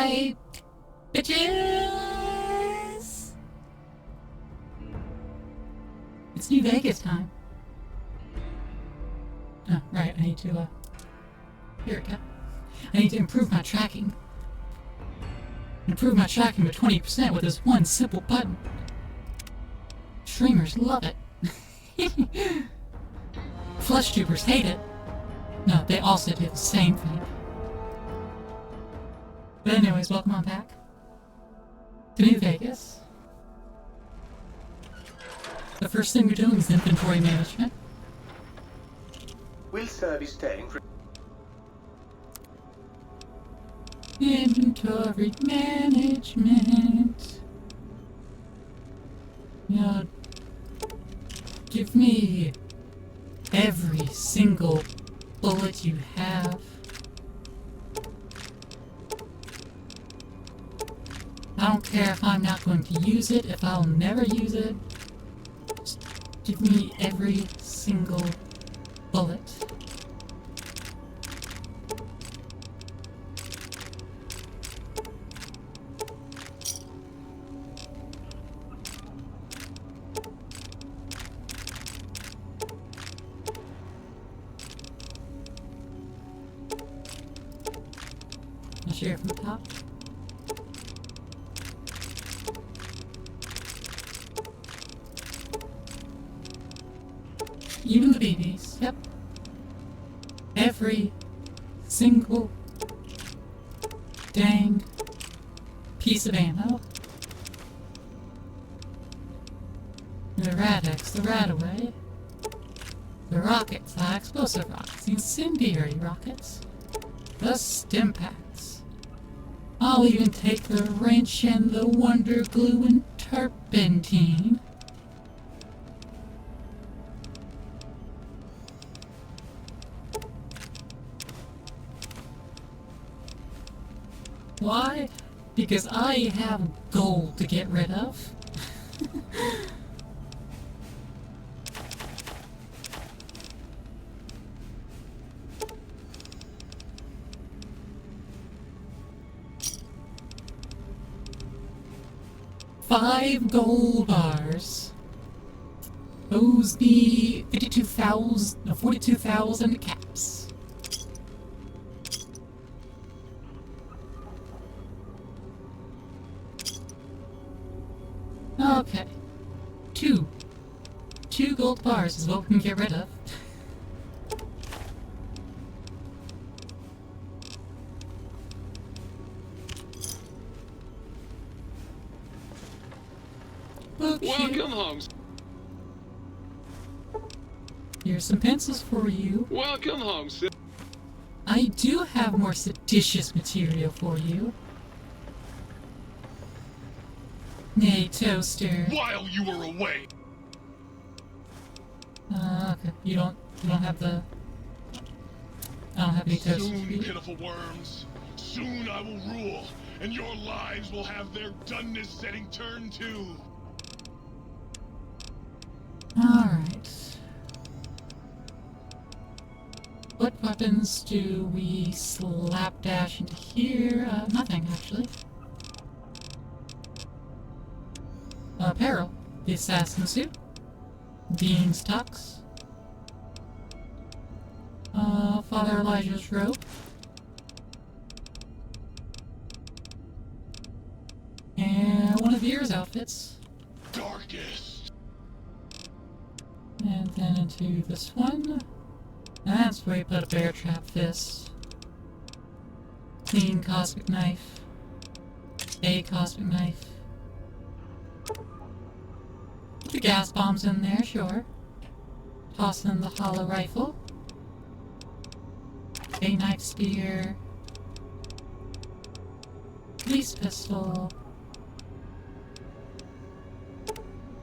Alright, bitches! It's New Vegas time. Oh, right, I need to, here we go. I need to improve my tracking. Improve my tracking by 20% with this one simple button. Streamers love it. Flush tubers hate it. No, they also do the same thing. But anyways, welcome on back to New Vegas. The first thing we're doing is inventory management. Will service staying for Inventory management. Now, give me every single bullet you have. I don't care if I'm not going to use it, if I'll never use it. Just give me every single bullet. I'll share from the top. Even the BBs, yep. Every single dang piece of ammo. The Rad-X, the Radaway, the rockets, the high explosive rockets, the incendiary rockets, the Stimpaks. I'll even take the wrench and the wonder glue and turpentine. Why? Because I have gold to get rid of. Five gold bars. Those be 42,000 caps. Okay. Two gold bars is what we can get rid of. Welcome home. Here's some pencils for you. Welcome home, sir. I do have more seditious material for you. Nay, toaster. While you were away. Okay. You don't have the. I don't have any toasters. Soon, pitiful worms. Soon I will rule, and your lives will have their doneness setting turn too. Alright. What weapons do we slapdash into here? Nothing, actually. Apparel. The assassin suit. Dean's tux. Father Elijah's robe. And one of Veer's outfits. Darkest. And then into this one. That's where you put a bear trap fist. Clean cosmic knife. A cosmic knife. Put the gas bombs in there, sure. Toss in the hollow rifle. A knife spear. Police pistol.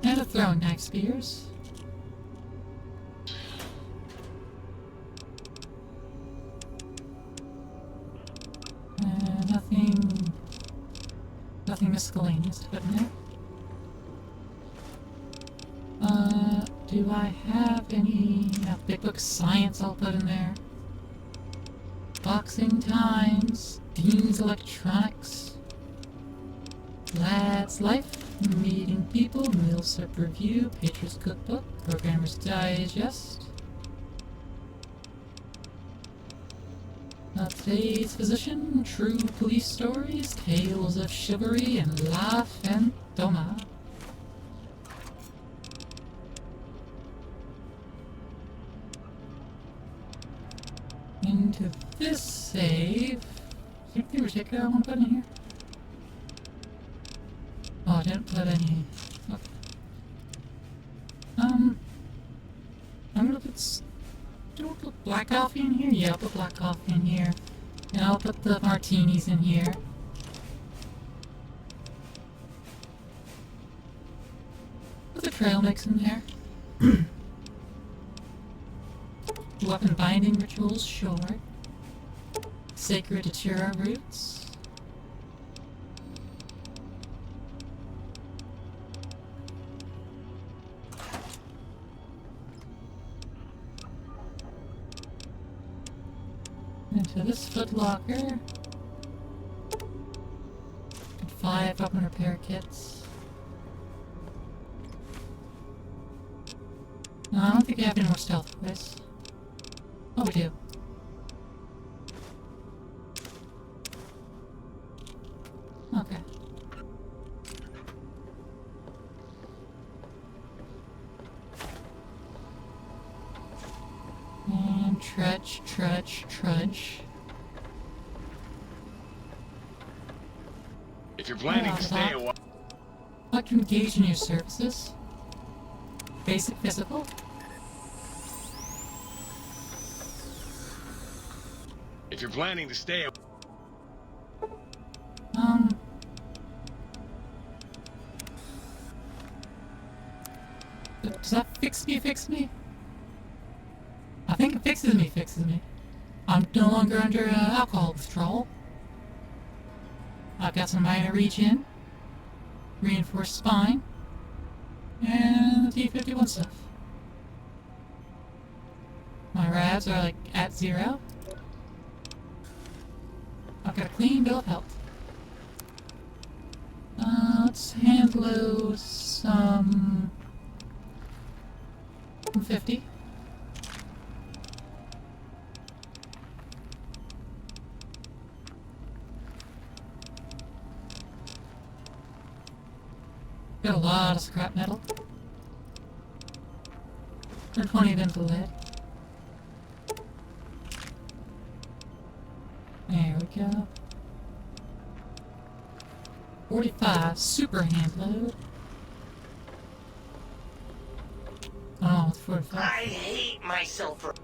And a throwing knife spears. Nothing miscellaneous to put in there. Do I have any... No, Big Book Science I'll put in there. Boxing Times, Dean's Electronics. Lads Life, Meeting People, Millsap Review, Patriots Cookbook, Programmer's Digest. Today's Physician, True Police Stories, Tales of Chivalry, and La Fantoma. Into this save. Is there anything particular I want to put in here? Oh, I didn't put any. Okay. I'm gonna put. Do I put black coffee in here? Yeah, I'll put black coffee in here. And I'll put the martinis in here. Put the trail mix in there. Weapon binding rituals, sure. Sacred Datura roots. Into this footlocker. 5 weapon repair kits. No, I don't think we have any more stealth boys. Oh, we do. Okay. And trudge. If you're planning to stay a while, I'd like to engage in your services. Basic physical. if you're planning to stay a Does that fix me? I think it fixes me. I'm no longer under alcohol withdrawal. I've got some minor regen, reinforced spine, and the T-51 stuff. My RAVs are like at 0. I've got a clean bill of health. Let's hand load some 50. Got a lot of scrap metal. And 20 of them to lead. There we go. 45 super hand load. Oh, it's 45. I hate myself for.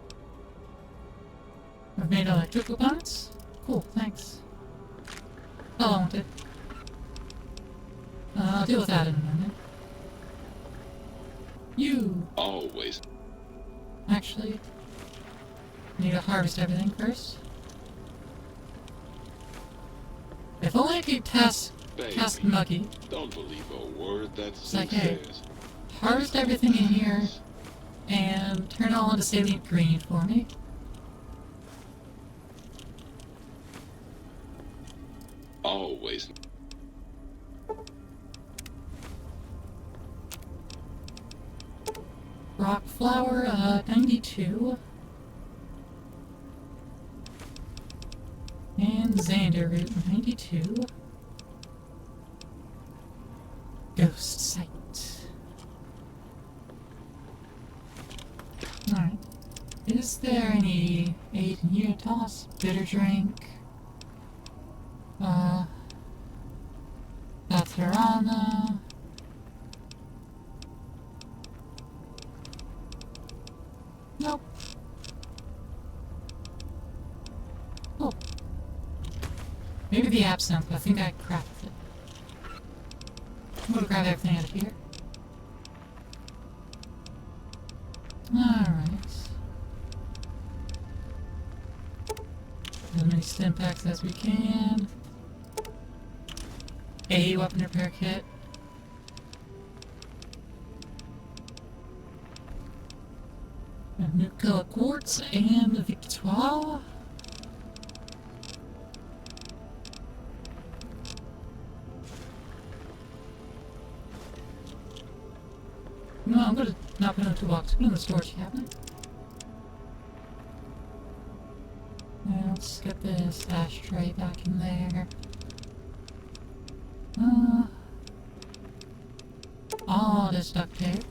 I've made electric components? Cool, thanks. Oh, I wanted. I'll deal with that in a moment. You! always. Actually, need to harvest everything first. If only I could task Muggy. Don't believe a word that It's like, hey, harvest everything in here and turn it all into salient green for me. Always. Rock flower, 92. And Xander root, 92. Ghost sight. Alright. Is there any aid in here? Toss, bitter drink. Athirana. Nope. Oh. Maybe the absinthe, but I think I cracked it. I'm gonna grab everything out of here. Alright. As many stim packs as we can. A weapon repair kit. Nuclear quartz and Victoire. No, I'm gonna not put it in the toolbox. Put it in the storage cabinet. Yeah, let's get this ashtray back in there. All this duct tape.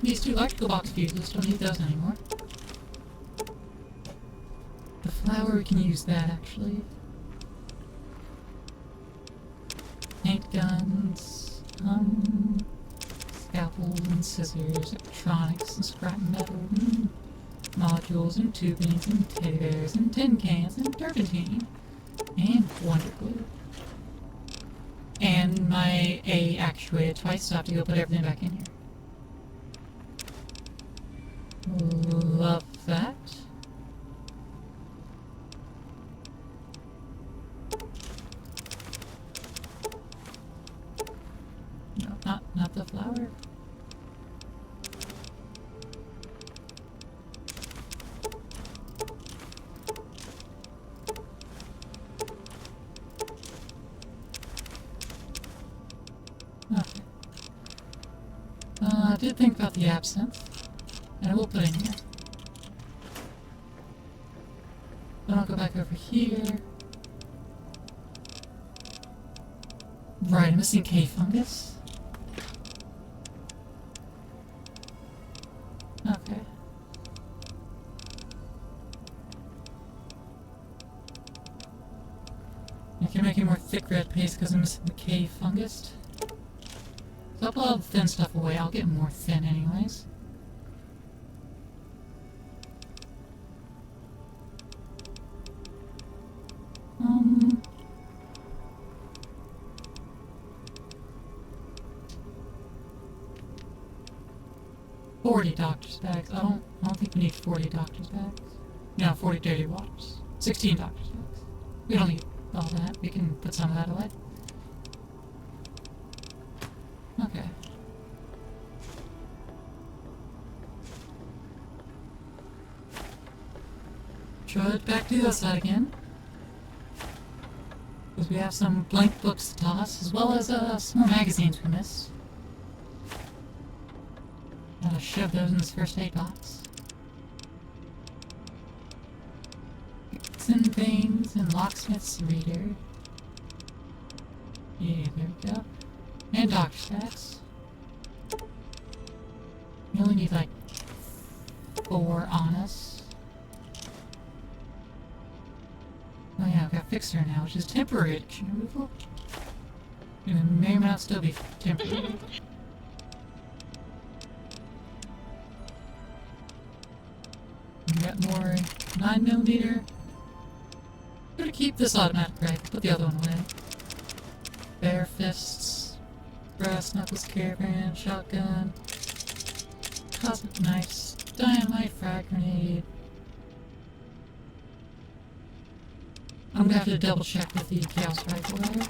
These two electrical box fuses, don't need those anymore. The flour, we can use that actually. Paint guns, scalpels and scissors, electronics and scrap metal, modules and tubings and teddy bears and tin cans and turpentine and wonder glue. And my A actuated twice, so I have to go put everything back in here. Love that. No, not the flour. Okay. I did think about the absinthe, and I will put in here. Then I'll go back over here. Right, I'm missing cave fungus. Okay. I can make it more thick red paste because I'm missing the cave fungus. So I'll put all the thin stuff away. I'll get more thin anyways. $40 doctor's bags. I don't think we need 40 doctor's bags. No, 40 dirty waters. 16 doctor's bags. We don't need all that. We can put some of that away. Okay. Should back to the other side again. Because we have some blank books to toss, as well as some more magazines we missed. Gotta shove those in this first aid box. Bits and things and locksmith's reader. Yeah, there we go. And doctor's bags. We only need like 4 on us. Oh yeah, I've got Fixer now, which is temporary addiction removal. And it may or may not still be temporary. We got more 9mm. I'm gonna keep this automatic rifle, put the other one away. Bare fists, brass knuckles caravan, shotgun, cosmic knives, dynamite, frag grenade. I'm gonna have to double check with the chaos rifle there.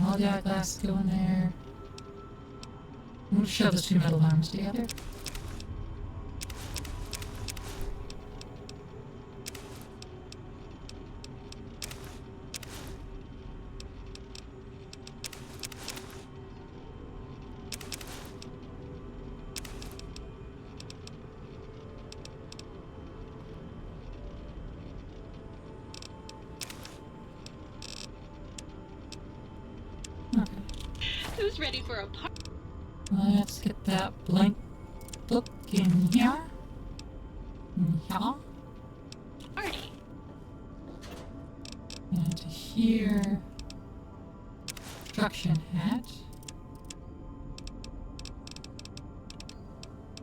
All the eyeglasses go in there. I'm gonna shove those 2 metal arms together. Who's ready for a party? Let's get that blank book in here. Yeah. Party. And to here. Construction hat.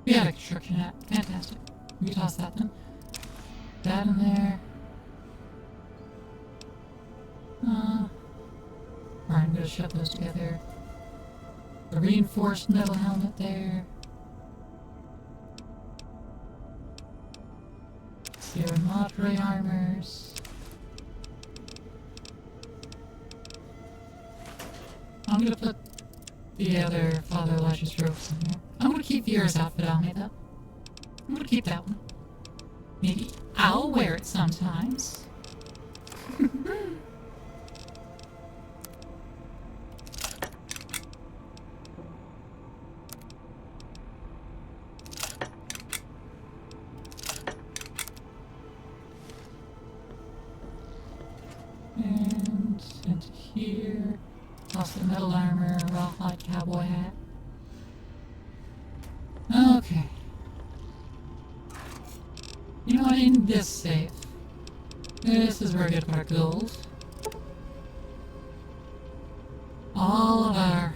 We had a construction hat. Fantastic. We toss that then. That in there. Alright, I'm gonna shove those together. The reinforced metal helmet there. Sierra Madre armors. I'm gonna put the other Father Elijah's robes in here. I'm gonna keep Vera's outfit on me, though. I'm gonna keep that one. Maybe I'll wear it sometimes. And into here. Also metal armor, rawhide cowboy hat. Okay. You know what, in this safe. This is where we get our gold. All of our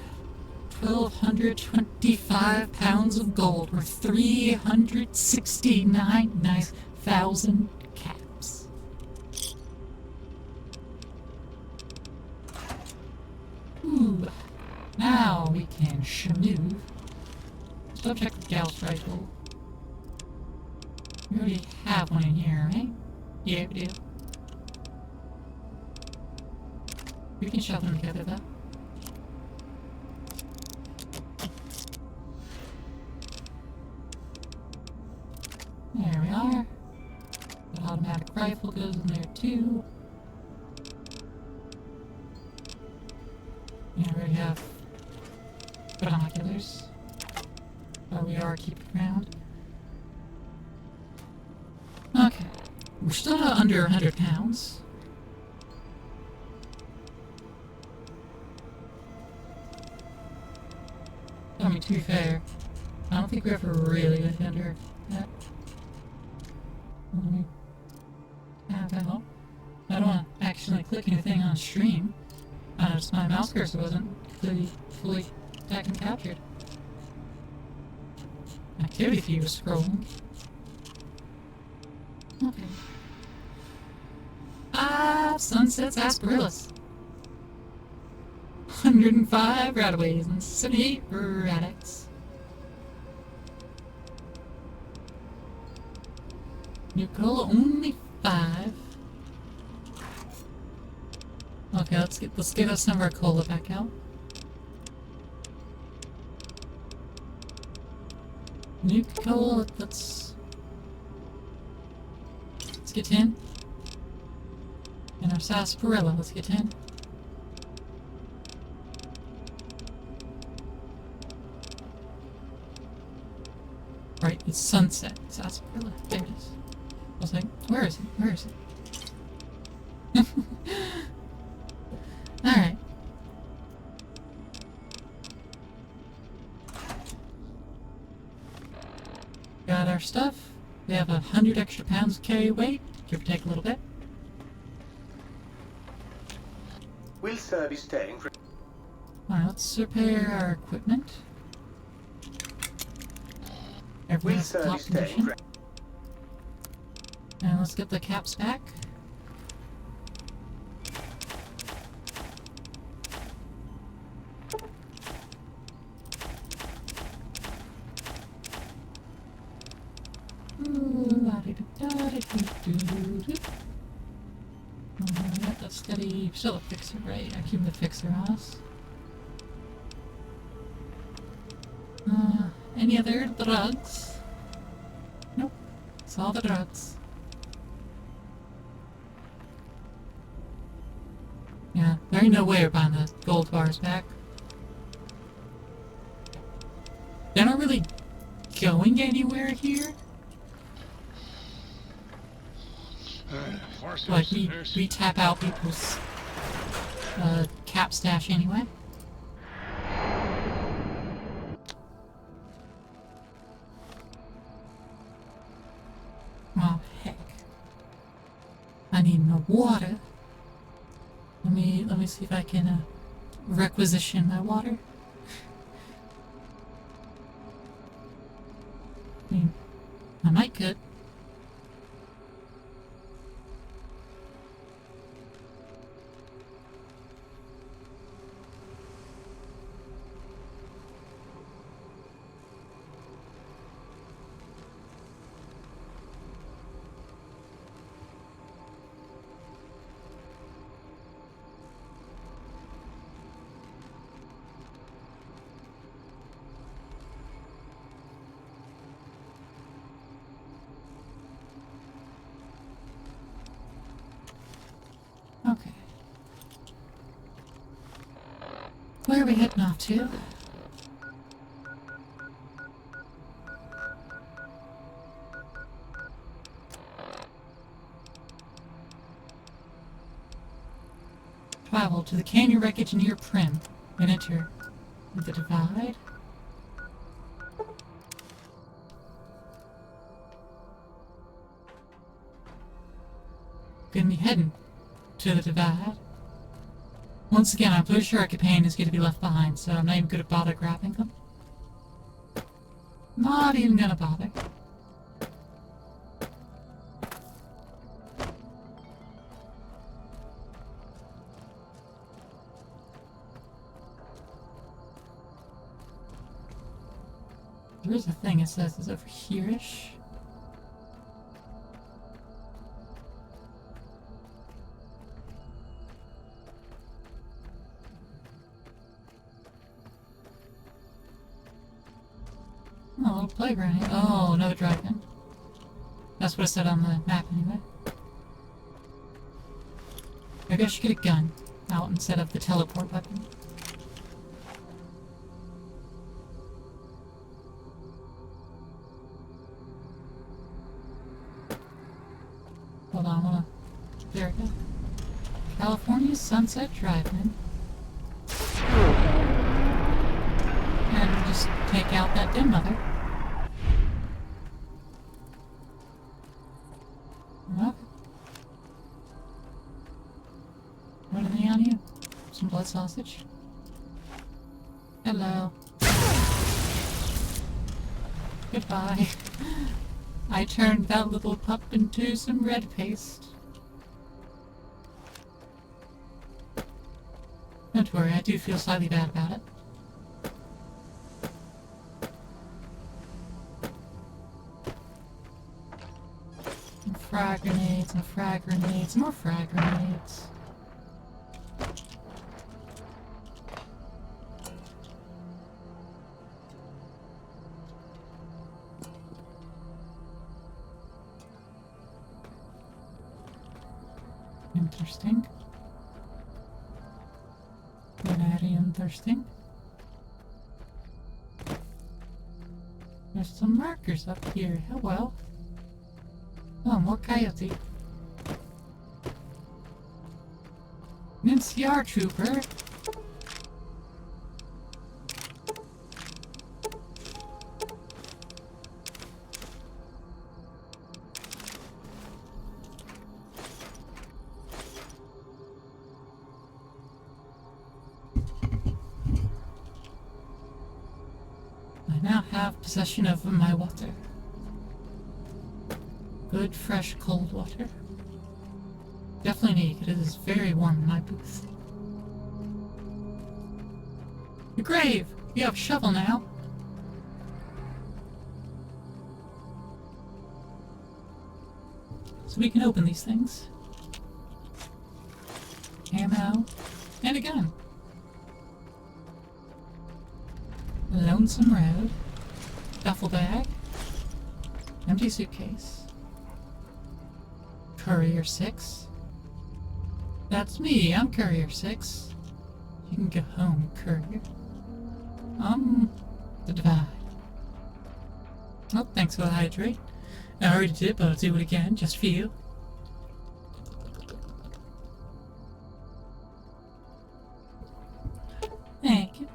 1,225 pounds of gold were 369,000 caps. Ooh, now we can schmooze. Let's check the Gauss rifle. We already have one in here, right? Yeah, we do. We can shove them together, though. There we are. The automatic rifle goes in there, too. Yeah, we already have binoculars. But we are keeping around. Okay. We're still under 100 pounds. I mean, to be fair, I don't think we ever really went under that. Let me tap out. I don't want to accidentally click anything on stream. I noticed my mouse cursor wasn't fully tagged and captured. Activity feed was scrolling. Okay. Sunset Sarsaparillas. 105 Radaways and 78 Radix. New cola only 5. Okay, let's get us some of our cola back out. New cola, let's get 10. And our sarsaparilla, let's get 10. Right, it's sunset sarsaparilla. There it is. I was like, where is it? Where is it? Alright. Got our stuff. We have 100 extra pounds to carry weight. Give or take a little bit. Will sir be staying for... Alright, let's repair our equipment. Will Everything's sir be top staying condition. for... And let's get the caps back. Got the steady, still a fixer, right? I keep the fixer on us. Any other drugs? Nope. It's all the drugs. Yeah, there ain't no way we're buying the gold bars back. They're not really going anywhere here. Like, we tap out people's cap stash anyway. Oh, heck. I need my water. Let me see if I can requisition my water. I mean, I might could. Where are we heading off to? Travel to the canyon wreckage near Prim and enter the Divide. Gonna be heading to the Divide. Once again, I'm pretty sure Arcapane is going to be left behind, so I'm not even going to bother grabbing them. Not even going to bother. There is a thing it says is over here-ish. Oh, a little playground here. Oh, another drive-in. That's what it said on the map anyway. Maybe I should get a gun out instead of the teleport weapon. Hold on, there we go. California Sunset Drive-In. And just take out that dim mother. What? What are they on you? Some blood sausage? Hello. Goodbye. I turned that little pup into some red paste. Don't worry, I do feel slightly bad about it. And frag grenades, and frag grenades, more frag grenades. Interesting. Very interesting. There's some markers up here. Oh well. Oh, more coyote. An NCR trooper. I now have possession of my water. Good, fresh, cold water. Definitely need, it is very warm in my booth. The grave! You have a shovel now. So we can open these things. Ammo. And a gun. Lonesome Road. Duffel bag. Empty suitcase. Courier 6. That's me, I'm Courier 6. You can go home, Courier. The Divide. Oh, thanks for the hydrate. I already did, but I'll do it again, just for you. Thank you.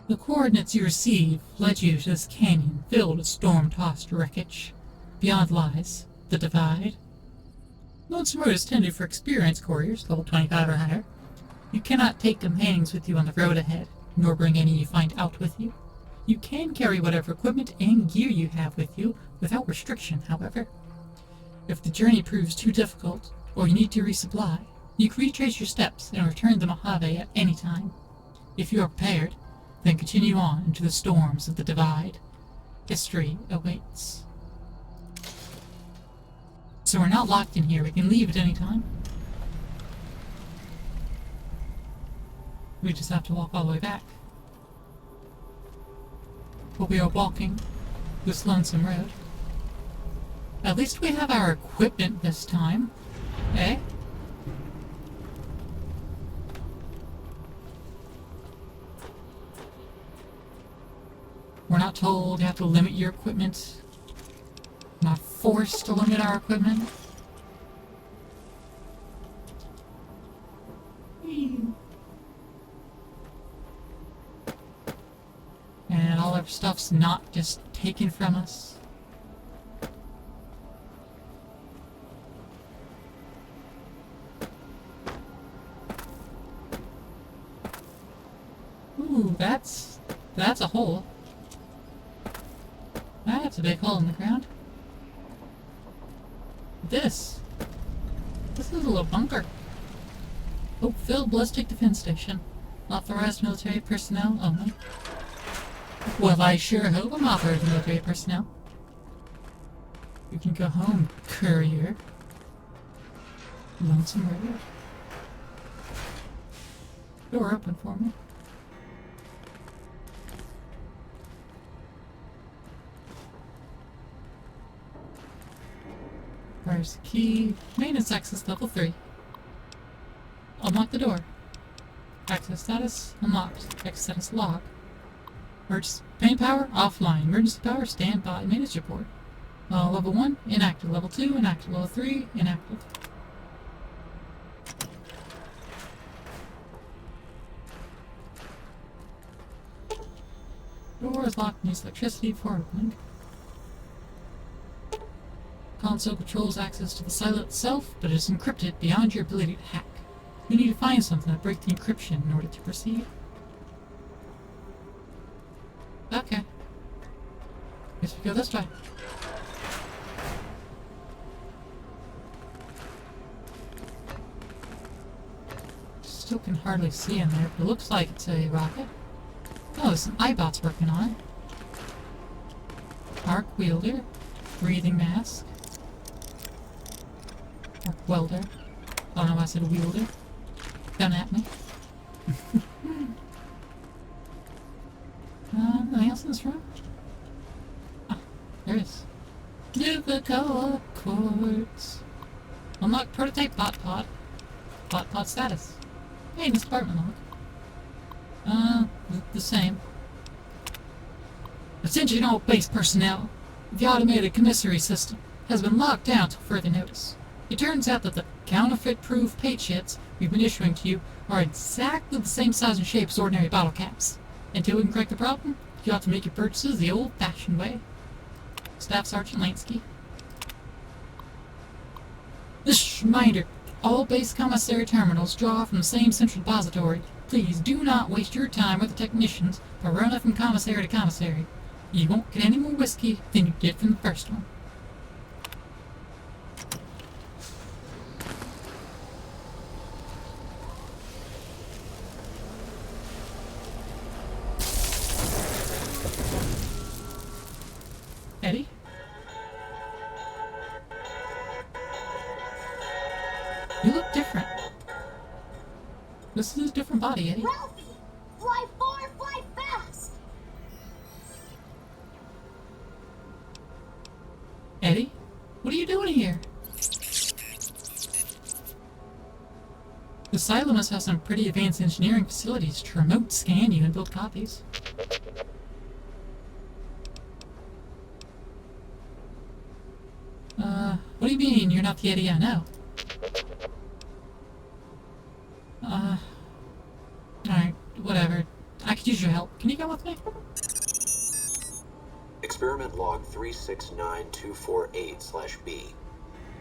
The coordinates you received led you to this canyon filled with storm-tossed wreckage. Beyond lies the Divide. Lonesome Road is tended for experienced couriers, level 25 or higher. You cannot take companions with you on the road ahead, nor bring any you find out with you. You can carry whatever equipment and gear you have with you, without restriction, however. If the journey proves too difficult, or you need to resupply, you can retrace your steps and return to Mojave at any time. If you are prepared, then continue on into the storms of the Divide. History awaits. So we're not locked in here, we can leave at any time. We just have to walk all the way back. But we are walking this lonesome road. At least we have our equipment this time. Eh? We're not told you have to limit your equipment. We're not forced to limit our equipment. And all our stuff's not just taken from us. Ooh, that's a hole. That's a big hole in the ground. This is a little bunker. Hope-filled ballistic defense station. Authorized military personnel only. Well, I sure hope I'm authorized military personnel. You can go home, courier. Lonesome radio. Door open for me. Where's the key? Maintenance access level 3. Unlock the door. Access status unlocked. Access status locked. Emergency main power offline. Emergency power standby. Maintenance report. Level 1 inactive. Level 2 inactive. Level 3 inactive. Door is locked and needs electricity for opening. Console controls access to the silo itself, but it is encrypted beyond your ability to hack. You need to find something to break the encryption in order to proceed. Okay. Guess we go this way. Still can hardly see in there, but it looks like it's a rocket. Oh, there's some iBots working on it. Arc wielder. Breathing mask. Arc welder. I don't know why I said wielder. Gun at me. Anything else in this room? Ah, there is. Nuka-Cola quartz. Unlock prototype bot pod. Bot pod status. Hey, this apartment log. The same. Attention all base personnel. The automated commissary system has been locked down till further notice. It turns out that the counterfeit-proof paint sheets we've been issuing to you are exactly the same size and shape as ordinary bottle caps. Until we can correct the problem, you have to make your purchases the old-fashioned way. Staff Sergeant Lansky. This reminder, all base commissary terminals draw from the same central depository. Please do not waste your time with the technicians by running from commissary to commissary. You won't get any more whiskey than you did from the first one. Eddie? You look different. This is a different body, Eddie. Ralphie! Fly far, fly fast! Eddie? What are you doing here? The silo must have some pretty advanced engineering facilities to remote scan you and build copies. What do you mean you're not the Eddie I know? Alright, whatever. I could use your help. Can you come with me? Experiment log 369248/B.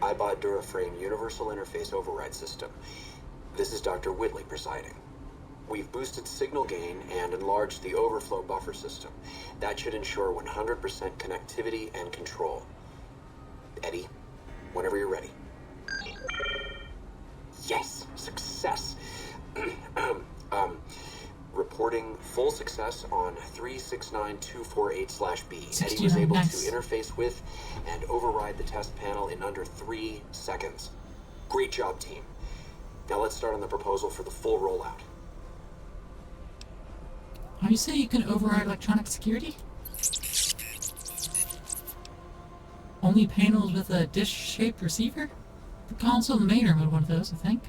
iBot Duraframe Universal Interface Override System. This is Dr. Whitley presiding. We've boosted signal gain and enlarged the overflow buffer system. That should ensure 100% connectivity and control. Eddie, whenever you're ready. Yes, success. Reporting full success on 369248/B. Eddie was able to interface with and override the test panel in under 3 seconds. Great job, team. Now let's start on the proposal for the full rollout. Are you saying you can override electronic security? Only panels with a dish-shaped receiver? The console and the main room had one of those, I think.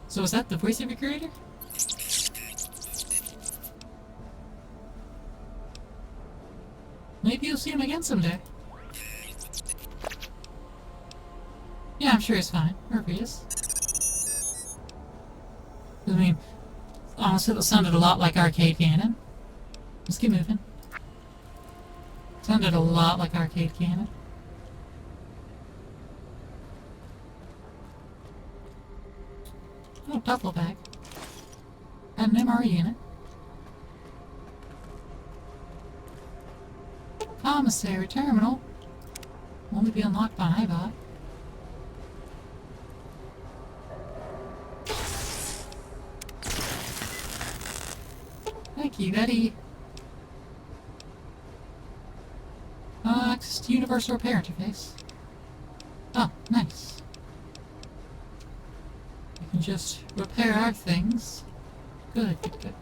So is that the voice of your creator? Maybe you'll see him again someday. Yeah, I'm sure he's fine. Wherever he is. I mean, honestly, that sounded a lot like Arcade Cannon. Let's keep moving. Sounded a lot like Arcade Cannon. Oh, duffel bag. Had an MRE in it. Commissary terminal. Only be unlocked by an iBot. Thank you, Eddie. Access to Universal Repair Interface. Oh, nice. We can just repair our things. Good, good, good.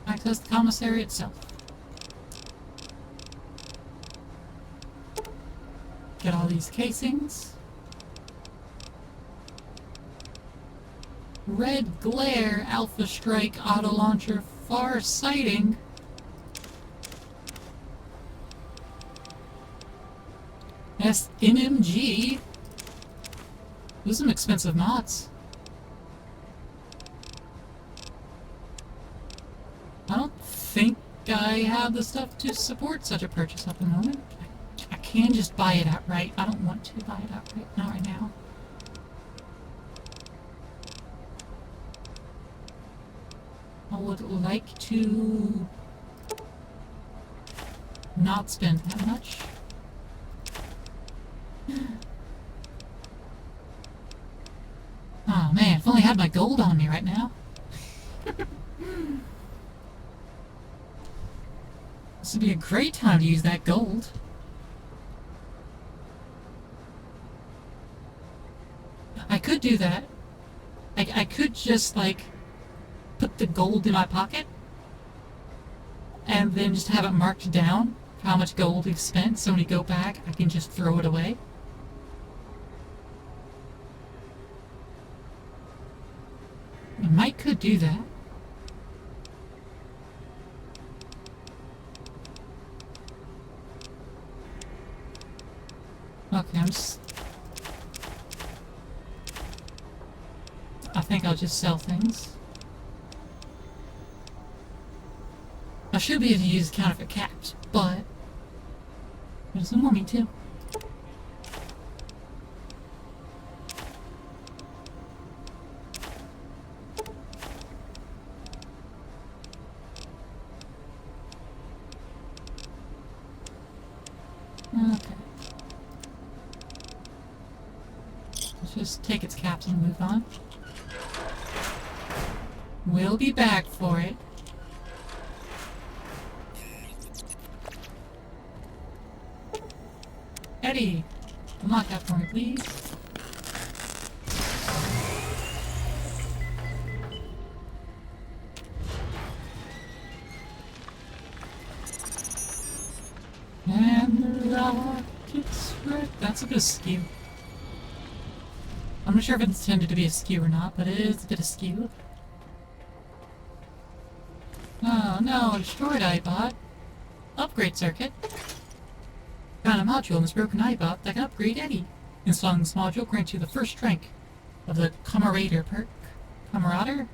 Access the commissary itself. Get all these casings. Red Glare, Alpha Strike, Auto Launcher, Far Sighting. SMMG. Those are some expensive mods. I don't think I have the stuff to support such a purchase at the moment. I can just buy it outright. I don't want to buy it outright, not right now. I would like to not spend that much. Oh man, if I only had my gold on me right now. This would be a great time to use that gold. I could do that. I could just, like, put the gold in my pocket and then just have it marked down how much gold we've spent, so when we go back, I can just throw it away. I might could do that. Okay, I think I'll just sell things. I should be able to use counterfeit caps, but it doesn't want me to. Okay. Let's just take its caps and move on. We'll be back for it. Eddie, unlock that for me, please. And the rockets right. That's a bit askew. I'm not sure if it's intended to be askew or not, but it is a bit askew. Oh no, a destroyed iBot. Upgrade circuit. Found a module in this broken iBot that can upgrade Eddie. Installing this module grants you the first rank of the Camarader perk. Camarader?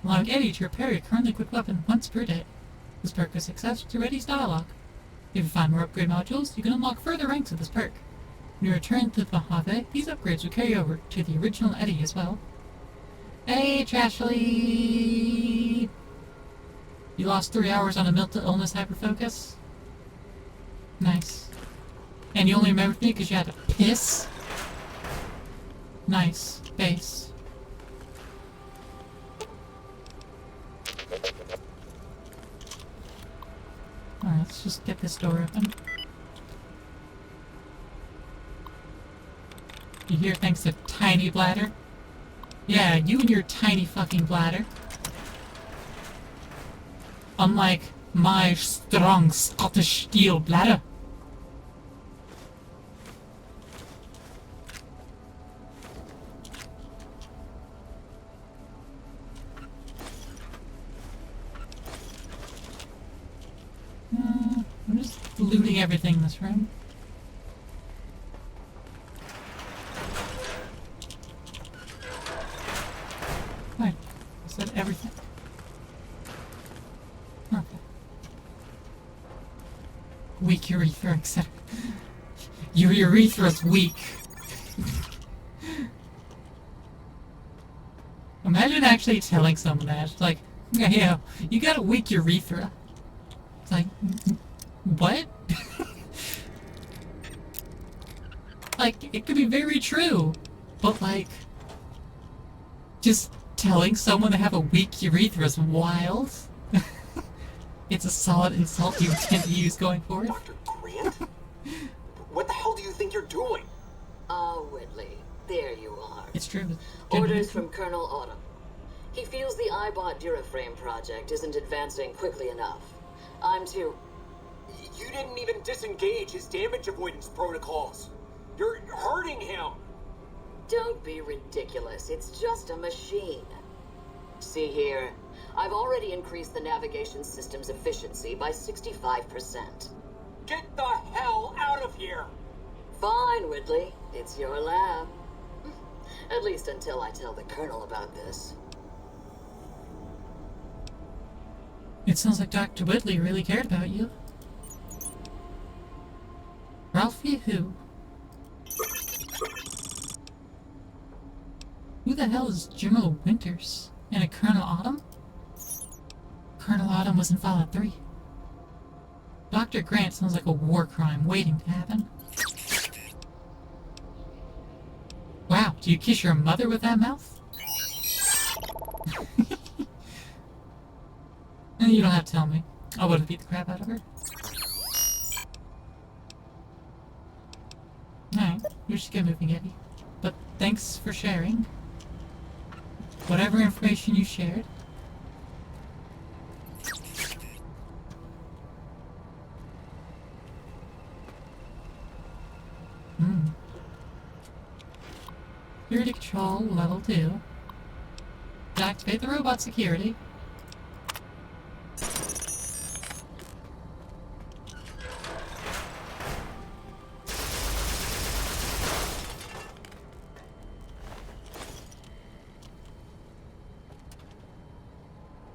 Allowing Eddie to repair your currently equipped weapon once per day. This perk is accessed through Eddie's dialogue. If you find more upgrade modules, you can unlock further ranks of this perk. When you return to the Mojave, these upgrades will carry over to the original Eddie as well. Hey, Trashly! You lost 3 hours on a mental illness hyperfocus? Nice. And you only remembered me because you had to piss? Nice. Base. Alright, let's just get this door open. You hear thanks to Tiny Bladder? Yeah, you and your tiny fucking bladder. Unlike my strong Scottish steel bladder. I'm just looting everything in this room. Right. I said everything. Okay. Weak urethra, etc. Your urethra's weak. Imagine actually telling someone that. It's like, yeah, you got a weak urethra. It's like, what? Like, it could be very true, but like, just telling someone to have a weak urethra is wild. It's a solid insult you tend to use going forward. Dr. Grant? What the hell do you think you're doing? Whitley, there you are. It's true. Orders from Colonel Autumn. He feels the iBot Duraframe project isn't advancing quickly enough. I'm to... You didn't even disengage his damage avoidance protocols. You're hurting him. Don't be ridiculous. It's just a machine. See here, I've already increased the navigation system's efficiency by 65%. Get the hell out of here! Fine, Whitley. It's your lab. At least until I tell the Colonel about this. It sounds like Dr. Whitley really cared about you. Ralphie who? Who the hell is General Winters? And a Colonel Autumn? Colonel Autumn was in Fallout 3. Dr. Grant sounds like a war crime waiting to happen. Wow, do you kiss your mother with that mouth? And you don't have to tell me. I would have beat the crap out of her. Alright, we should get moving, Eddie. But thanks for sharing. Whatever information you shared. Security control level 2. Activate the robot security.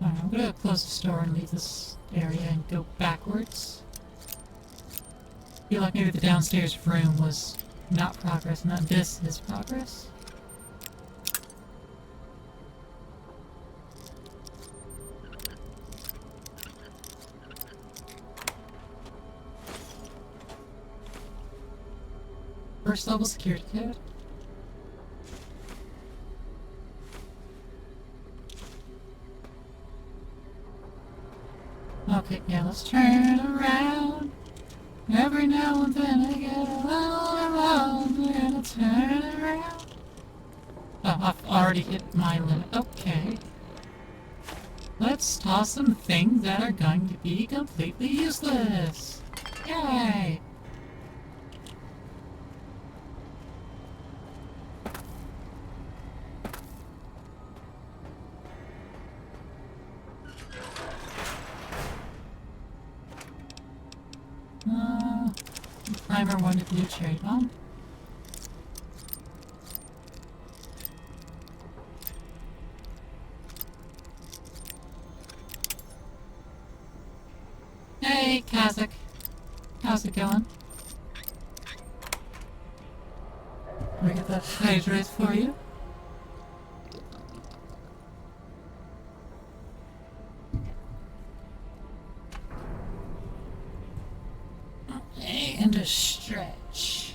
Alright, I'm gonna close the store and leave this area and go backwards. Feel like maybe the downstairs room was not progress, and that this is progress. First level security code. Okay, yeah, let's turn around. Every now and then I get a little around and I turn around. Oh, I've already hit my limit. Okay. Let's toss some things that are going to be completely useless. Yay! Primer wanted to do cherry bomb. Hey, Kazakh. How's it going? We get that hydrate for you. And a stretch.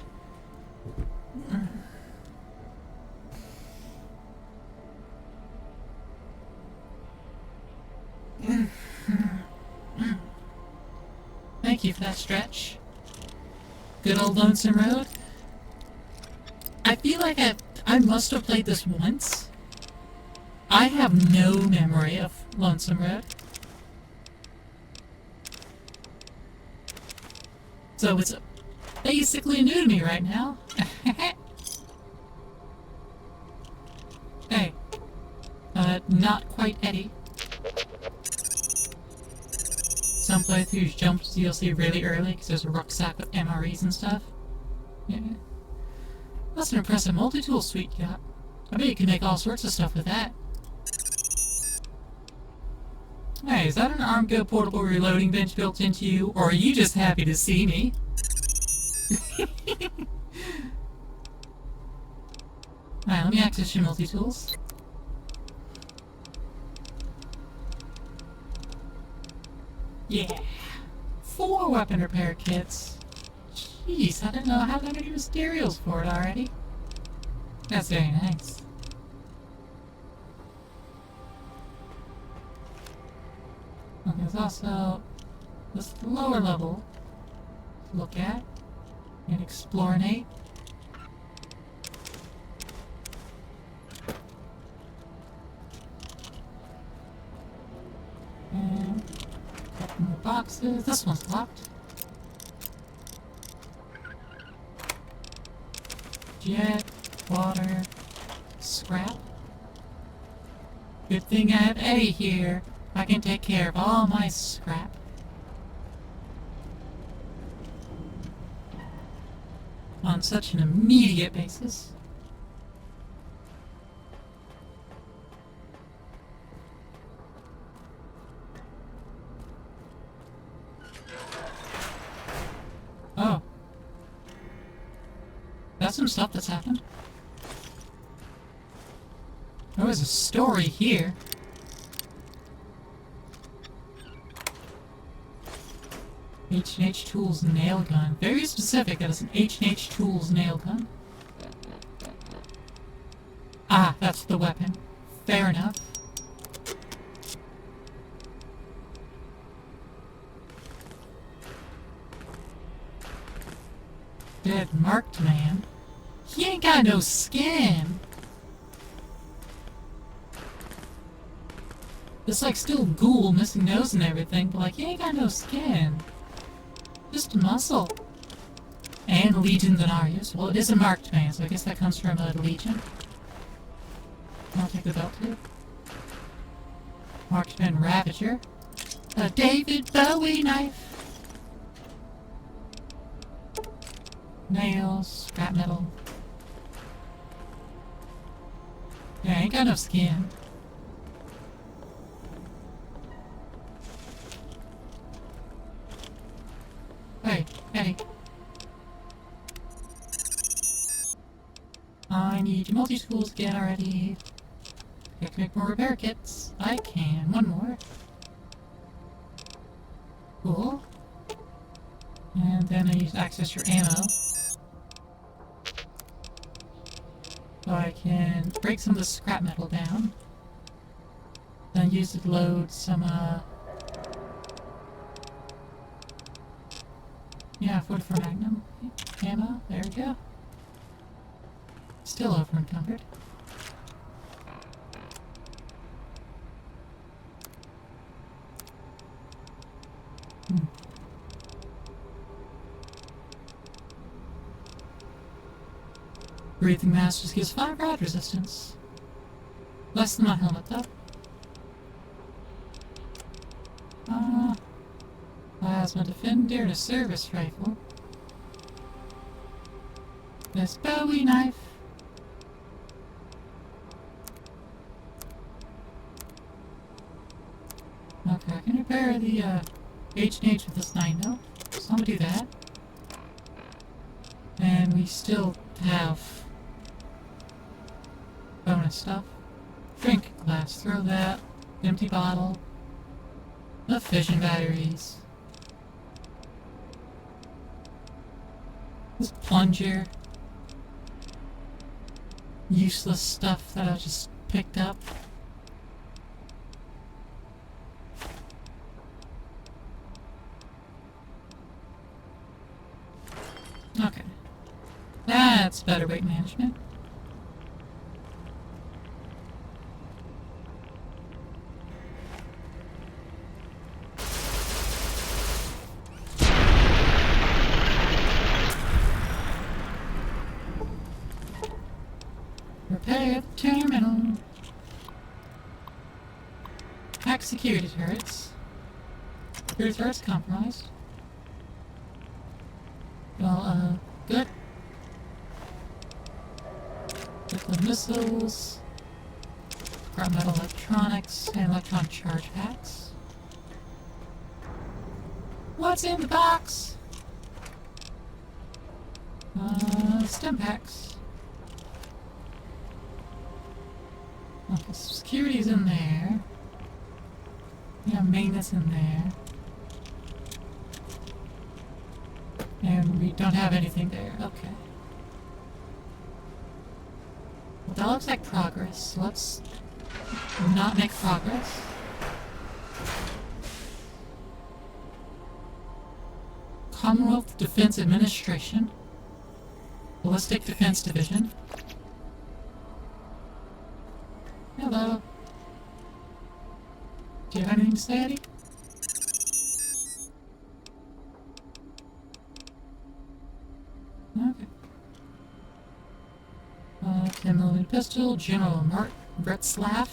Thank you for that stretch. Good old Lonesome Road. I feel like I must have played this once. I have no memory of Lonesome Road. So it's basically new to me right now. Hey. Not quite Eddie. So some playthroughs jump to DLC really early because there's a rucksack with MREs and stuff. Yeah. That's an impressive multi-tool suite you got. I bet you can make all sorts of stuff with that. Hey, is that an Armco portable reloading bench built into you, or are you just happy to see me? Alright, let me access your multi-tools. Yeah! 4 weapon repair kits. Jeez, I didn't know I had that many materials for it already. That's very nice. Okay, there's also this lower level to look at and explorinate. And open the boxes. This one's locked. Jet, water, scrap. Good thing I have Eddie here. I can take care of all my scrap. On such an immediate basis. Oh. That's some stuff that's happened. There was a story here. H&H Tools nail gun. Very specific, that is an H&H Tools nail gun. Ah, that's the weapon. Fair enough. Dead marked man. He ain't got no skin. It's like still ghoul, missing nose and everything, but like he ain't got no skin. Just muscle. And Legion Denarius. Well, it is a marked man, so I guess that comes from a Legion. I'll take the belt too. Marked man Ravager. A David Bowie knife. Nails, scrap metal. Yeah, I ain't got enough skin. Hey, Eddie. I need your multi-tools again already. I can make more repair kits. I can. One more. Cool. And then I need to access your ammo. So I can break some of the scrap metal down. Then use it to load some, yeah, 44 Magnum ammo. There we go. Still over encumbered. Breathing mask just gives 5 rad resistance. Less than my helmet though. Plasma Defender and a service rifle. This Bowie knife. Okay, I can repair the H&H with this 9mm, so I'm gonna do that. And we still have bonus stuff. Drink glass, throw that. Empty bottle. The fission batteries. This plunger. Useless stuff that I just picked up. Okay. That's better weight management. Repair the terminal. Hack security turrets. Security threats compromised. Well, good. Liquid missiles. Scrap metal electronics and electron charge packs. What's in the box? Stim packs. Okay, security's in there. Yeah, maintenance in there. And we don't have anything there. Okay. Well, that looks like progress. So let's not make progress. Commonwealth Defense Administration. Ballistic Defense Division. Hello. Do you have anything to say, Eddie? Okay. 10mm pistol, General Brett Slaff,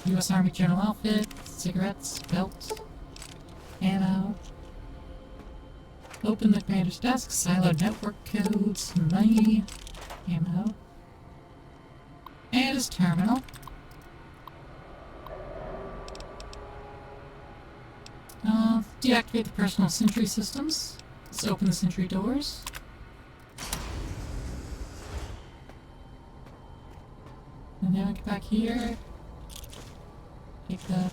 U.S. Army General outfit, cigarettes, belt, ammo. Open the commander's desk, siloed network codes, money, ammo, and his terminal. Deactivate the personal sentry systems. Let's open the sentry doors. And then we get back here. Take the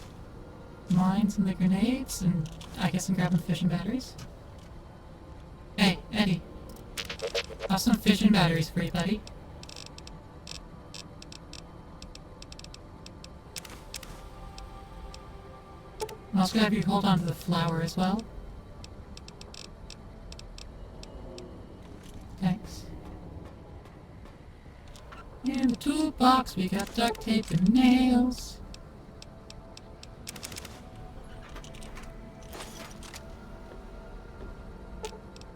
mines and the grenades, and I guess I'm grabbing the fission batteries. Hey, Eddie. I have some fission batteries for you, buddy. I'm also gonna have you hold on to the flower as well. Thanks. In the toolbox, we got duct tape and nails.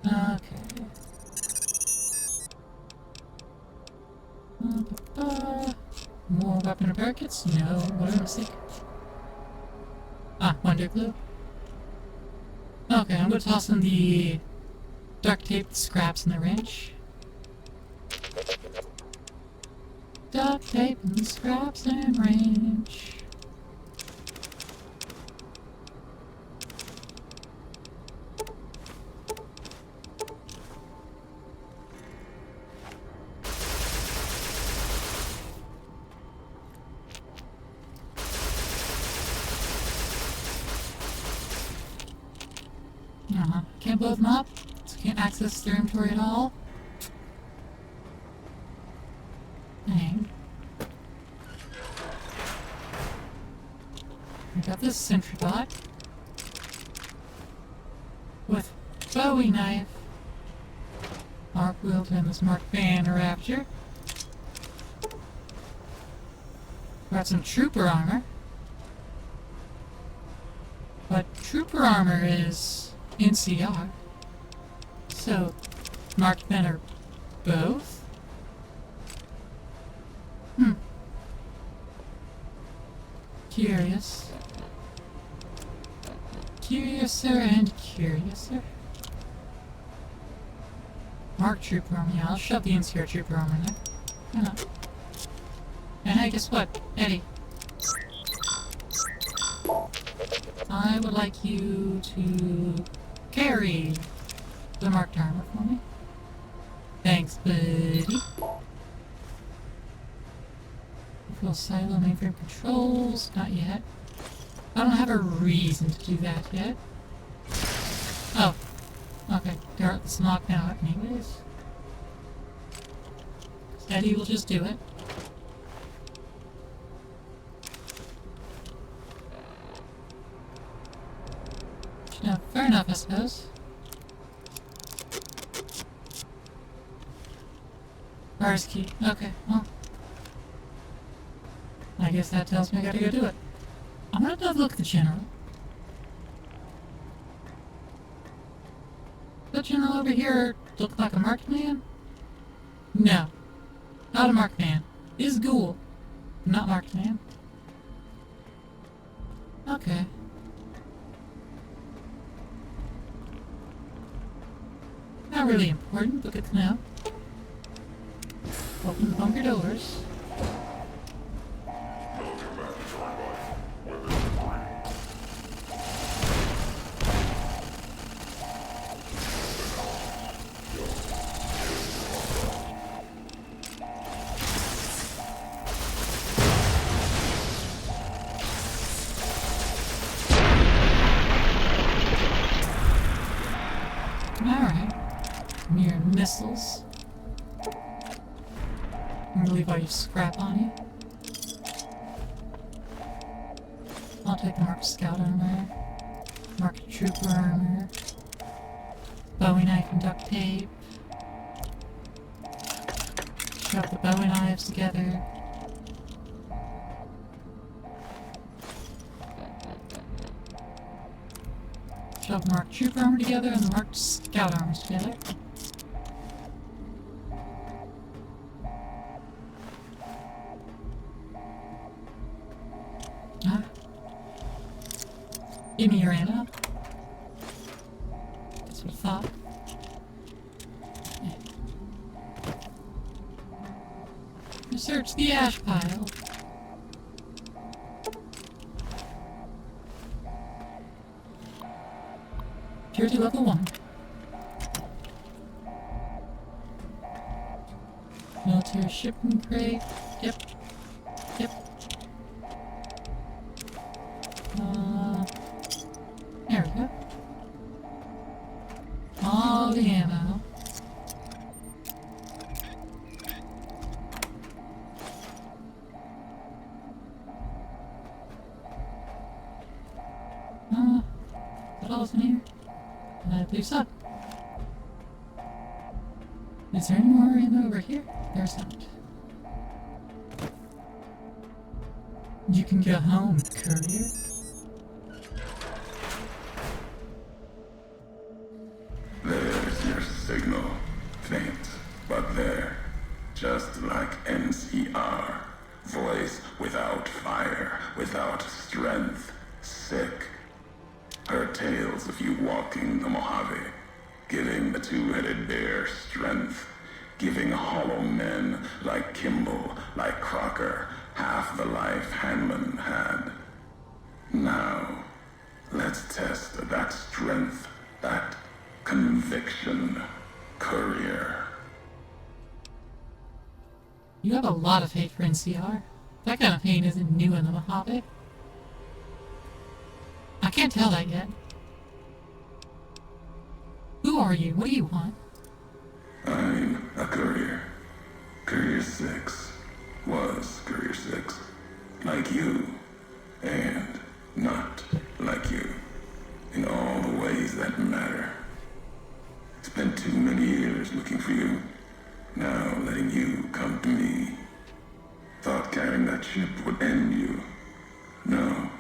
Okay. More weapon repair kits? No. What am I mistake? Ah, Wonder Glue. Okay, I'm gonna toss in the duct tape, scraps, and the wrench. Duct tape and scraps and wrench. Can't blow them up, so can't access their inventory at all. Dang. We got this sentry bot with Bowie knife, Mark wielder, and this Mark Banner Rapture. Got some trooper armor, but trooper armor is NCR, so Mark Banner both? Curious. Curiouser and curiouser. Mark trooper armor, yeah, I'll shove the NCR trooper armor in there. Why not? And hey, guess what? Eddie. I would like you to carry the marked armor for me. Thanks, buddy. Full silo mainframe controls. Not yet. I don't have a reason to do that yet. Oh. Okay. It's locked now anyways. Eddie will just do it. No, fair enough, I suppose. Where's key? Okay, well. I guess that tells me I gotta go do it. I'm gonna have to look at the general. The general over here look like a marked man? No. Not a marked man. Is ghoul. Not marked man. Okay. Not really important, but good to know. Open the bunker doors. Alright. Mere missiles. I'm gonna leave all your scrap on you. I'll take the marked scout armor, marked trooper armor, Bowie knife and duct tape. Shove the Bowie knives together. Shove the marked trooper armor together and the marked scout armors together. Give me your ammo. That's what I thought. Yeah. Search the ash pile. Purity level 1. Military shipping crate. Yep. Yep. There we go. All the ammo. Is that all's in here? I believe so. Is there any more ammo over here? There's not. You can go home, courier. There's your signal. Faint, but there. Just like NCR. Voice without fire, without strength. Sick. Heard tales of you walking the Mojave, giving the two-headed bear strength, giving hollow men like Kimball, like Crocker, half the life Hanlon had. Now, let's test that strength, that conviction, courier. You have a lot of hate for NCR. That kind of pain isn't new in the Mojave. I can't tell that yet. Who are you? What do you want? I'm a courier. Courier 6 was Courier 6. Like you, and not like you. In all the ways that matter. Spent too many years looking for you. Now letting you come to me. Thought carrying that ship would end you. No.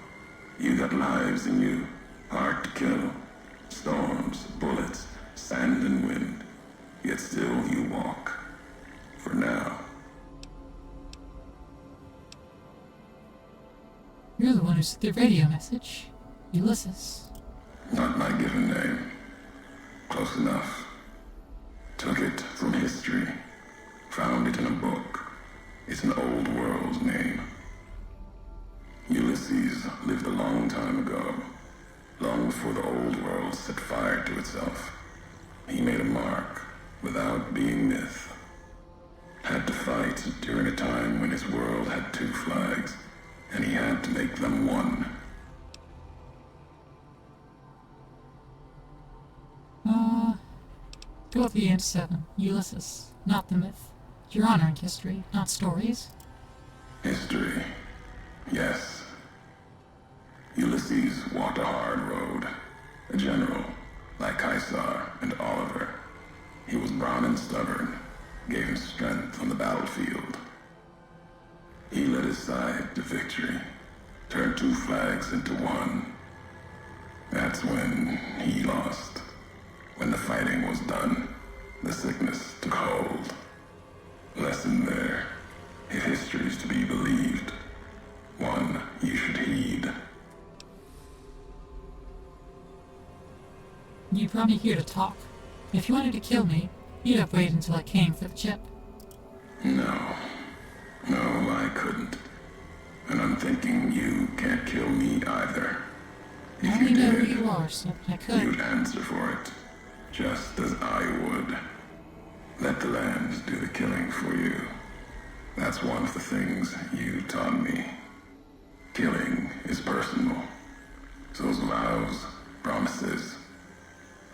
You got lives in you. Hard to kill. Storms, bullets, sand and wind. Yet still you walk. For now. You're the one who sent the radio message. Ulysses. Not my given name. Close enough. Took it from history. Found it in a book. It's an old world name. Ulysses lived a long time ago. Long before the old world set fire to itself. He made a mark without being myth. Had to fight during a time when his world had 2 flags, and he had to make them one. Go with the Ant 7. Ulysses, not the myth. Your honor in history, not stories. History. Yes. Ulysses walked a hard road. A general, like Caesar and Oliver. He was brown and stubborn, gave him strength on the battlefield. He led his side to victory, turned 2 flags into one. That's when he lost. When the fighting was done, the sickness took hold. Lesson there. If history's to be believed, one you should heed. You brought me here to talk. If you wanted to kill me, you'd have waited until I came for the chip. No. No, I couldn't. And I'm thinking you can't kill me either. I If only you know who did, you are, so I could. you'd answer for it, just as I would. Let the land do the killing for you. That's one of the things you taught me. Killing is personal. Those vows, promises,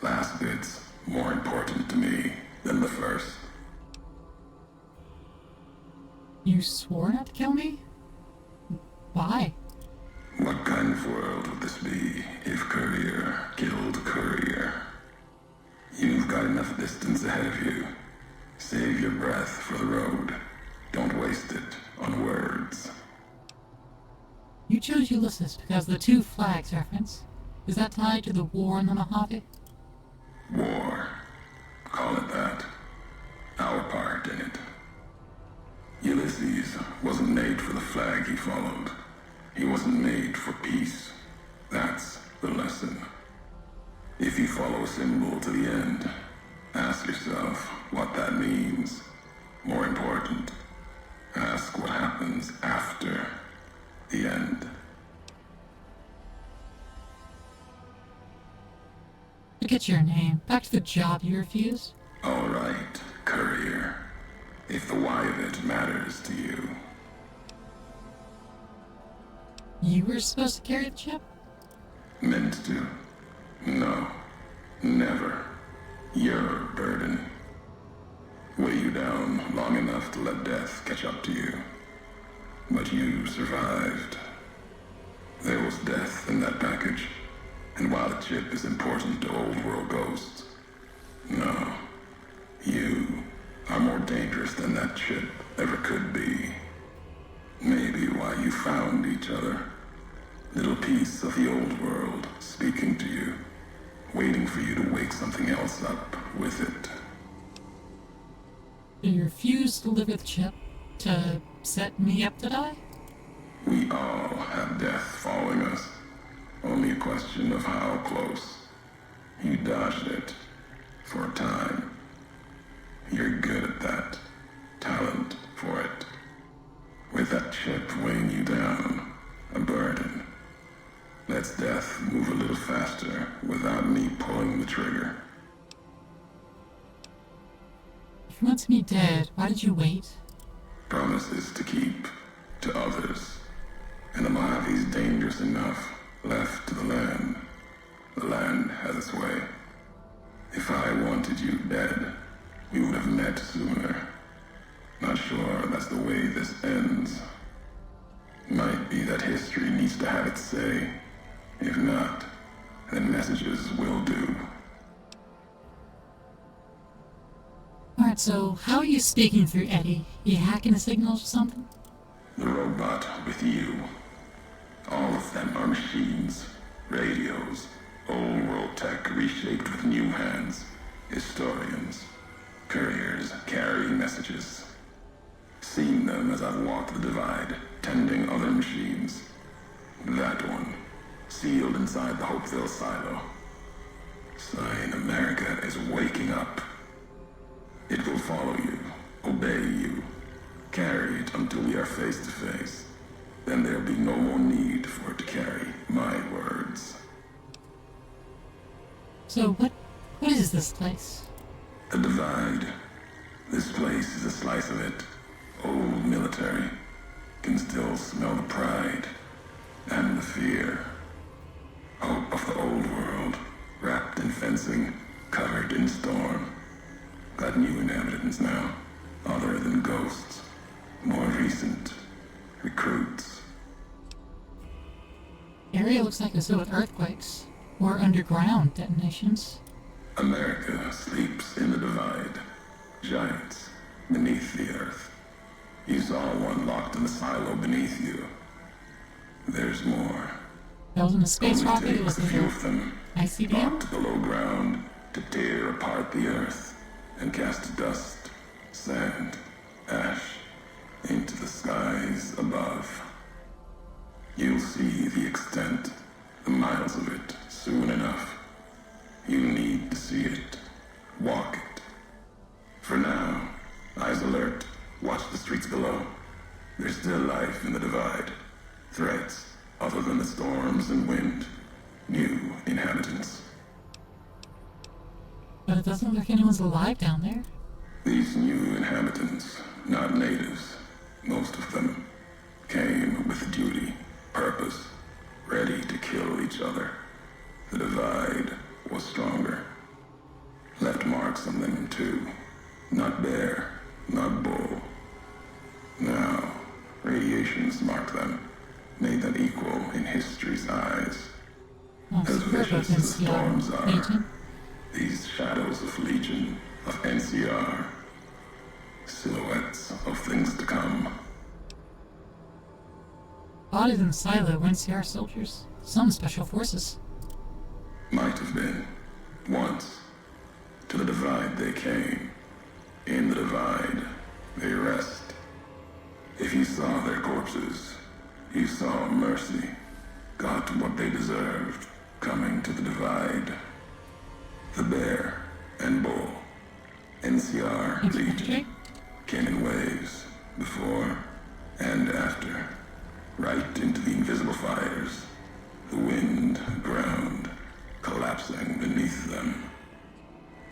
last bits more important to me than the first. You swore not to kill me? Why? What kind of world would this be if Courier killed Courier? You've got enough distance ahead of you. Save your breath for the road. Don't waste it on words. You chose Ulysses because of the Two Flags reference. Is that tied to the war in the Mojave? War. Call it that. Our part in it. Ulysses wasn't made for the flag he followed. He wasn't made for peace. That's the lesson. If you follow a symbol to the end, ask yourself what that means. More important, ask what happens after the end. Forget your name. Back to the job you refused. All right, Courier. If the why of it matters to you. You were supposed to carry the chip? Meant to. No. Never. Your burden. Weigh you down long enough to let death catch up to you. But you survived. There was death in that package. And while the chip is important to old world ghosts, no. You are more dangerous than that chip ever could be. Maybe why you found each other. Little piece of the old world speaking to you, waiting for you to wake something else up with it. You refused to deliver the chip to set me up to die? We all have death following us. Only a question of how close. You dodged it. For a time. You're good at that. Talent for it. With that chip weighing you down, a burden. Let's death move a little faster without me pulling the trigger. If you wanted me dead, why did you wait? Promises to keep to others. And the Mojave's dangerous enough left to the land. The land has its way. If I wanted you dead, we would have met sooner. Not sure that's the way this ends. Might be that history needs to have its say. If not, then messages will do. Alright, so how are you speaking through Eddie? You hacking the signals or something? The robot with you. All of them are machines, radios, old world tech reshaped with new hands, historians, couriers carrying messages. Seen them as I've walked the divide, tending other machines. That one, sealed inside the Hopeville silo. Sign America is waking up. It will follow you, obey you, carry it until we are face to face. Then there'll be no more need for it to carry my words. So what is this place? The divide. This place is a slice of it. Old military. Can still smell the pride and the fear. Hope of the old world, wrapped in fencing, covered in storm. Got new inhabitants now, other than ghosts. More recent. Recruits. Area looks like it's filled with earthquakes or underground detonations. America sleeps in the divide. Giants beneath the earth. You saw one locked in the silo beneath you. There's more. That was in the space Only rocket. It take was a few the of them, ICBM. locked below ground, to tear apart the earth and cast dust, sand, ash into the skies above. You'll see the extent, the miles of it, soon enough. You need to see it walk it. For now, eyes alert, watch the streets below. There's still life in the Divide. Threats, other than the storms and wind. New inhabitants. But it doesn't look like anyone's alive down there. These new inhabitants, not natives, most of them, came with duty, purpose, ready to kill each other. The Divide was stronger. Left marks on them too. Not bear, not bull. Now, radiations marked them, made them equal in history's eyes. Oh, As so we're both vicious as the NCR storms are, agent. these shadows of Legion, of NCR, silhouettes of things to come. Bodies in silo were NCR soldiers. Some special forces. Might have been. Once. To the Divide they came. In the Divide, they rest. If you saw their corpses, you saw mercy. Got what they deserved, coming to the Divide. The Bear and Bull. NCR Legion. Infantry? Came in waves, before and after. Right into the invisible fires. The wind, ground, collapsing beneath them.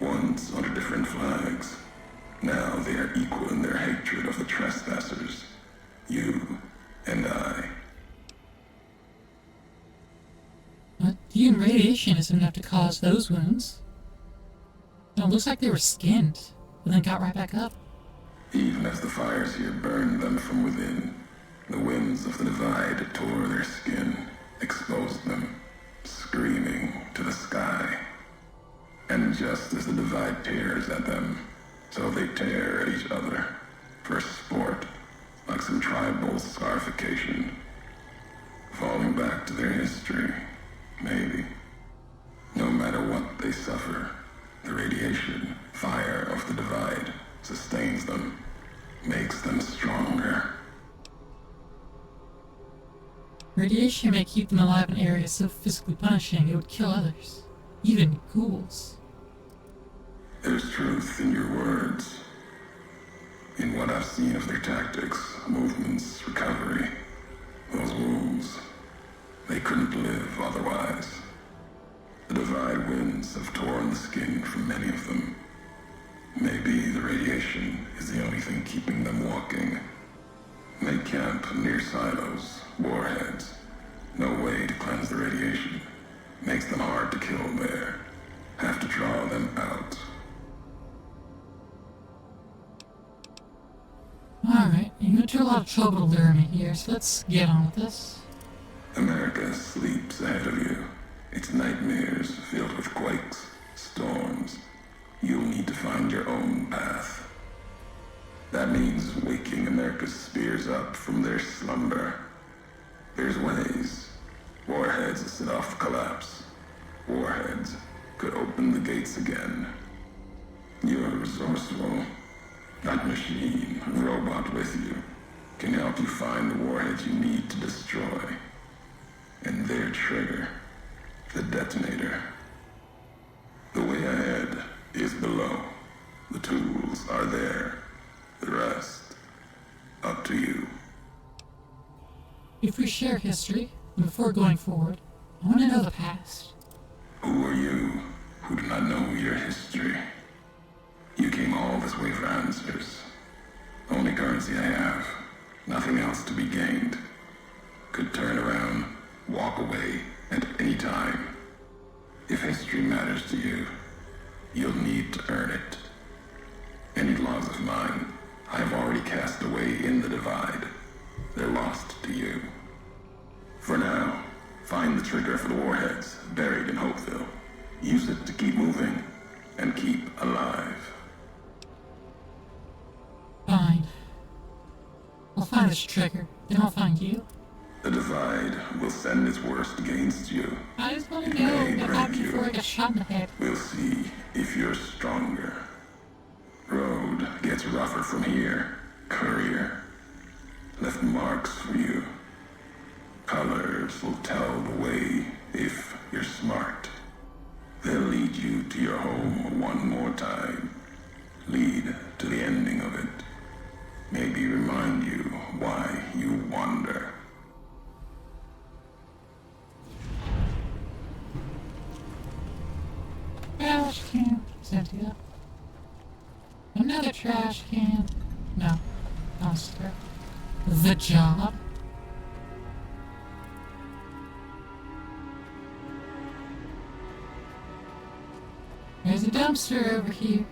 Once under different flags. Now they are equal in their hatred of the trespassers. You and I. But even radiation isn't enough to cause those wounds. No, it looks like they were skinned, but then got right back up. Even as the fires here burned them from within, the winds of the Divide tore their skin, exposed them, screaming to the sky. And just as the Divide tears at them, so they tear at each other, for sport, like some tribal scarification. Falling back to their history, maybe. No matter what they suffer, the radiation, fire of the Divide sustains them, makes them stronger. Radiation may keep them alive in areas so physically punishing it would kill others, even ghouls. There's truth in your words. In what I've seen of their tactics, movements, recovery. Those wounds. They couldn't live otherwise. The Divide winds have torn the skin from many of them. Maybe the radiation is the only thing keeping them walking. They camp near silos, warheads. No way to cleanse the radiation. Makes them hard to kill there. Have to draw them out. Alright, you went to a lot of trouble to lure me here, so let's get on with this. America sleeps ahead of you. Its nightmares filled with quakes, storms. You'll need to find your own path. That means waking America's spears up from their slumber. There's ways. Warheads set off the collapse. Warheads could open the gates again. You're resourceful. That machine, robot with you, can help you find the warheads you need to destroy. And their trigger, the detonator. The way ahead is below. The tools are there. The rest, up to you. If we share history, before going forward, I want to know the past. Who are you who do not know your history? You came all this way for answers. Only currency I have. Nothing else to be gained. Could turn around, walk away at any time. If history matters to you, you'll need to earn it. Any laws of mine, I have already cast away in the Divide. They're lost to you. For now, find the trigger for the warheads buried in Hopeville. Use it to keep moving and keep alive. Fine. I'll find this trigger, then I'll find you. The Divide will send its worst against you. I just want to It know may what break happened you. before I got shot in the head. We'll see if you're stronger. Road gets rougher from here. Courier. Left marks for you. Colors will tell the way if you're smart. They'll lead you to your home one more time. lead to the ending of it. Maybe remind you why you wander. Trash can. Cynthia. Another trash can. No. Dumpster. The job. There's a dumpster over here.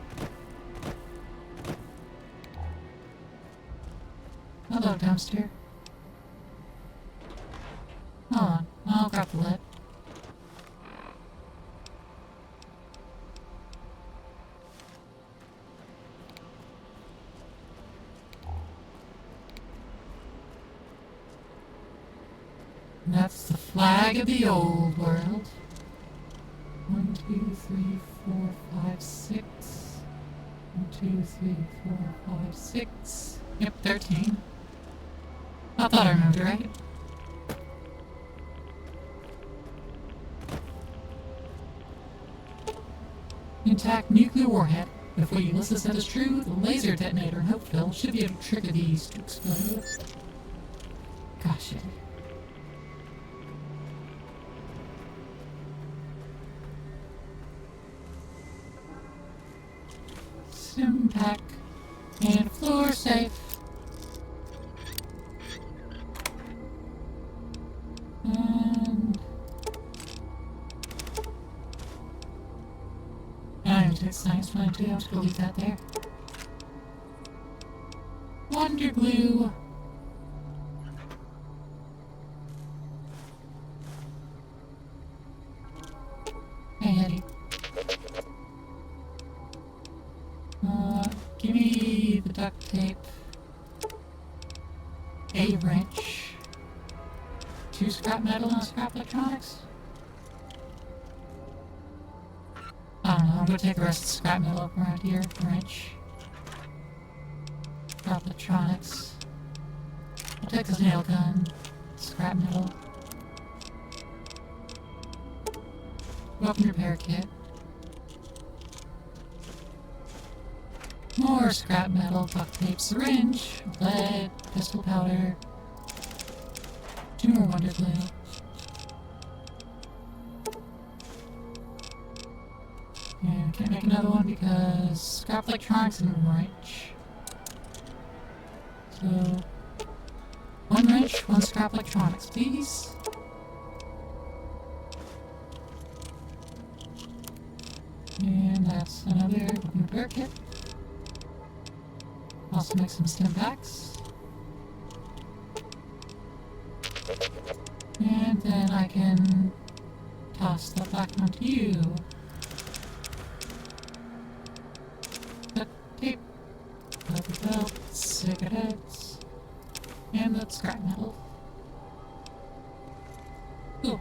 Hello, dumpster. Hold on, I'll grab the lid. And that's the flag of the old world. 1, 2, 3, 4, 5, 6. 1, 2, 3, 4, 5, 6. Yep, 13. I thought I remembered right. Intact nuclear warhead. If what Ulysses said is true, the laser detonator in Hopeville should be able to trigger these to explode. Gosh, yeah. Stimpack and floor safe. And I need to take science when I do. I'll just go leave that there. Wonder glue. Hey, Eddie. Give me the duct tape, a wrench, 2 scrap metal and scrap electronics. I don't know, I'm gonna take the rest of the scrap metal up around here. Wrench, scrap electronics. I'll take this nail gun, scrap metal, weapon repair kit. More scrap metal, duct tape, syringe, lead, pistol powder, 2 more wonder glue. And can't make another one because scrap electronics and wrench. So, 1 wrench, 1 scrap electronics, please. And that's another weapon repair kit. Also make some stim packs. And then I can toss that back onto you. That tape, leather belt, cigarettes, and that scrap metal. Cool.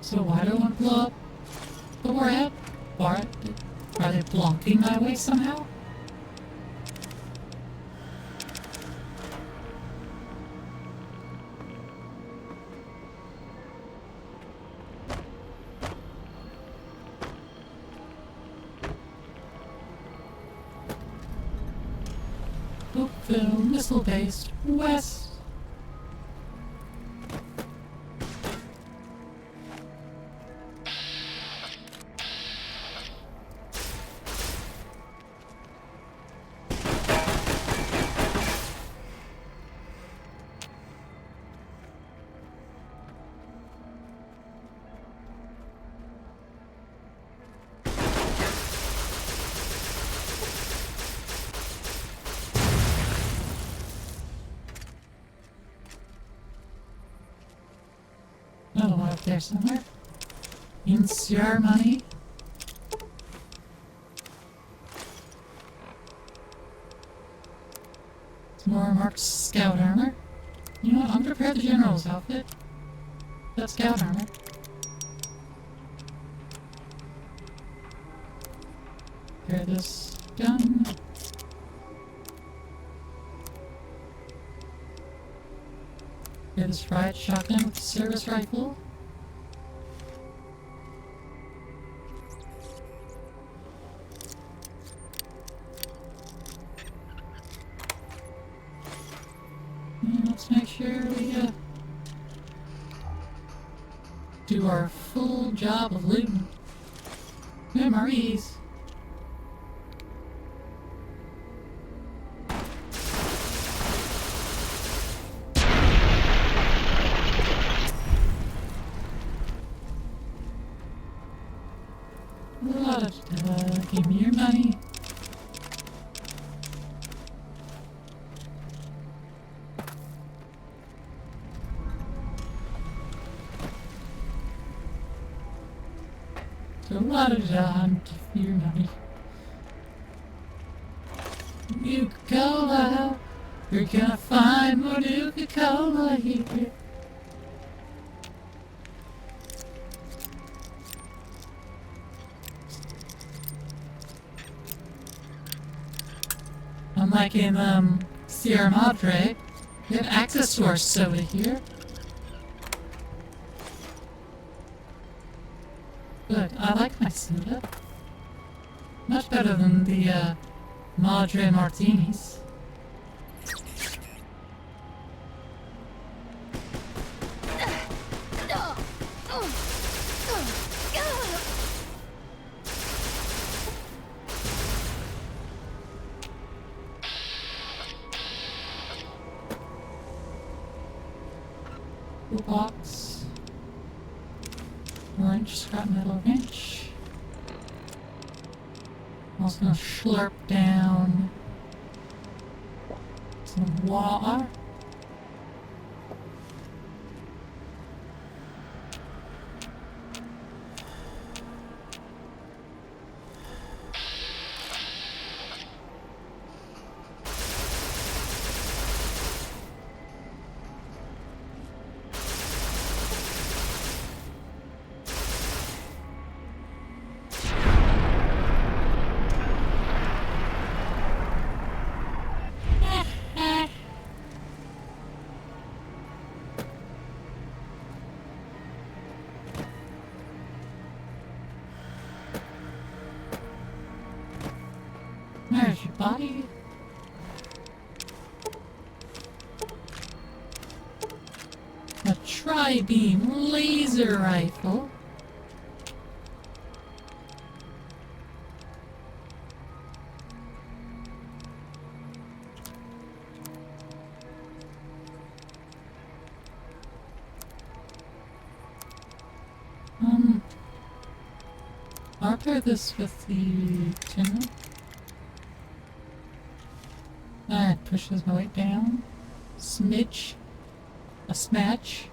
So why do I want to blow up the warhead? Are they blocking my way somehow? Hopeville, missile-based, west. Another one up there somewhere. NCR money. Some more marked scout armor. You know what? I'm gonna prepare the general's outfit. That's scout armor. Prepare this gun. This riot shotgun with the service rifle. And let's make sure we do our full job of looting. MREs. Give me your money. So what is on give me your money? Nuka-Cola, you're gonna find more Nuka-Cola here. Unlike in Sierra Madre, we have access to our soda here. Good, I like my soda. Much better than the Madre Martinis. Box. Orange scrap metal wrench. I'm also gonna slurp down some water. There's your body. A tri-beam laser rifle. I'll pair this with the tin. That pushes my weight down. Smidge. A smatch.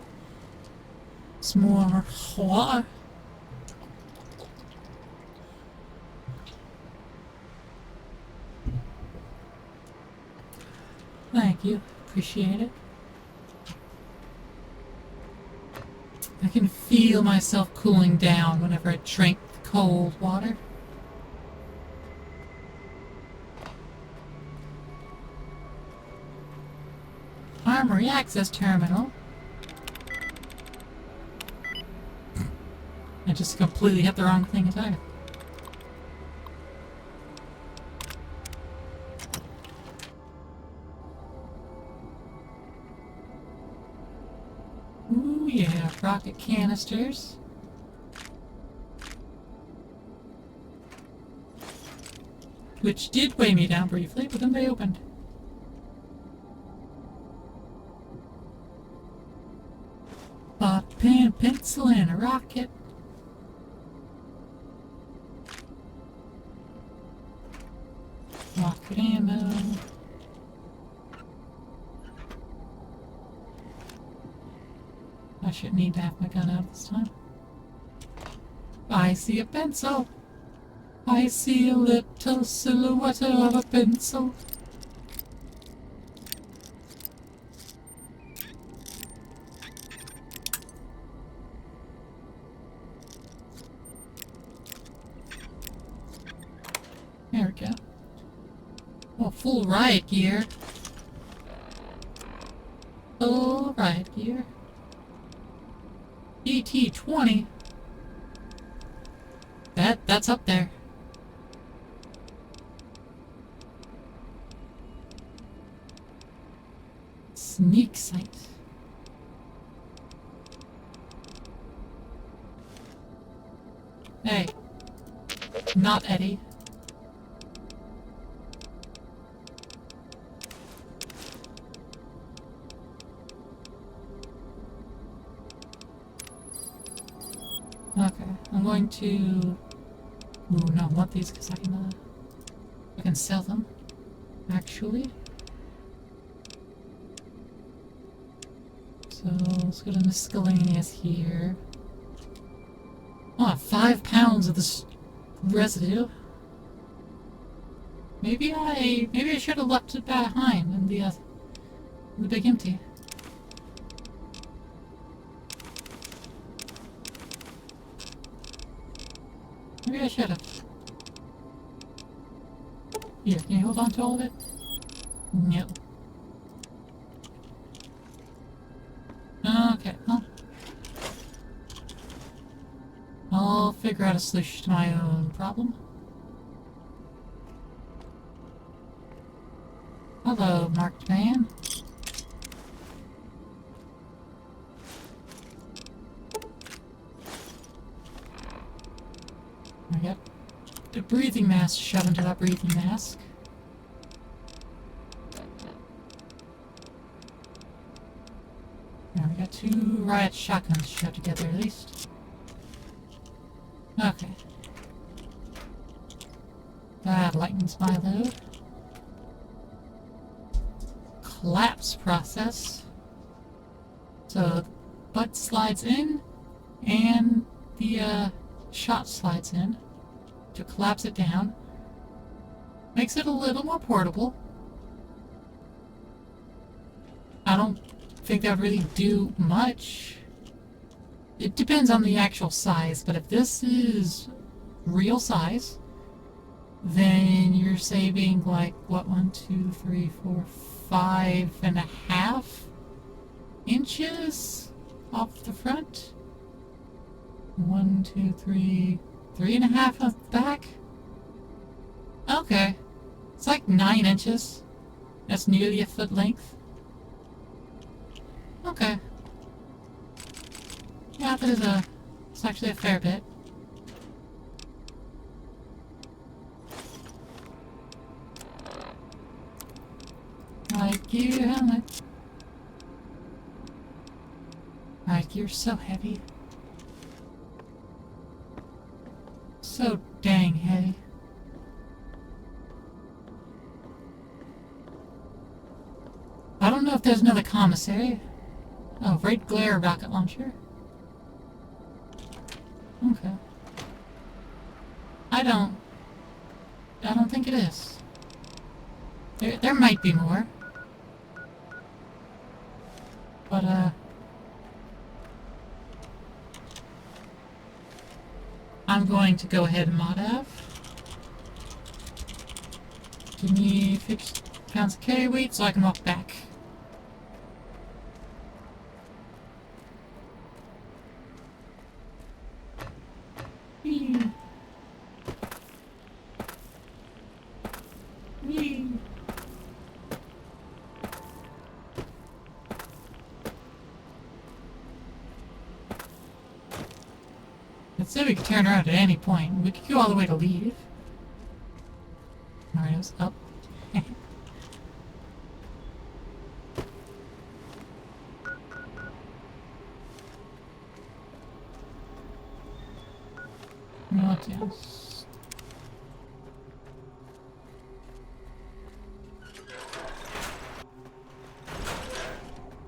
Some more water. Thank you. Appreciate it. I can feel myself cooling down whenever I drink cold water. Armory access terminal. I just completely hit the wrong thing entirely. Ooh yeah, rocket canisters. Which did weigh me down briefly, but then they opened. Pen, pencil, and a rocket. Rocket ammo. I shouldn't need to have my gun out this time. I see a pencil. I see a little silhouette of a pencil. There we go. Oh, full riot gear. Full All right, gear. ET-20. That's up there. Sneak sight. Hey. Not Eddie. Okay, I'm going to... Ooh, no, I want these because I can sell them, actually. So, let's go to miscellaneous here. Oh, 5 pounds of this residue. Maybe I should have left it behind in the big empty. Maybe I should have. Here, can you hold on to all of it? No. Okay, well. I'll figure out a solution to my own problem. Hello, marked man. I got the breathing mask shoved into that breathing mask. Now we got 2 riot shotguns shoved together at least. Okay. That lightens my load. Collapse process. So the butt slides in and the shot slides in to collapse it down. Makes it a little more portable. I don't think that would really do much. It depends on the actual size, but if this is real size, then you're saving like, what, 1, 2, 3, 4, 5.5 inches off the front. 1, 2, 3, 3.5 off the back. Okay. It's like 9 inches. That's nearly a foot length. Okay. Yeah, that is it's actually a fair bit. Like you, helmet. Like, you're so heavy. So dang heavy. I don't know if there's another commissary. Oh, Red Glare rocket launcher. Okay. I don't think it is. There might be more. But, I'm going to go ahead and mod F. Give me 50 pounds of carry weight so I can walk back. Whee. Whee. It said we could turn around at any point. We could go all the way to leave. Alright, it was up. What else?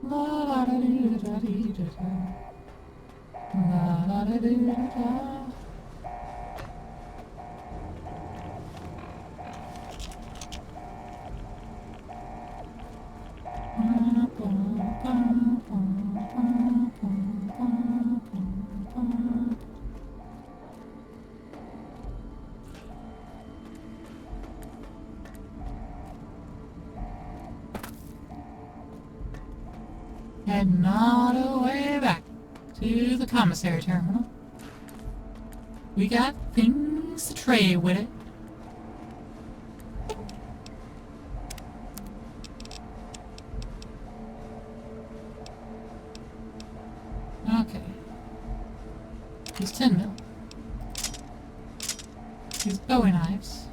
La la da dee da dee da da. La la da dee da da. Heading all the way back to the commissary terminal. We got things to trade with it. Okay. These 10 mil. These Bowie knives.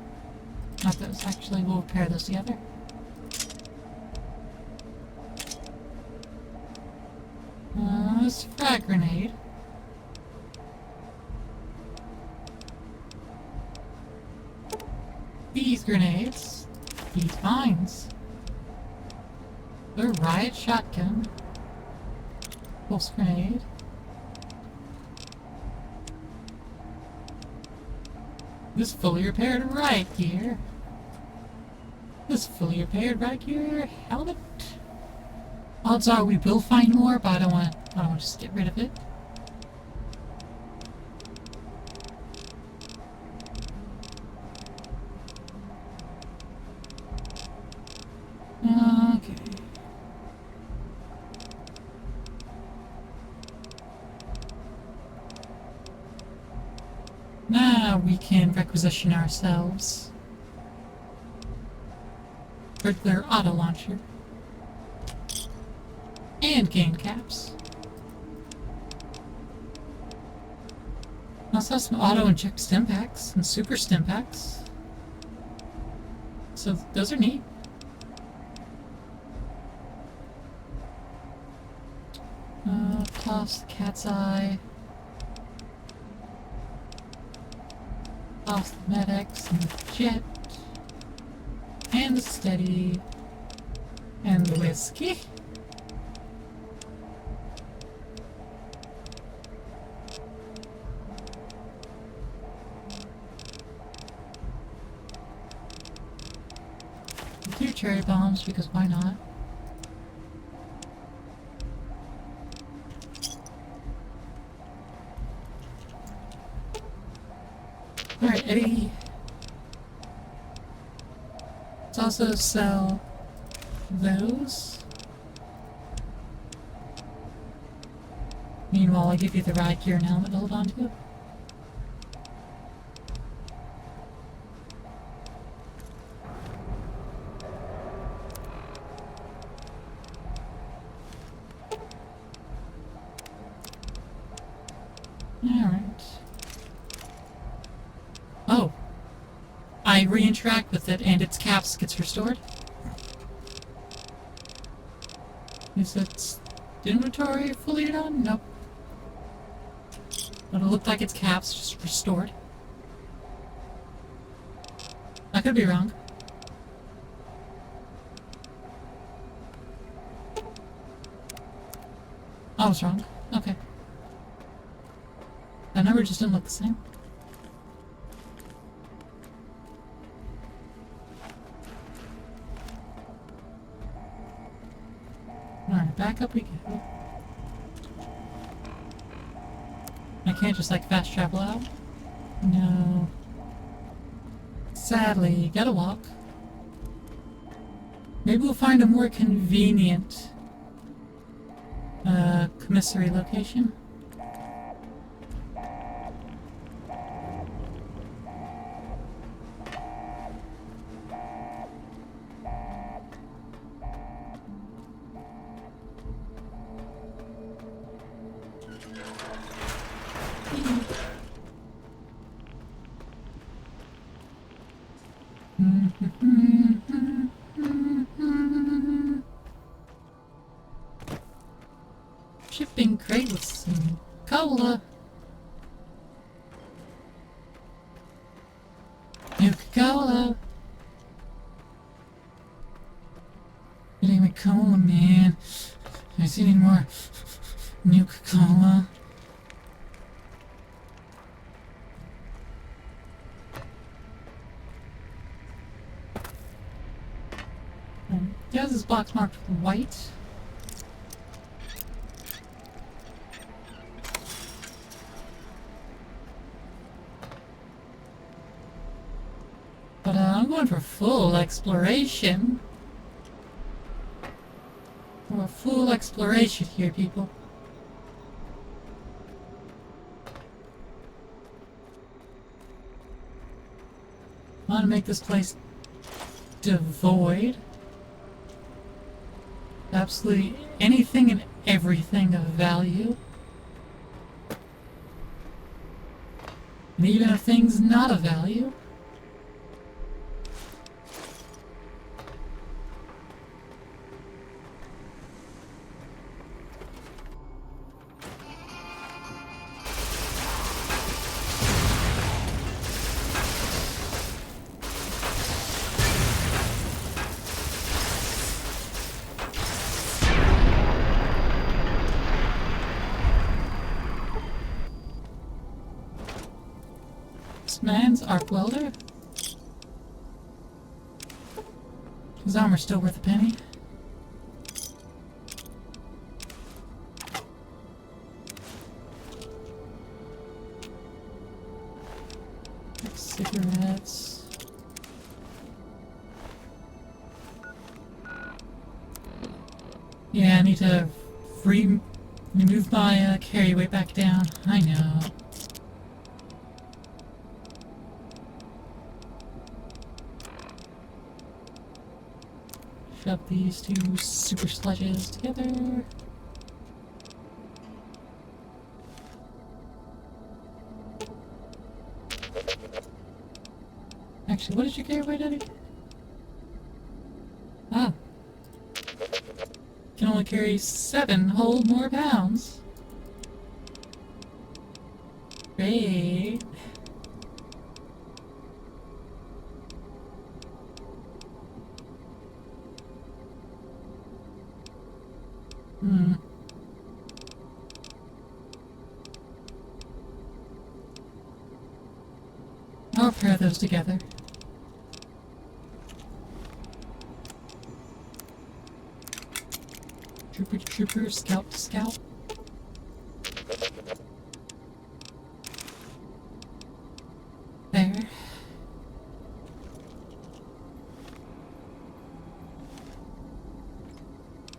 Not those, actually, we'll pair those together. This frag grenade. These grenades. These mines. The riot shotgun. Pulse grenade. This fully repaired riot gear. This fully repaired riot gear helmet. Odds are we will find more, but I don't want to just get rid of it. Okay. Now we can requisition ourselves for their auto launcher and gain caps. Also have some auto inject stim packs and super stim packs. So those are neat. Toss the cat's eye. Toss the medics and the jet. And the steady. And the whiskey. The 2 cherry bombs, because why not? Alright, Eddie. Let's also sell those. Meanwhile, I give you the riot gear and helmet to hold on to. Alright. Oh. I re-interact with it and its caps gets restored. Is its inventory fully done? Nope. But it looked like its caps just restored. I could be wrong. I was wrong. Okay. That number just didn't look the same. Alright, back up we go. I can't just like fast travel out. No. Sadly, gotta walk. Maybe we'll find a more convenient commissary location. Shipping crates and cola. Nuka-Cola. Getting me cola, man. I see any more Nuka-Cola. Yeah, this box marked with white. But I'm going for full exploration. What for full exploration here, people. I want to make this place devoid of absolutely anything and everything of value. And even if things not of value. Man's arc welder. His armor's still worth a penny. Cigarettes. Yeah, I need to remove my carry weight back down. I know. Shove these two super sledges together. Actually, what did you carry weight, Eddie? Ah. Can only carry 7 whole more pounds. Great. I'll pair those together. Trooper to trooper, scout to scout. There.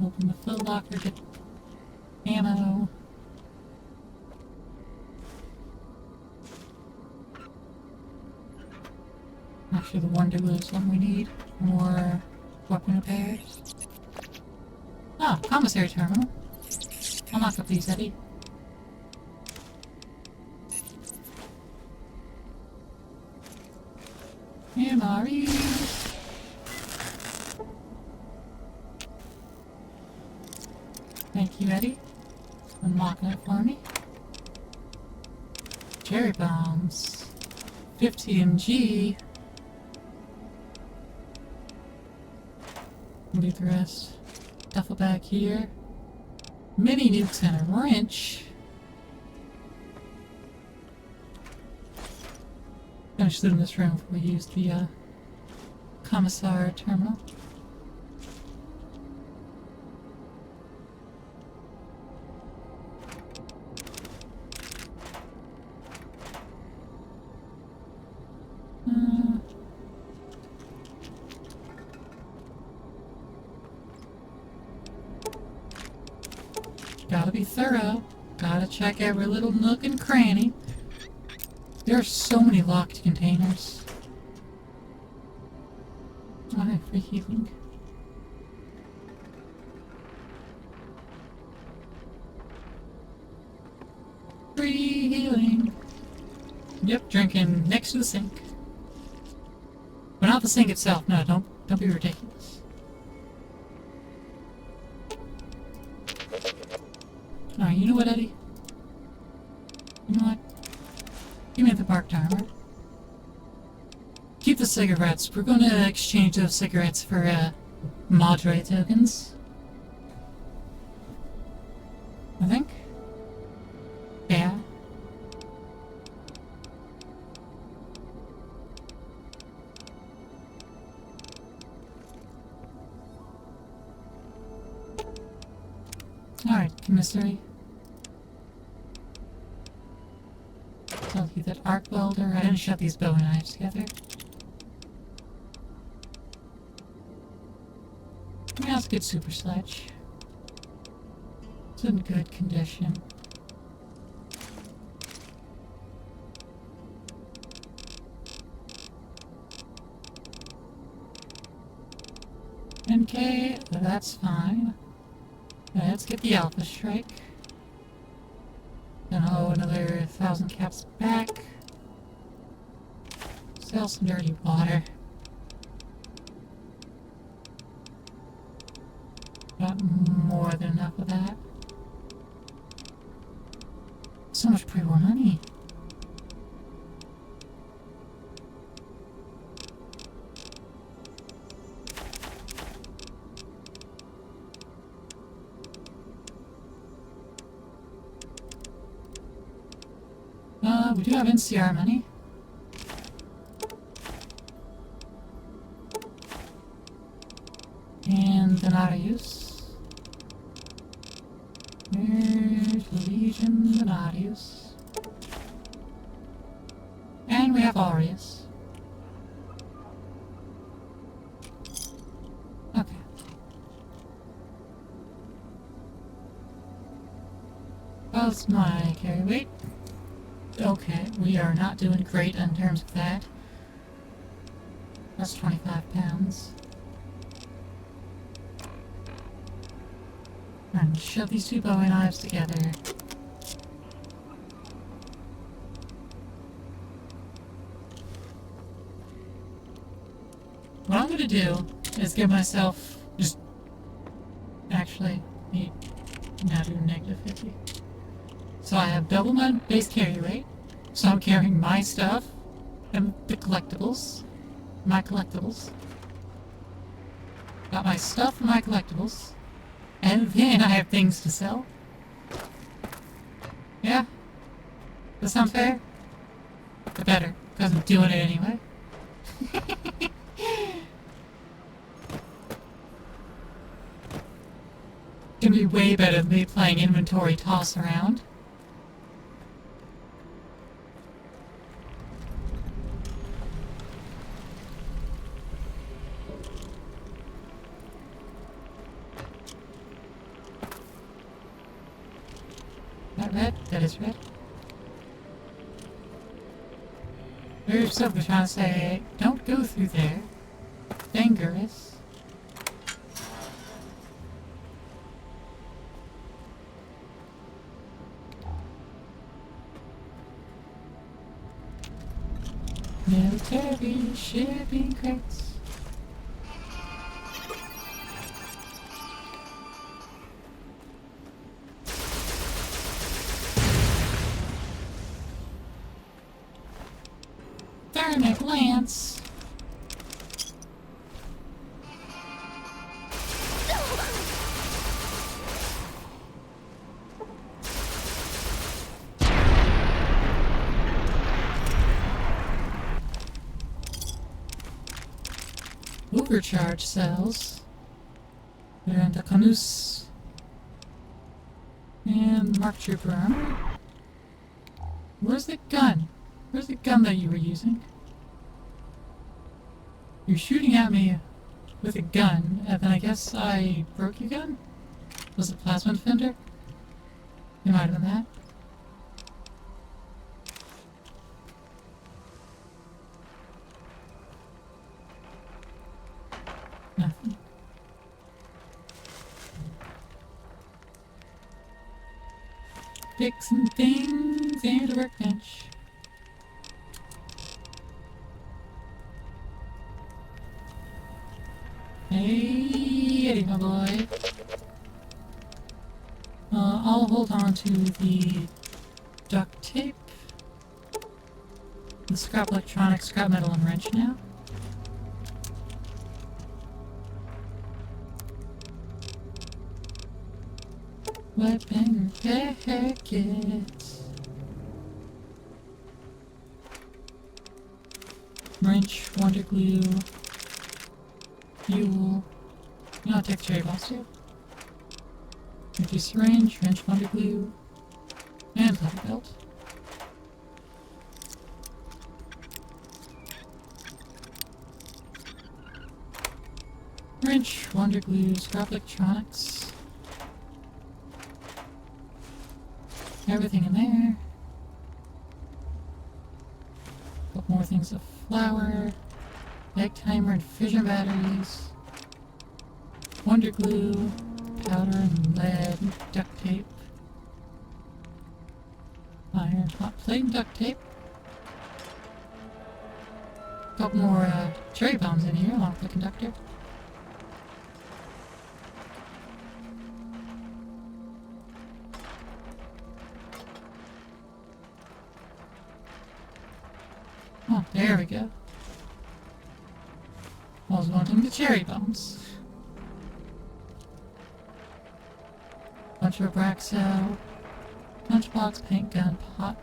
Open the foot locker, get ammo. Actually, the Wonder Glue is one we need. More weapon repair. Ah, commissary terminal. I'll knock up these, Eddie. MRE. Thank you, Eddie. Unlocking it for me. Cherry bombs. 50 mg. Leave the rest. Duffel bag here. Mini nukes and a wrench. Finish looting this room before we use the commissar terminal. Gotta be thorough. Gotta check every little nook and cranny. There are so many locked containers. Alright, free healing. Free healing. Yep, drinking next to the sink. But not the sink itself. No, don't be ridiculous. Alright, you know what, Eddie? You know what? Give me the parked armor. Keep the cigarettes. We're gonna exchange those cigarettes for, Madre tokens. I think? Yeah. Alright, commissary. Tell you that arc welder. I didn't shut these bowie knives together. Yeah, that's a good super sledge. It's in good condition. Okay, that's fine. Let's get the Alpha Strike. Then I'll another 1,000 caps back. Sell some dirty water. Got more than enough of that. So much pre-war money. We do have NCR money. And Donatius. There's Legion Donatius. And we have Aureus. Okay. How's my carry weight? Okay, we are not doing great in terms of that. That's 25 pounds. And shove these two Bowie knives together. What I'm gonna do is give myself just actually need now do -50. So I have double my base carry weight. So I'm carrying my stuff and the collectibles. My collectibles. Got my stuff and my collectibles. And then I have things to sell. Yeah? Does that sound fair? But better, because I'm doing it anyway. Gonna be way better than me playing inventory toss around. That red? That is red. There's something trying to say, don't go through there. Dangerous. Military shipping crates. Thermic lance. Overcharge cells. And a Canus. And Mark Trooper armor. Where's the gun? Where's the gun that you were using? You're shooting at me with a gun, and then I guess I broke your gun? Was it Plasma Defender? It might have been that. Nothing. Fixing things and a workbench. Hey, Eddie, my boy. I'll hold on to the duct tape, the scrap electronics, scrap metal, and wrench now. Weapon repair kits. Wrench, wonder glue, fuel. You know, I'll take the cherry boss too. Empty syringe, wrench, wonder glue, and leather belt. Wrench, wonder glue, scrap electronics. everything in there. Couple more things of flour, egg timer and fission batteries, wonder glue, powder and lead, duct tape, iron hot plate and duct tape. Couple more cherry bombs in here along with the conductor. Oh, there we go. I was wanting the cherry bombs. Bunch of brack cell, lunchbox, paint gun, pot.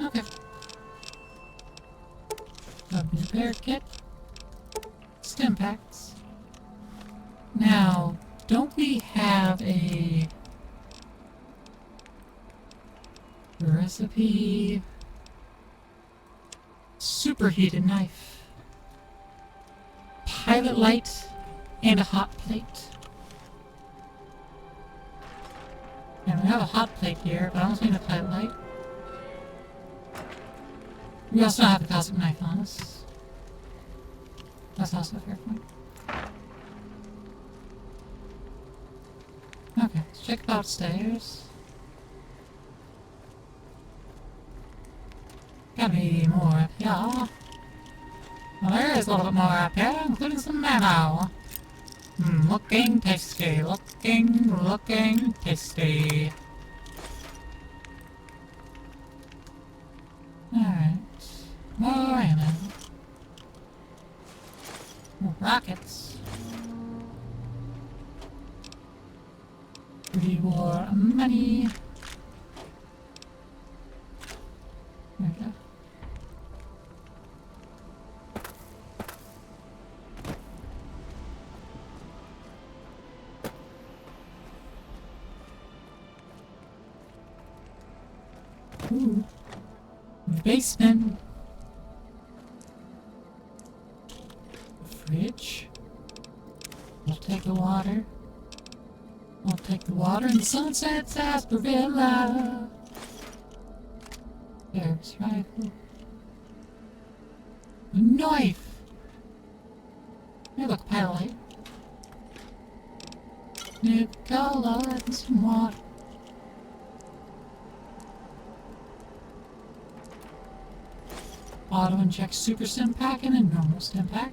Okay. Open repair kit. Stim packs. Now, don't we have a recipe? Superheated knife, pilot light, and a hot plate. And we have a hot plate here, but I don't see a pilot light. We also have the cosmic knife on us. That's also a fair point. Okay, let's check about upstairs. Gotta be more up here. Well, there is a little bit more up here, including some ammo. Looking tasty, looking tasty. Alright. More ammo. More rockets. Pretty more money. There we go. Ooh. Basement. Fridge. I'll take the water. I'll take the water in the Sunset Sarsaparilla. There's rifle. A knife. Hey, look, pilot light. Nicola and some water. Auto inject super stim pack and a normal stim pack.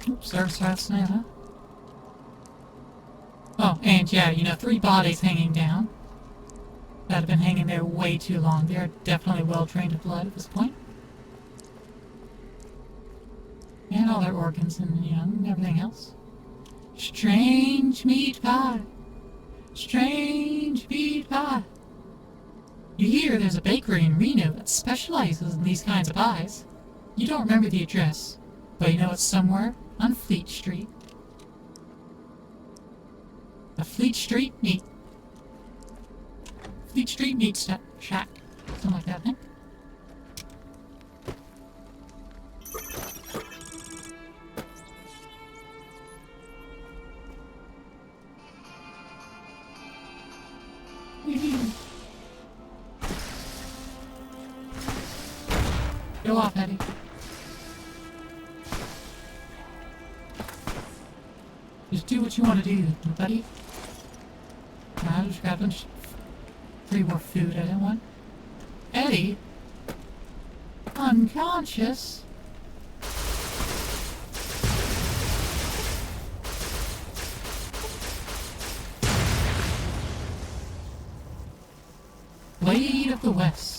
Oops, there's fast now, huh? Oh, and yeah, you know, 3 bodies hanging down. That have been hanging there way too long. They're definitely well trained to blood at this point. And all their organs and, you know, and everything else. Strange meat pie. Strange meat pie. You hear there's a bakery in Reno that specializes in these kinds of pies. You don't remember the address, but you know it's somewhere on Fleet Street. A Fleet Street meat. Fleet Street meat shack. Something like that, I think. Go off, Eddie. Just do what you want to do, buddy. I just got a bunch of 3 more food I didn't want. Eddie? Unconscious? Blade of the West.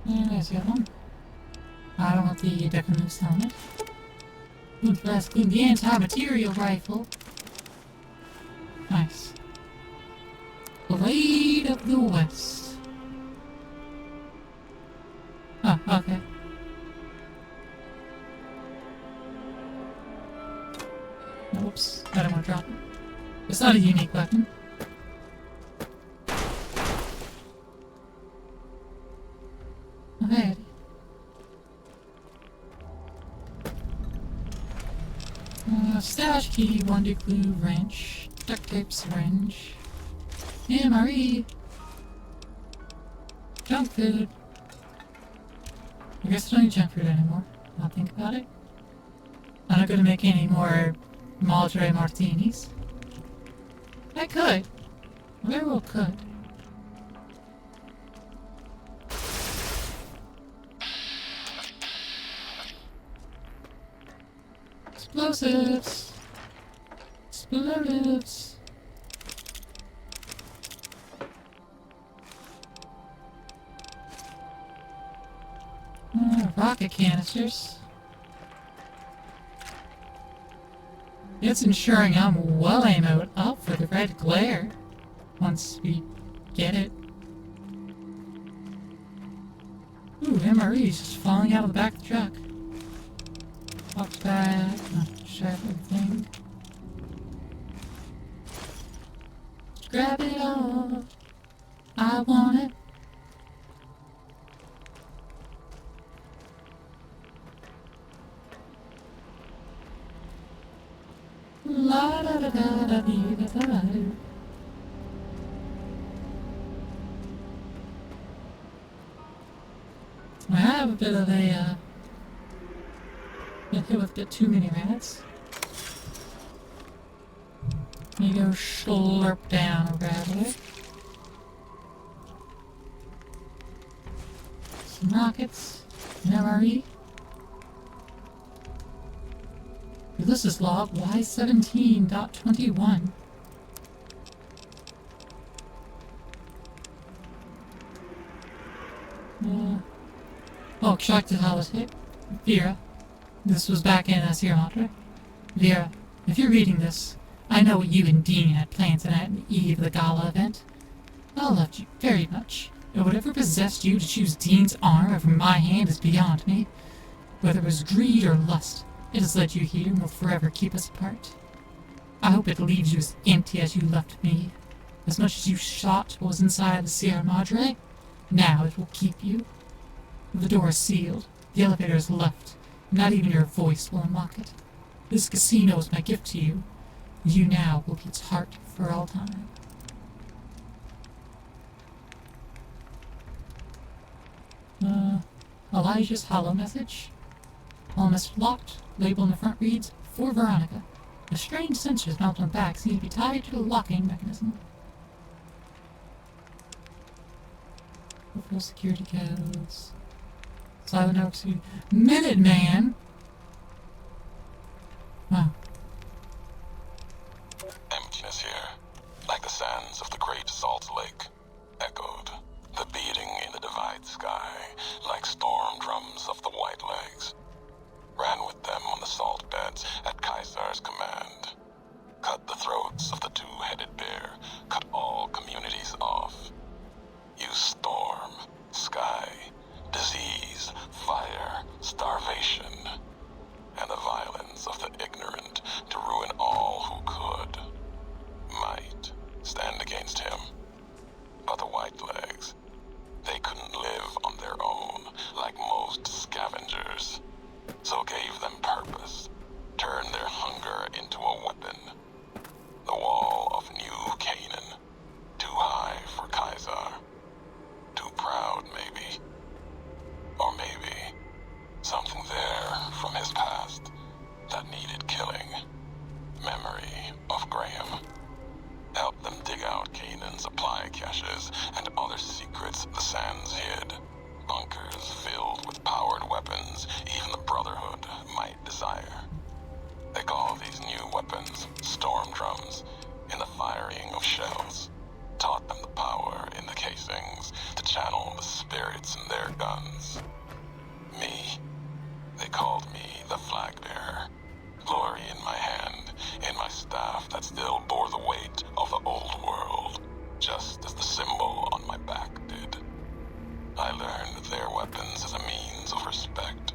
And there's the other one. I don't want the Decimos helmet. Good flask, good the anti-material rifle. Nice. Blade of the West. Oh, okay. That's not a unique weapon. Okay. Stash key, wonder glue, wrench, duct tape, syringe, MRE, junk food. I guess I don't need junk food anymore. Now think about it. I'm not gonna make any more Madre martinis. I could. I very well could. Explosives! Explosives! Rocket canisters. It's ensuring I'm well ammoed up for the red glare once we get it. Ooh, MRE's just falling out of the back of the truck. Walks back, check everything. Grab it all. I want it. La da da da da dee da da da. I have a bit of a been hit with a bit too many rats. You go slurp down a rattler. Some rockets, an MRE. Ulysses log Y17.21. Oh, extracted holotape. Vera. This was back in Sierra Madre. Vera, if you're reading this, I know what you and Dean had planned tonight on the eve of the gala event. I loved you very much, and whatever possessed you to choose Dean's arm over my hand is beyond me. Whether it was greed or lust, it has led you here and will forever keep us apart. I hope it leaves you as empty as you left me. As much as you shot what was inside the Sierra Madre, now it will keep you. The door is sealed, the elevator is left, not even your voice will unlock it. This casino is my gift to you. You now will be its heart for all time. Elijah's hollow message. Hollow message locked. Label in the front reads, For Veronica. The strange sensors mounted on the back seem to be tied to a locking mechanism. Full security codes. Silent Network Security. Minuteman! Wow. Emptiness here, like the sands of the Great Salt Lake, echoed. The beating in the divide sky, like storm drums of the White Legs. Ran with them on the salt beds at Caesar's command. Cut the throats of the two-headed bear, cut all communities off. Use storm, sky, disease, fire, starvation, and the violence of the ignorant to ruin all who could. Might stand against him. But the Whitelegs, they couldn't live on their own like most scavengers, so gave them purpose, turned their hunger into a weapon. The wall of New Canaan, too high for Caesar, too proud maybe, or maybe something there from his past that needed killing. Memory of Graham. Help them dig out Canaan's supply caches and other secrets the sands hid. Bunkers filled with powered weapons even the Brotherhood might desire. They call these new weapons storm drums in the firing of shells. Taught them the power in the casings to channel the spirits in their guns. Me, they called me the flag bearer. Glory in my hand, in my staff that still bore the weight of the old world, just as the symbol on my back did. I learned their weapons as a means of respect,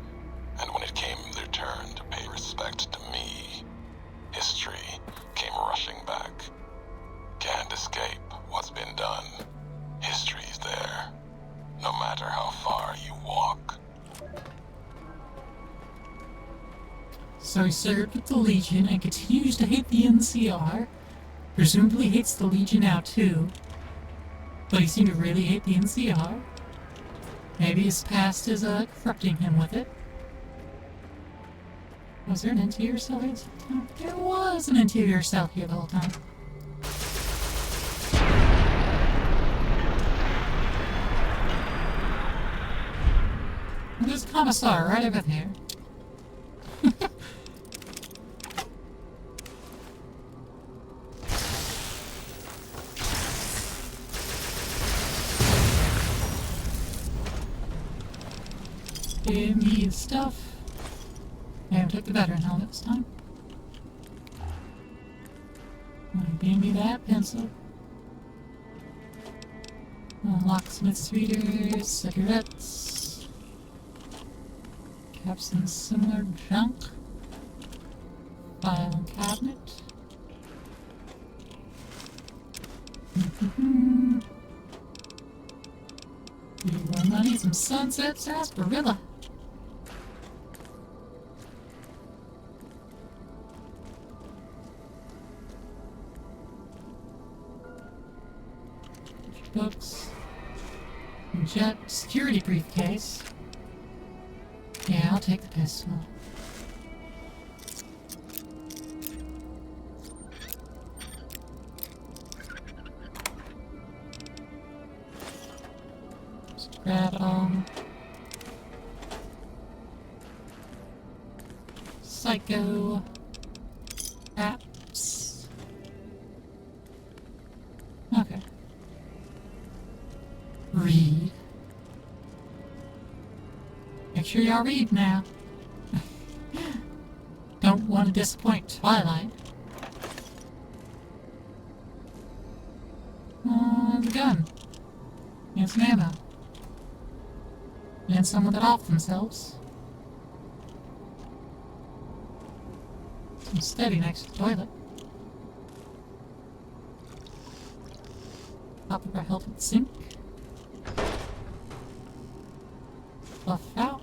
and when it came their turn to pay respect to me, history came rushing back, escape what's been done. History's there, no matter how far you walk. So he served with the Legion and continues to hate the NCR. Presumably hates the Legion now too. But he seemed to really hate the NCR. Maybe his past is corrupting him with it. Was there an interior cell here this whole time? There was an interior cell here the whole time. There's a commissar right over there. Give me the stuff. And took the veteran helmet this time. Give me that pencil. Locksmith's readers, cigarettes, caps and similar junk, file and cabinet. More money, some sunset sarsaparilla. Books. Jet security briefcase. Yeah, I'll take the pistol. Just grab it all. Psycho. Apps. Okay. Read. Make sure y'all read now. Don't want to disappoint Twilight. The gun. And some ammo. And someone that off themselves. Some steady next to the toilet. Top of our helmet sink. Fluff out.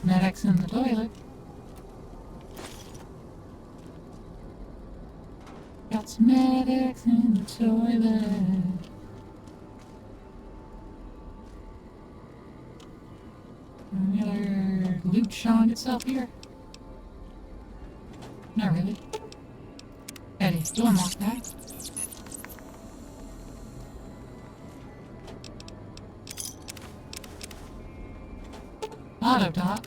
Medics in the toilet. Got some medics in the toilet. Any other loot showing itself here? Not really. Eddie, do unlock that. Auto dock.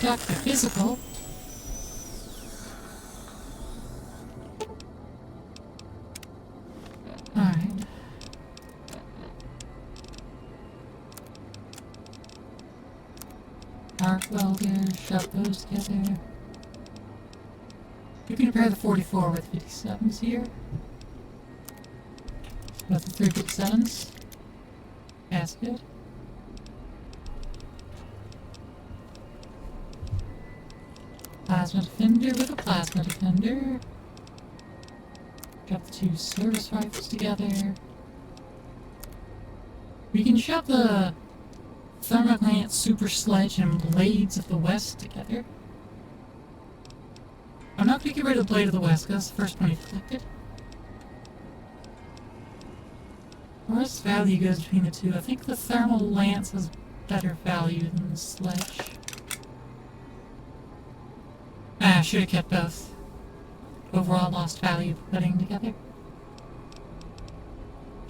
Dock the physical. Alright. Arc welder, shove those together. You can compare the 44 with 57s here. With the 357s. That's good. Plasma defender with a plasma defender. Got the two service rifles together. We can shove the Thermoglant Super Sledge and Blades of the West together. I'm not going to get rid of the Blade of the West because that's the first one you collected. Where's value goes between the two? I think the Thermal Lance has better value than the Sledge. I should have kept both. Overall lost value putting them together.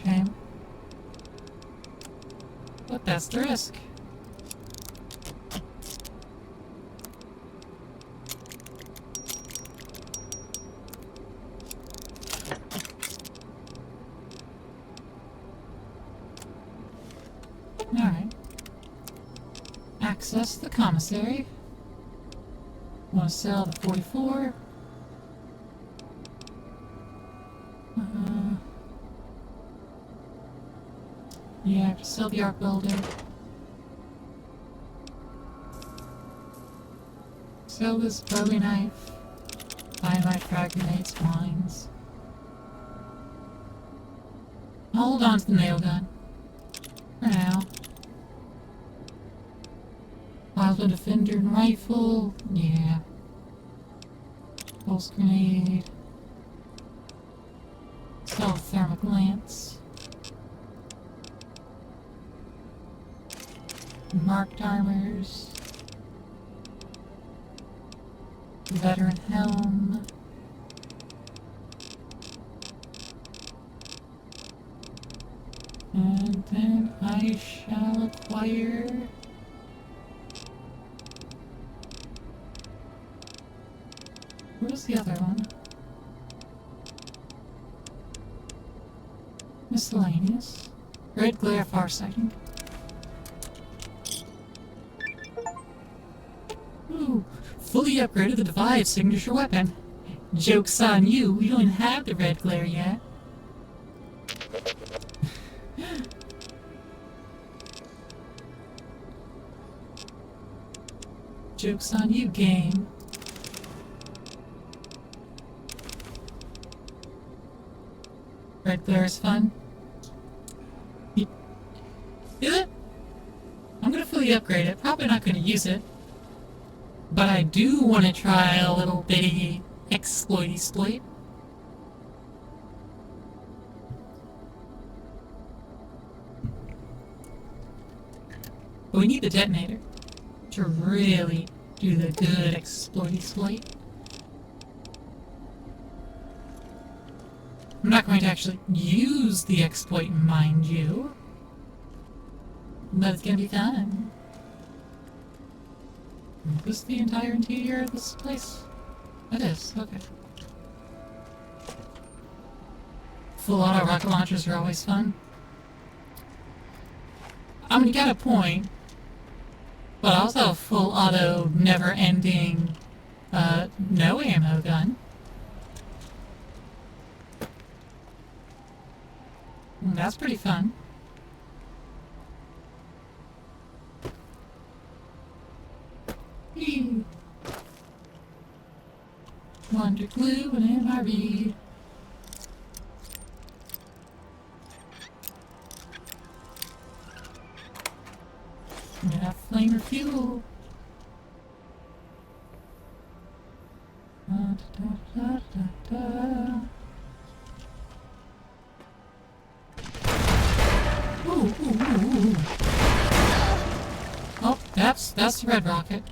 Shame. But that's the risk. Alright. Access the commissary. Want to sell the 44. Yeah, I have to sell the arc welder. Sell this Bowie knife. Dynamite, frag grenades, mines. I'll hold on to the nail gun. For now. Plasma defender and rifle. Yeah. Pulse grenade. Stealth thermic lance. Marked armors. Veteran helm. And then I shall acquire where's the other one? Miscellaneous. Red glare farsighting. Ooh, fully upgraded the Divide signature weapon. Joke's on you, we don't have the red glare yet. Joke's on you, game. Red glare is fun. Is it? I'm gonna fully upgrade it. Probably not gonna use it. But I do want to try a little bitty exploit. But we need the detonator to really do the good exploit. I'm not going to actually use the exploit, mind you. But it's gonna be fun. Is this the entire interior of this place? It is, okay. Full auto rocket launchers are always fun. I mean, you got a point. But also a full auto, never ending, no ammo gun. That's pretty fun. Eee. Wonder Glue and MRE. Enough flamer fuel. Da, da, da, da. Ooh. Oh, that's the red rocket.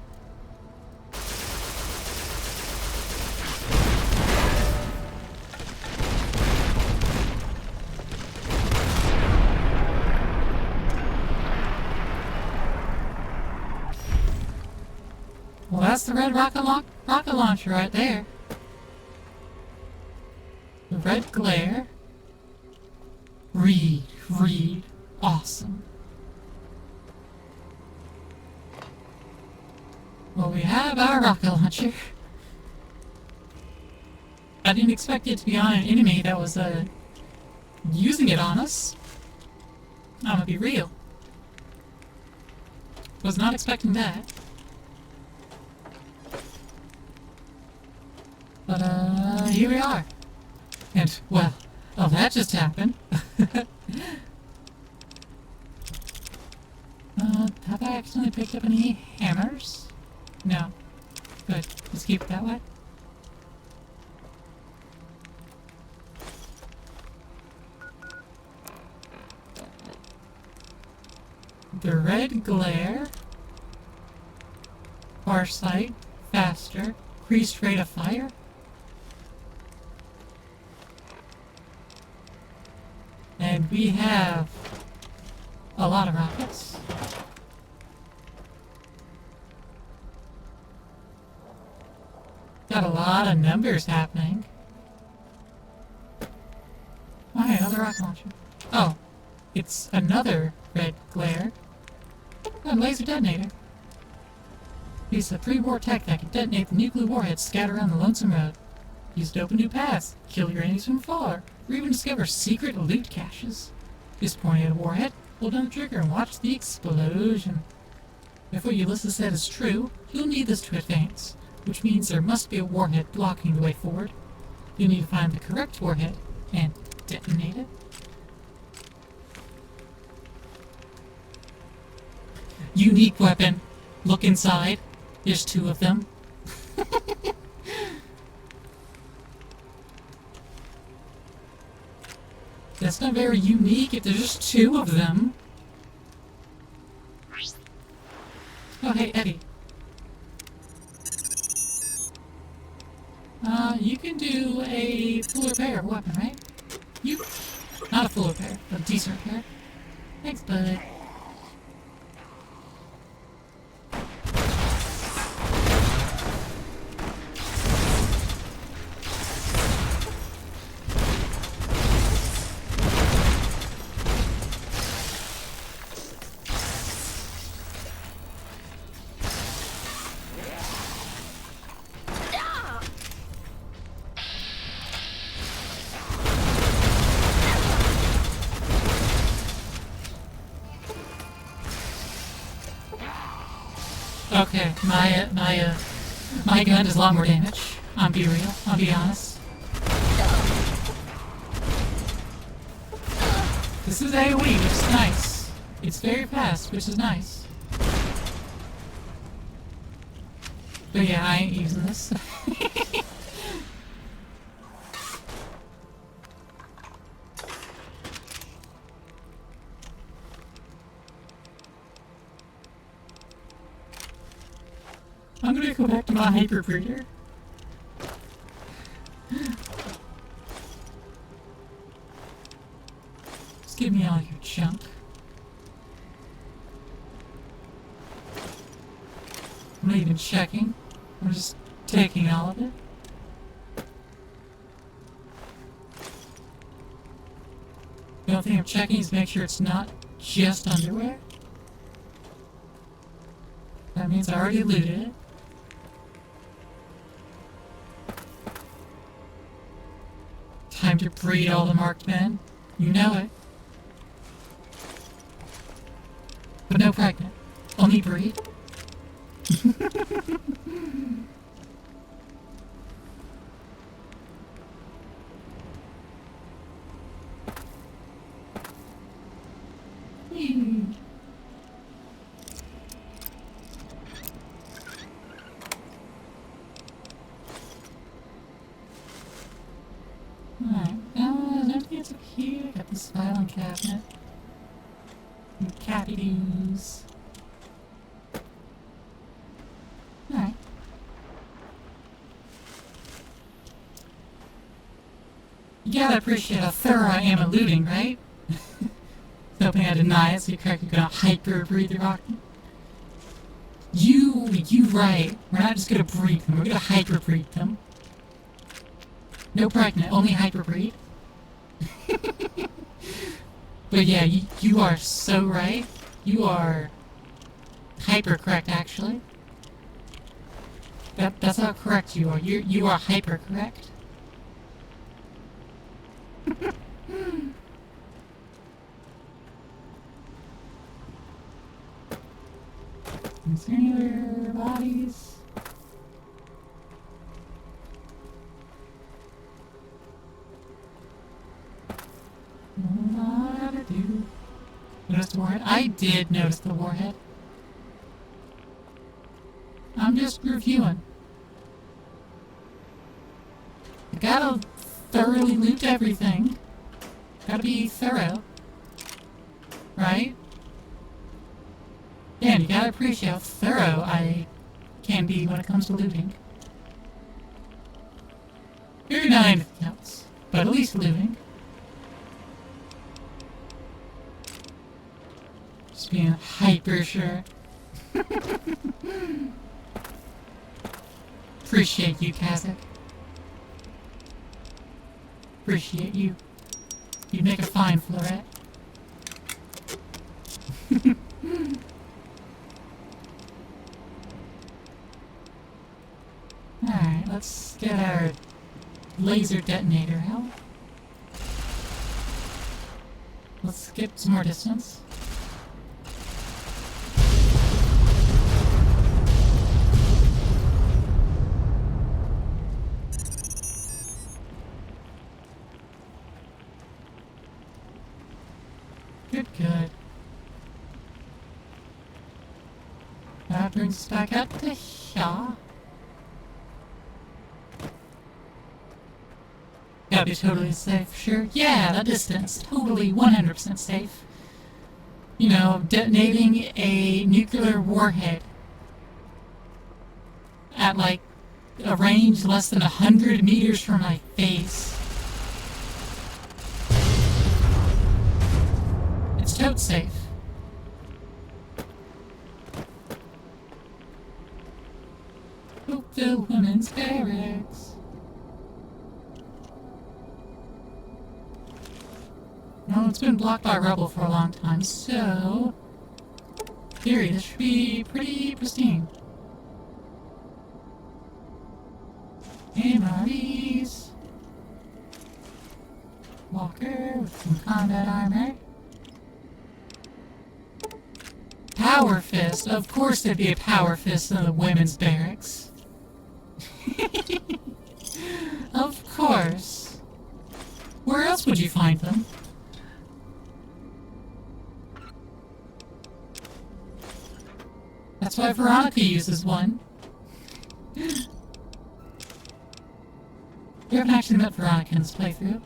Well, that's the red rocket launcher right there. The red glare. Read. Awesome. Well, we have our rocket launcher. I didn't expect it to be on an enemy that was, using it on us. I'm gonna be real. Was not expecting that. But, here we are. And, well, that just happened. Have I accidentally picked up any hammers? No. Good. Let's keep it that way. The red glare. Farsight. Faster. Increased rate of fire. And we have a lot of rockets. Got a lot of numbers happening. Oh, hey, another rocket launcher. Oh, it's another red glare. Oh, laser detonator. Piece of pre-war tech that can detonate the nuclear warheads scattered around the lonesome road. Use to open new paths, kill your enemies from far, or even discover secret loot caches. Just point at a warhead, hold down the trigger, and watch the explosion. If what Ulysses said is true, you'll need this to advance, which means there must be a warhead blocking the way forward. You'll need to find the correct warhead and detonate it. unique weapon. Look inside. There's 2 of them. That's not very unique if there's just 2 of them. Oh, hey, Eddie. You can do a full repair weapon, right? Not a full repair, but a decent repair. Thanks, bud. Okay, my gun does a lot more damage. I'll be real. I'll be honest. This is AoE, which is nice. It's very fast, which is nice. But yeah, I ain't using this. I'm gonna go back to my hyper breeder. Just give me all your junk. I'm not even checking. I'm just taking all of it. The only thing I'm checking is to make sure it's not just underwear. That means I already looted it. Time to breed all the marked men. You know it. But no pregnant. Only breed. Nothing's up here. Got this filing cabinet. And cabbies. Alright. You gotta appreciate how thorough I am at looting, right? No point I deny it, so you're correct, you're gonna hyper breed the rocket. You right. We're not just gonna breed them, we're gonna hyper breed them. No pregnant, only hyper breed. But yeah, you are so right. You are hyper correct, actually. That's how correct you are. You are hyper correct. Is there any other bodies? What did I do? Notice the warhead? I did notice the warhead. I'm just reviewing. I gotta thoroughly loot everything. Gotta be thorough. Right? Yeah, and you gotta appreciate how thorough I can be when it comes to looting. Maybe not anything else, but at least looting. Just being hyper sure. Appreciate you, Kazakh. Appreciate you. You'd make a fine Florette. Alright, let's get our laser detonator out. Let's get some more distance. Good. that brings us back up to here. Gotta be totally safe, sure. Yeah, that distance. Totally 100% safe. You know, detonating a nuclear warhead at like a range less than 100 meters from my face. It's totes safe. Oakville Women's Barracks. No, it's been blocked by rubble for a long time, so... in theory, this should be pretty pristine. MREs. Walker with some combat armor. Power Fist. Of course there'd be a Power Fist in the women's barracks. Of course. Where else would you find them? That's why Veronica uses one. You haven't actually met Veronica in this playthrough.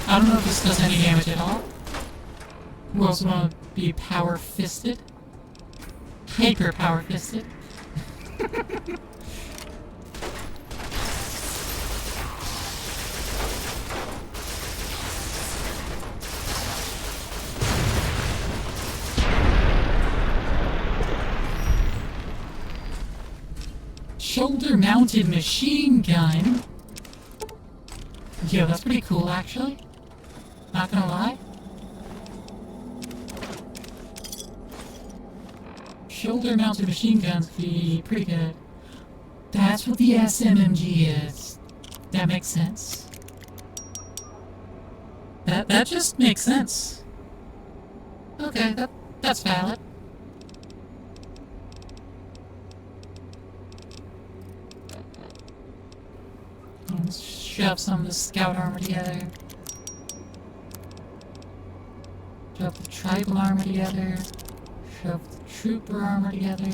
I don't know if this does any damage at all. Who else want to be power-fisted? Hyper-power-fisted. Shoulder-mounted machine gun. Yo, that's pretty cool, actually. Not gonna lie. Shoulder-mounted machine guns could be pretty good. That's what the SMMG is. That makes sense. That just makes sense. Okay, that's valid. Let's shove some of the scout armor together. Shove the tribal armor together. Shove the trooper armor together.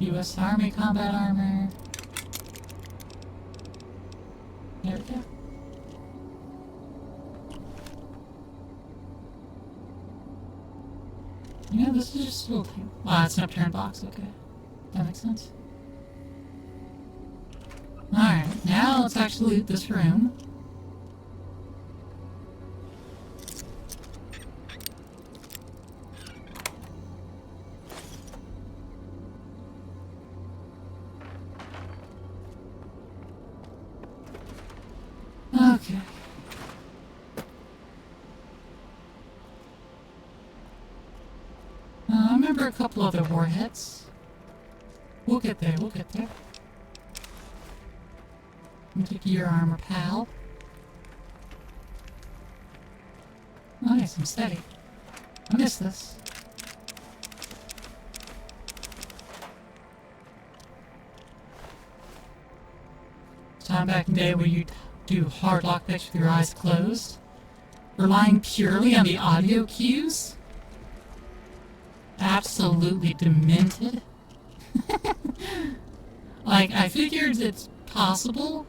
US Army combat armor. There we go. Yeah, this is just okay. Ah, it's an upturned box, okay. That makes sense. Alright, now let's actually loot this room. Okay. I remember a couple other warheads. We'll get there, we'll get there. Take your armor, pal. Nice, I'm steady. I missed this. Time back in the day where you do hard lockpicks with your eyes closed, relying purely on the audio cues. Absolutely demented. Like, I figured it's possible,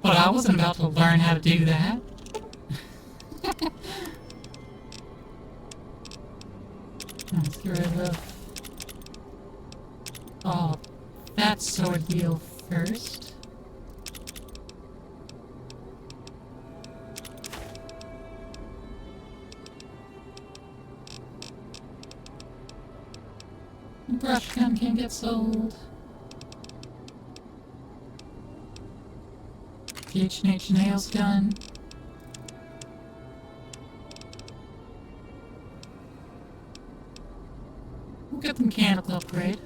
but I wasn't about to learn how to do that. Let's get rid of that sword wheel first. The brush gun can get sold. H&H nails gun. We'll get the mechanical upgrade.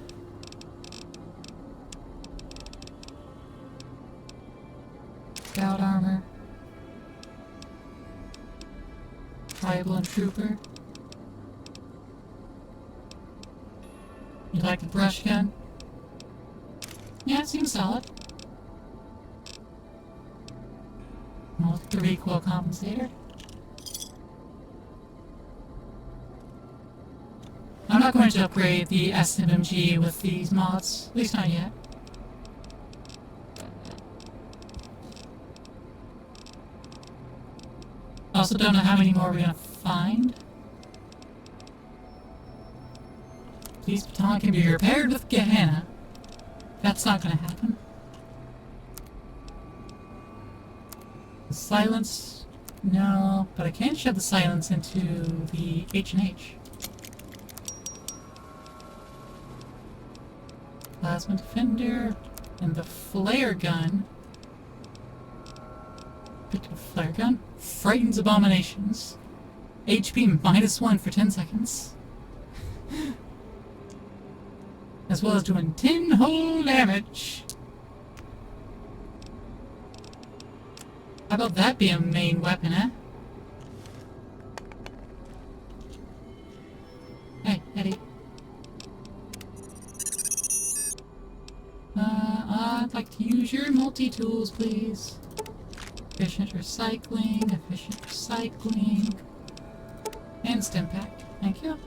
Scout armor. Tribal and trooper. You like the brush gun? Yeah, it seems solid. Well, the recoil compensator. I'm not going to upgrade the SMG with these mods, at least not yet. Also don't know how many more we're gonna find. These baton can be repaired with Gehenna. That's not gonna happen. The silence, no, but I can shove the silence into the H&H. Plasma Defender, and the flare gun. Pick up a flare gun. Frightens abominations. HP -1 for 10 seconds. As well as doing 10 whole damage. How about that be a main weapon, eh? Hey, Eddie. I'd like to use your multi-tools, please. Efficient recycling, and stim pack. Thank you.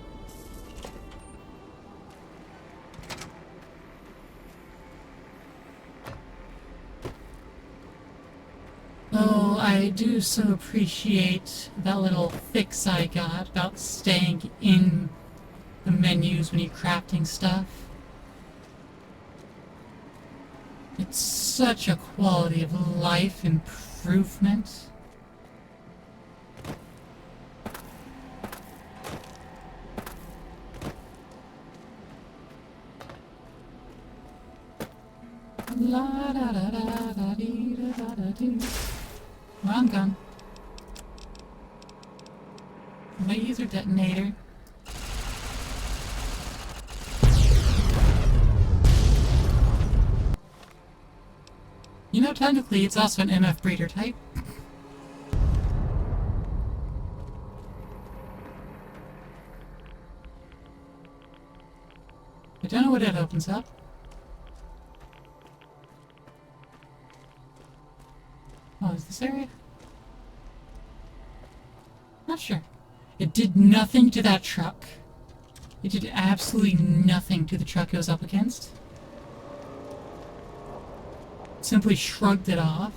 Oh, I do so appreciate that little fix I got about staying in the menus when you're crafting stuff. It's such a quality of life improvement. La da da da da dee da da da dee. Wrong gun. Laser detonator. You know, technically, it's also an MF breeder type. I don't know what it opens up. Oh, is this area? Not sure. It did nothing to that truck. It did absolutely nothing to the truck it was up against. Simply shrugged it off.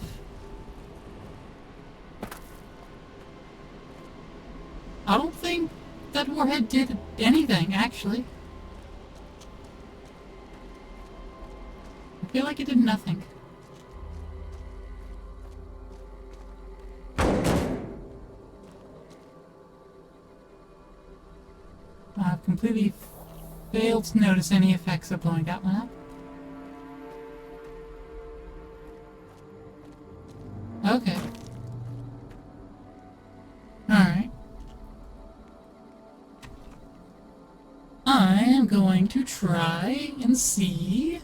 I don't think that warhead did anything, actually. I feel like it did nothing. I've completely failed to notice any effects of blowing that one up. Okay. Alright. I am going to try and see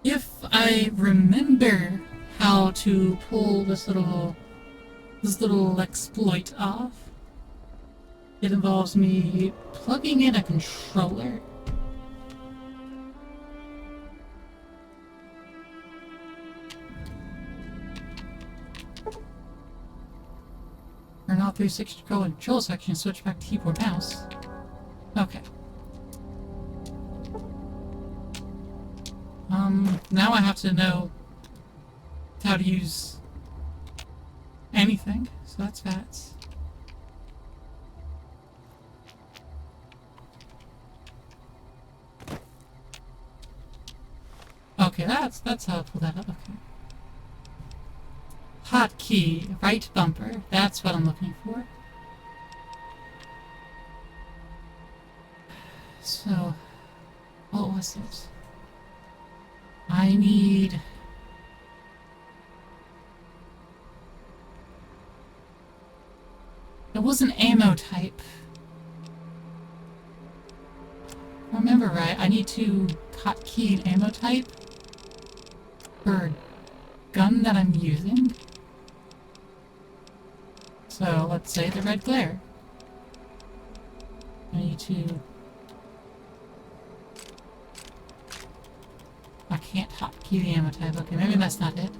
if I remember how to pull this little exploit off. It involves me plugging in a controller. Turn off 360 control section, switch back to keyboard mouse. Okay. Now I have to know how to use anything, so that's that. Okay, that's how I pull that up, okay. Hotkey, right bumper, that's what I'm looking for. So, what was it? I need... It was an ammo type. If I remember right, I need to hotkey an ammo type per gun that I'm using. So let's say the red glare. I need to can't hotkey the ammo type. Okay, maybe that's not it.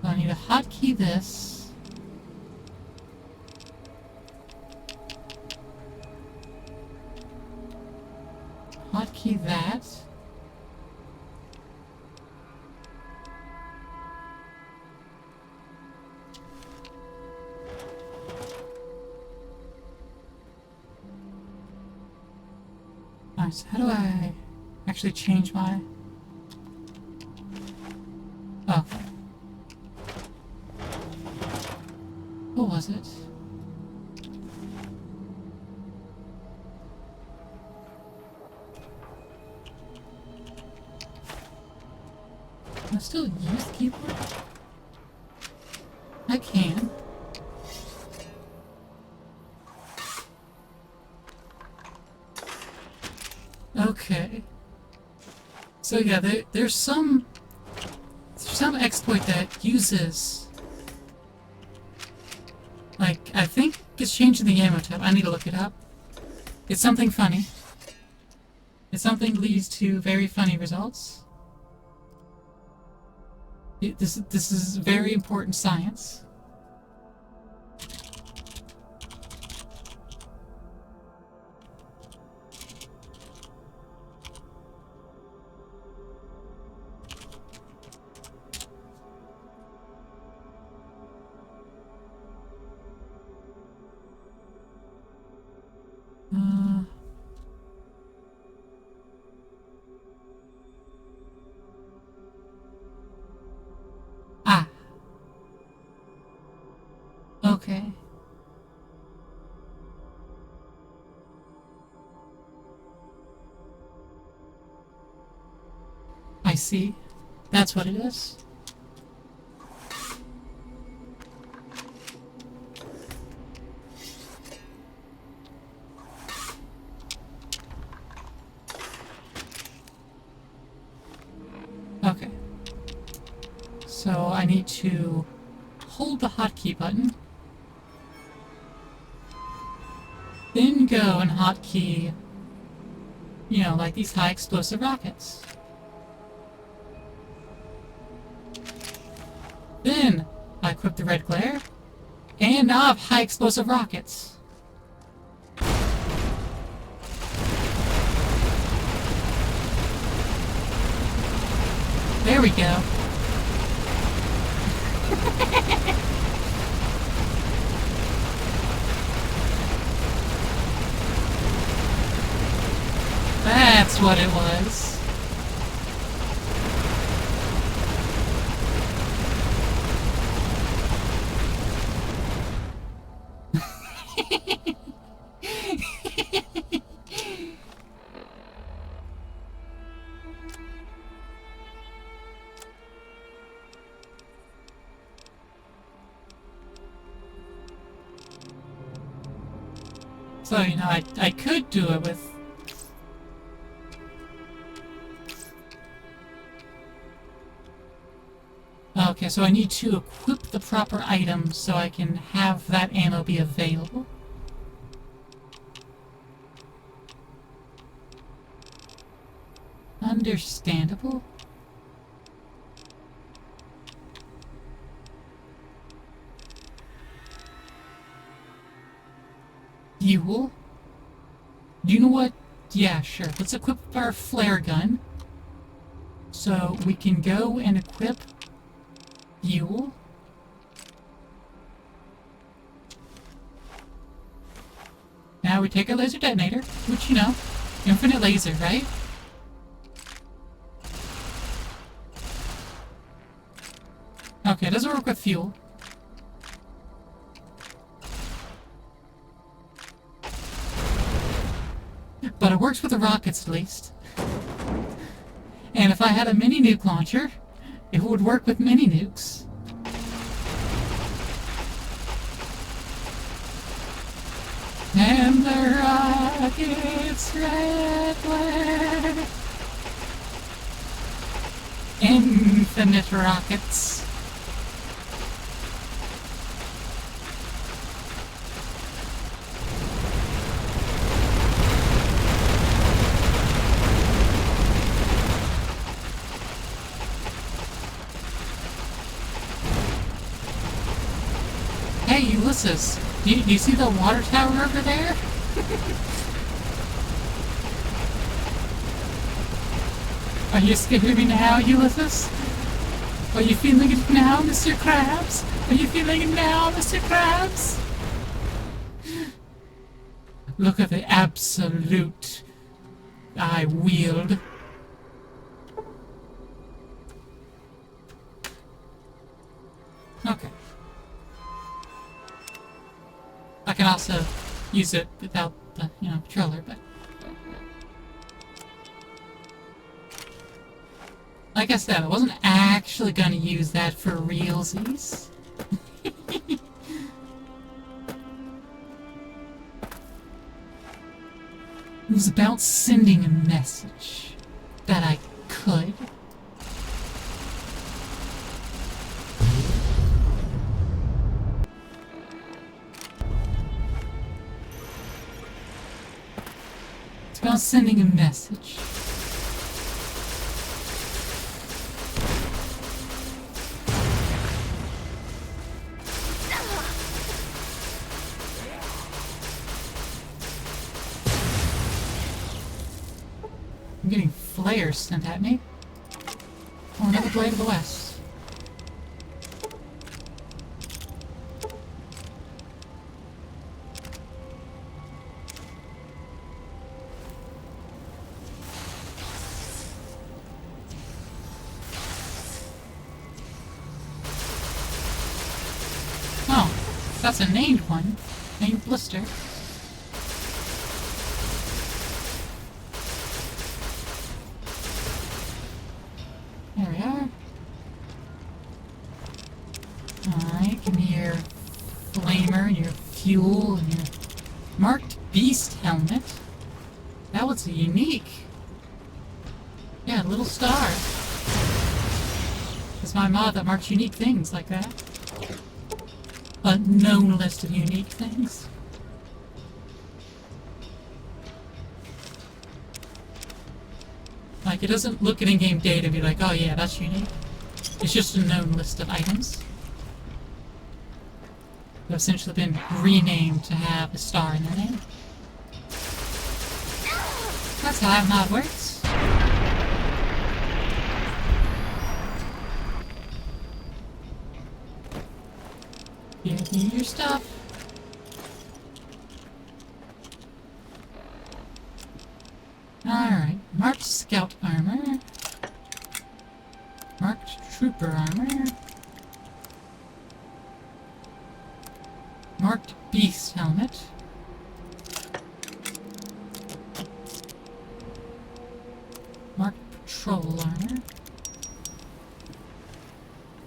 So I need to hotkey this. Hotkey that. Alright, so how do I actually change my... Oh. What was it? Can I still use the keyboard? I can. Okay. So yeah, there's some exploit that uses, like, I think it's changing the ammo type. I need to look it up. It's something funny. It's something leads to very funny results. This is very important science. Okay. I see. That's what it is. Okay. So I need to hold the hotkey button. Then go and hotkey, you know, like these high explosive rockets. Then I equip the red glare, and now I have high explosive rockets. There we go. That's what it was. So, you know, I could do it with... Okay, so I need to equip the proper item so I can have that ammo be available. Understandable. Fuel? You know what? Yeah, sure. Let's equip our flare gun. So we can go and equip fuel. Now we take a laser detonator, which, you know, infinite laser, right? Okay, it doesn't work with fuel. But it works with the rockets, at least. And if I had a mini nuke launcher, it would work with mini nukes. And the rockets red glare. Infinite rockets. Ulysses, do you see the water tower over there? Are you scared of me now, Ulysses? Are you feeling it now, Mr. Krabs? Are you feeling it now, Mr. Krabs? Look at the absolute I wield. Okay. I can also use it without the, controller, but... Like I said, I wasn't actually gonna use that for realsies. It was about sending a message that I could. It's about sending a message. I'm getting flares sent at me. Oh, another Blade of the West. Oh, that's a named one. Named Blister. There we are. Alright, give me your flamer and your fuel and your marked beast helmet. That was unique. Yeah, little star. It's my mod that marks unique things like that. A known list of unique things. Like, it doesn't look at in-game data and be like, oh yeah, that's unique. It's just a known list of items that have essentially been renamed to have a star in their name. That's how that mod works. Give me your stuff. Alright, marked scout armor. Marked trooper armor. Marked beast helmet. Marked patrol armor.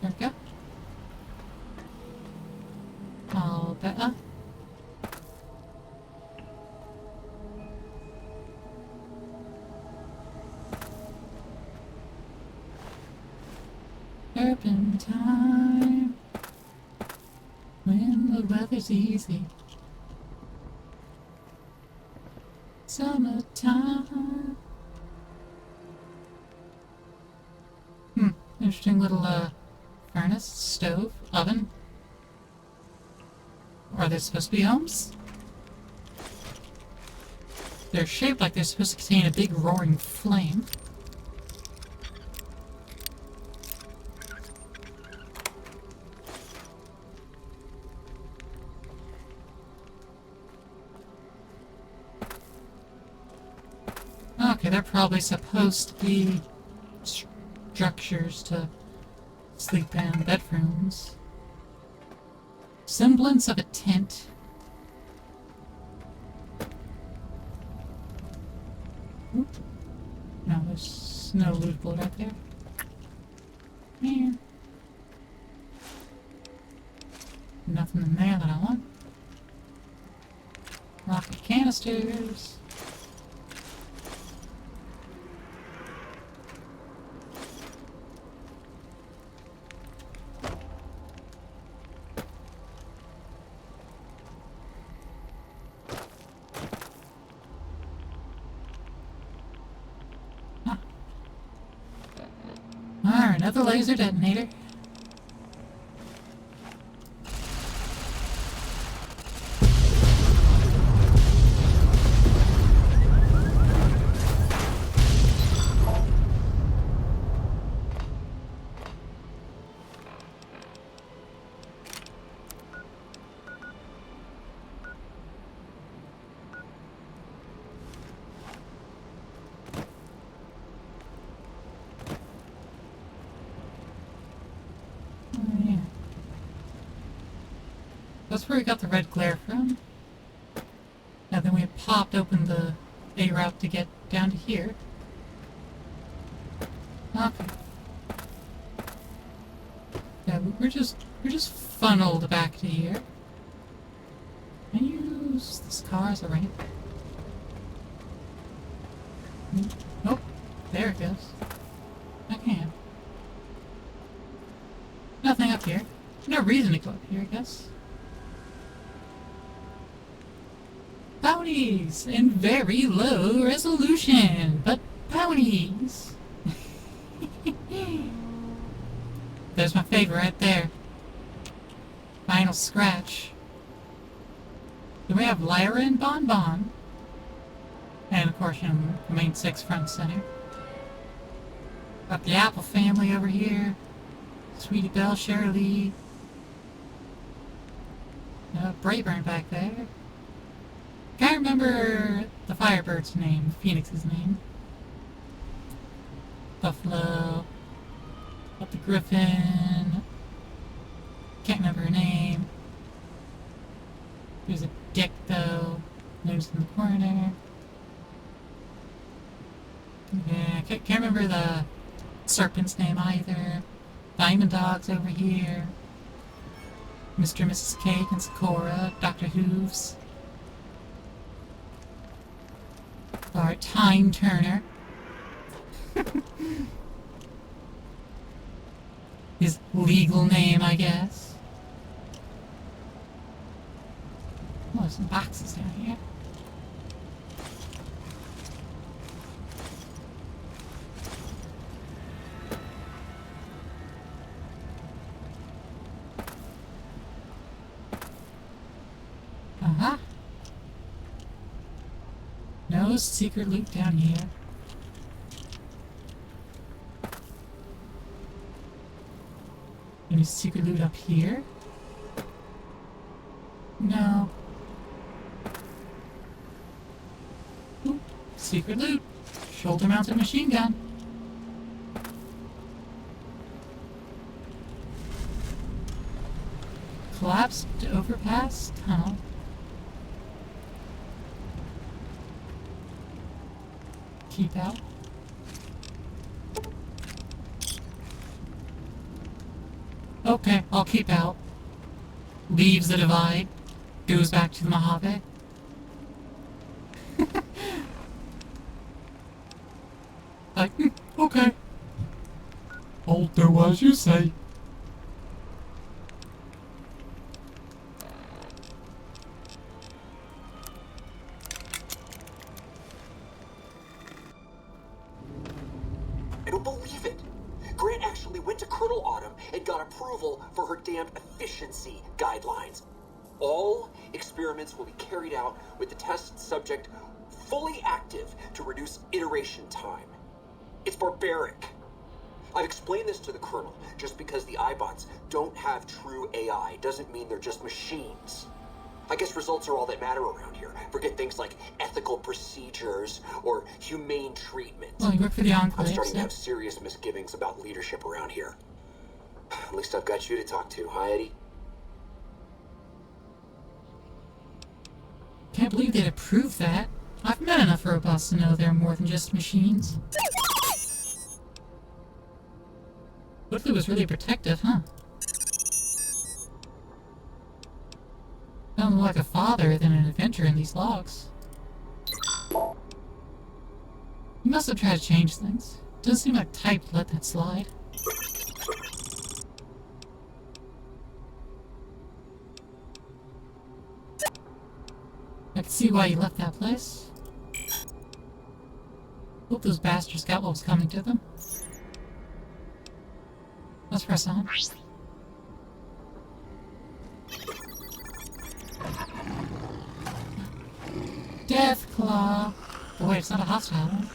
There we go. All better. Turpentine, when the weather's easy. Summertime. Interesting little furnace, stove, oven. Or are they supposed to be homes? They're shaped like they're supposed to contain a big roaring flame. Okay, they're probably supposed to be structures to sleep in, bedrooms. Semblance of a tent. Oop. No, there's no lootable right there. Man. Nothing in there that I want. Rocket canisters. Alright, another laser detonator. where we got the red glare from. And then we popped open the A route to get down to here. Okay. Yeah, we're just funneled back to here. Can I use this car as a ramp? Nope. There it goes. I can. Nothing up here. No reason to go up here, I guess. Bounties! In very low resolution, but bounties! There's my favorite right there. Final scratch. Then we have Lyra and Bon Bon. And of course, you know, the main 6 front and center. Got the Apple family over here. Sweetie Belle, Shirley. Brayburn back there. Can't remember the Firebird's name, Phoenix's name. Buffalo. Got the Griffin. Can't remember her name. There's a dick though. Nose in the corner. Yeah, can't remember the serpent's name either. Diamond Dog's over here. Mr. and Mrs. Cake and Sakura. Dr. Hooves. Our Time Turner. His legal name, I guess. Oh, there's some boxes down here. Uh-huh. No secret loot down here. Any secret loot up here? No. Ooh, secret loot. Shoulder-mounted machine gun. Collapsed overpass tunnel. Keep out. Okay, I'll keep out. Leaves the divide. Goes back to the Mojave. Okay. I'll do as you say. I don't believe it. Grant actually went to Colonel Autumn and got approval for her damned efficiency guidelines. All experiments will be carried out with the test subject fully active to reduce iteration time. It's barbaric. I've explained this to the Colonel. Just because the iBots don't have true AI doesn't mean they're just machines. I guess results are all that matter around here. Forget things like ethical procedures or humane treatment. Well, you work for the Enclave. I'm starting to have serious misgivings about leadership around here. At least I've got you to talk to, huh, Eddie? Can't believe they'd approve that. I've met enough robots to know they're more than just machines. What if it was really protective, huh? Sounds more like a father than an adventurer in these logs. He must have tried to change things. Doesn't seem like the type to let that slide. I can see why he left that place. Hope those bastards got what was coming to them. Let's press on. Deathclaw! Oh wait, it's not a hostile one.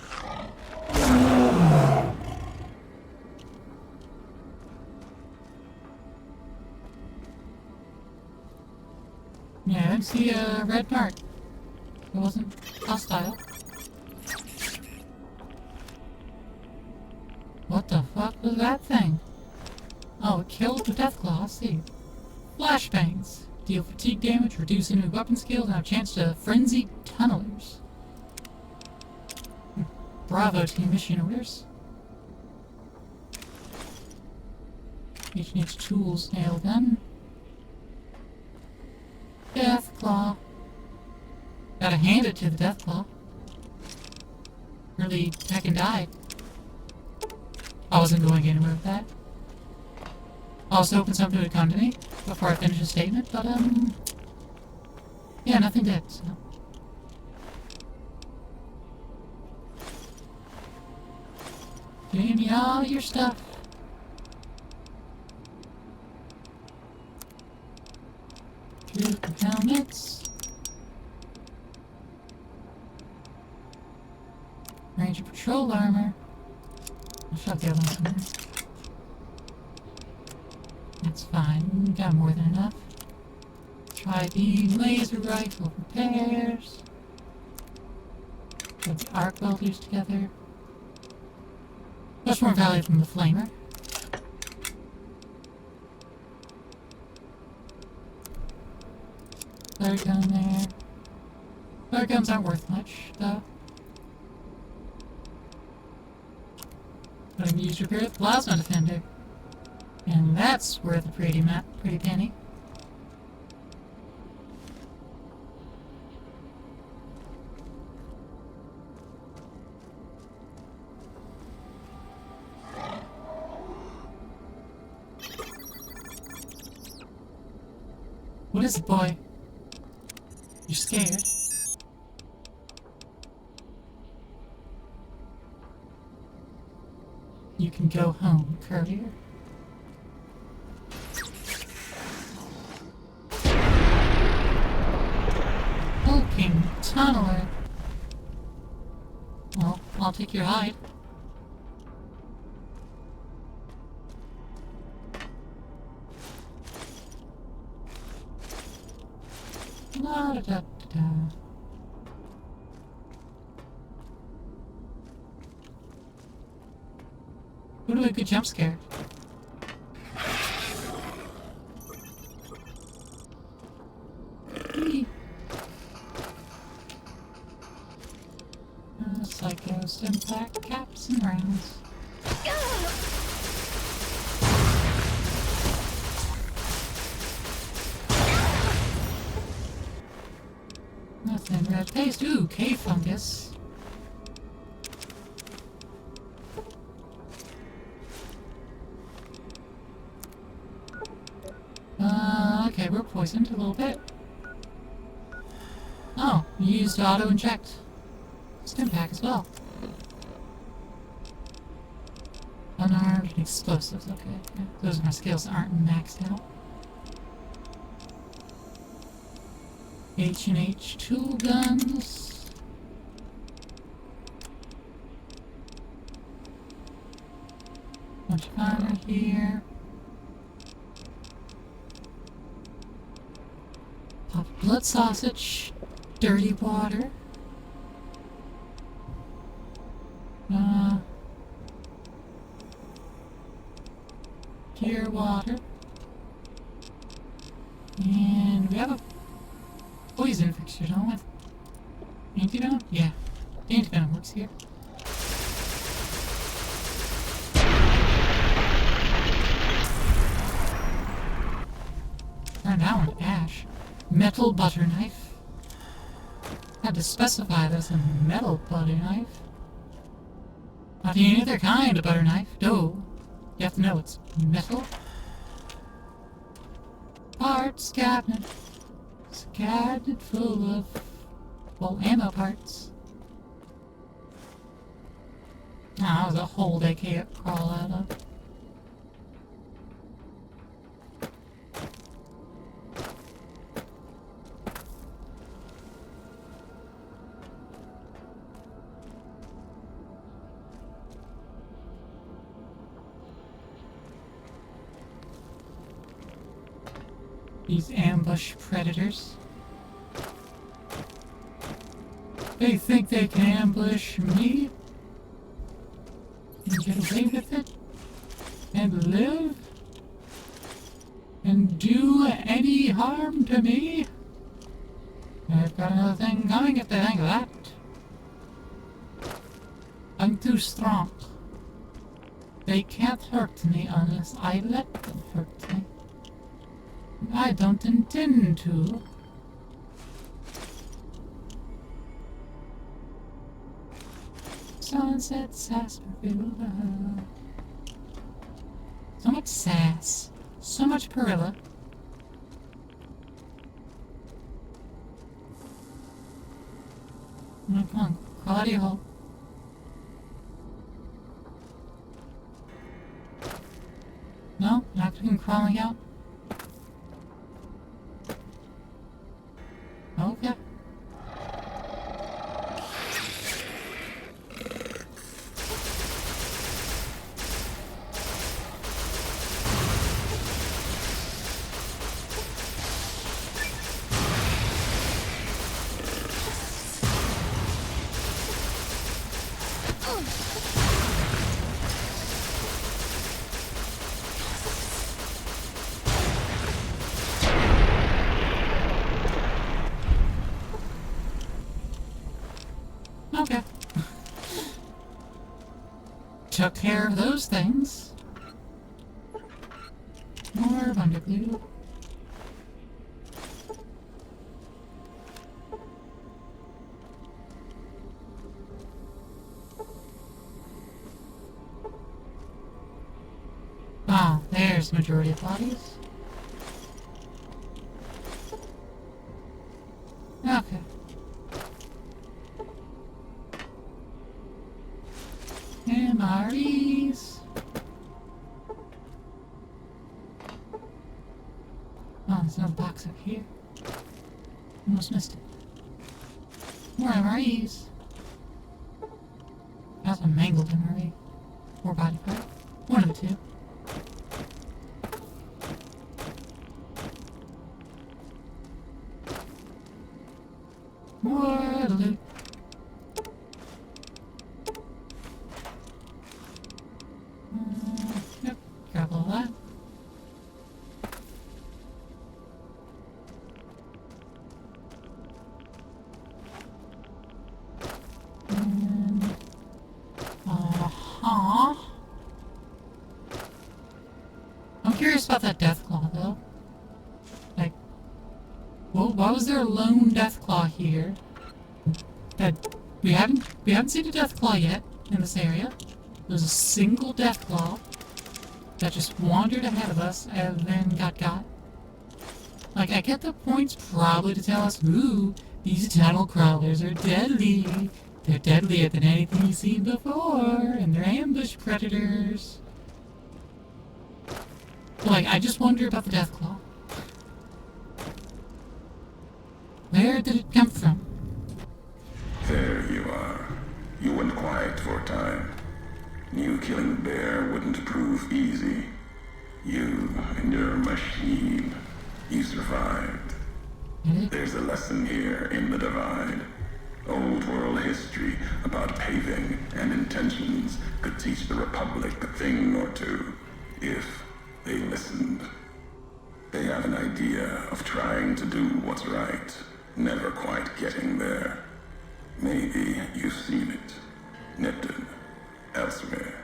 Yeah, I didn't see a red mark. It wasn't hostile. What the fuck was that thing? Oh, it killed the Deathclaw, I see. Flashbangs. Deal fatigue damage, reduce enemy weapon skills, and have a chance to frenzy tunnelers. Bravo team mission orders. Each needs tools, nail gun. Deathclaw. Gotta hand it to the Deathclaw. Really heckin' died. I wasn't going anywhere with that. I was hoping something would come to me before I finish a statement, but, yeah, nothing did, so. Give me all your stuff. Trooper helmets. Ranger patrol armor. I'll shove the other one in there. That's fine. Got more than enough. Tri-beam laser rifle repairs. Put the arc welders together. Much more value from the flamer. Flare gun there. Flare guns aren't worth much, though. But I'm used to repair the plasma defender. And that's worth a pretty penny. What is it, boy? You're scared? You can go home, courier. Hulking tunneler. Well, I'll take your hide. La da da da da. Go to a good jump scare. Psycho Stimpack caps and rounds. Nothing red paste. Ooh, cave fungus. Okay, we're poisoned a little bit. Oh, you used auto-inject. Stimpack as well. Unarmed and explosives, okay. Yeah, those are my skills that aren't maxed out. H&H tool guns. Bunch of armor here. Pop blood sausage. Dirty water. Pure water. And we have a poison fixture, don't we? Antivenom? Yeah. Antivenom works here. Turn that one to ash. Metal butter knife. Had to specify this a metal butter knife. Not any other kind of butter knife. No. You have to know it's metal. Parts cabinet. It's a cabinet full of, well, ammo parts. Ah, that was a hole they can't crawl out of. These ambush predators. They think they can ambush me and get away with it and live and do any harm come to me. I've got another thing coming if they think of that. I'm too strong. They can't hurt me unless I let them hurt me. I don't intend to. Sunset Sarsaparilla. So much sass. So much Perilla. Come on, crawl out of your hole. No? Not even crawling out? Okay. Okay. Took care of those things. More Wonderglue. Ah, there's the majority of bodies. Okay. MREs. Oh, there's another box up here. Almost missed it. More MREs. That's a mangled MRE. Or body part. One of the two. More loot. Yep, grab all that. And, I'm curious about that Deathclaw though. Like, well, why was there a lone Deathclaw here? That we haven't seen a Deathclaw yet in this area. There's a single Deathclaw that just wandered ahead of us and then got. Like, I get the points probably to tell us, ooh, these tunnel crawlers are deadly. They're deadlier than anything you've seen before, and they're ambush predators. Like, I just wonder about the Deathclaw. Where did it come from? There you are. You went quiet for a time. Knew killing the bear wouldn't prove easy. You and your machine. You survived. There's a lesson here in the Divide. Old world history about paving and intentions could teach the Republic a thing or two, if they listened. They have an idea of trying to do what's right, never quite getting there. Maybe you've seen it. Nipton. Elsewhere.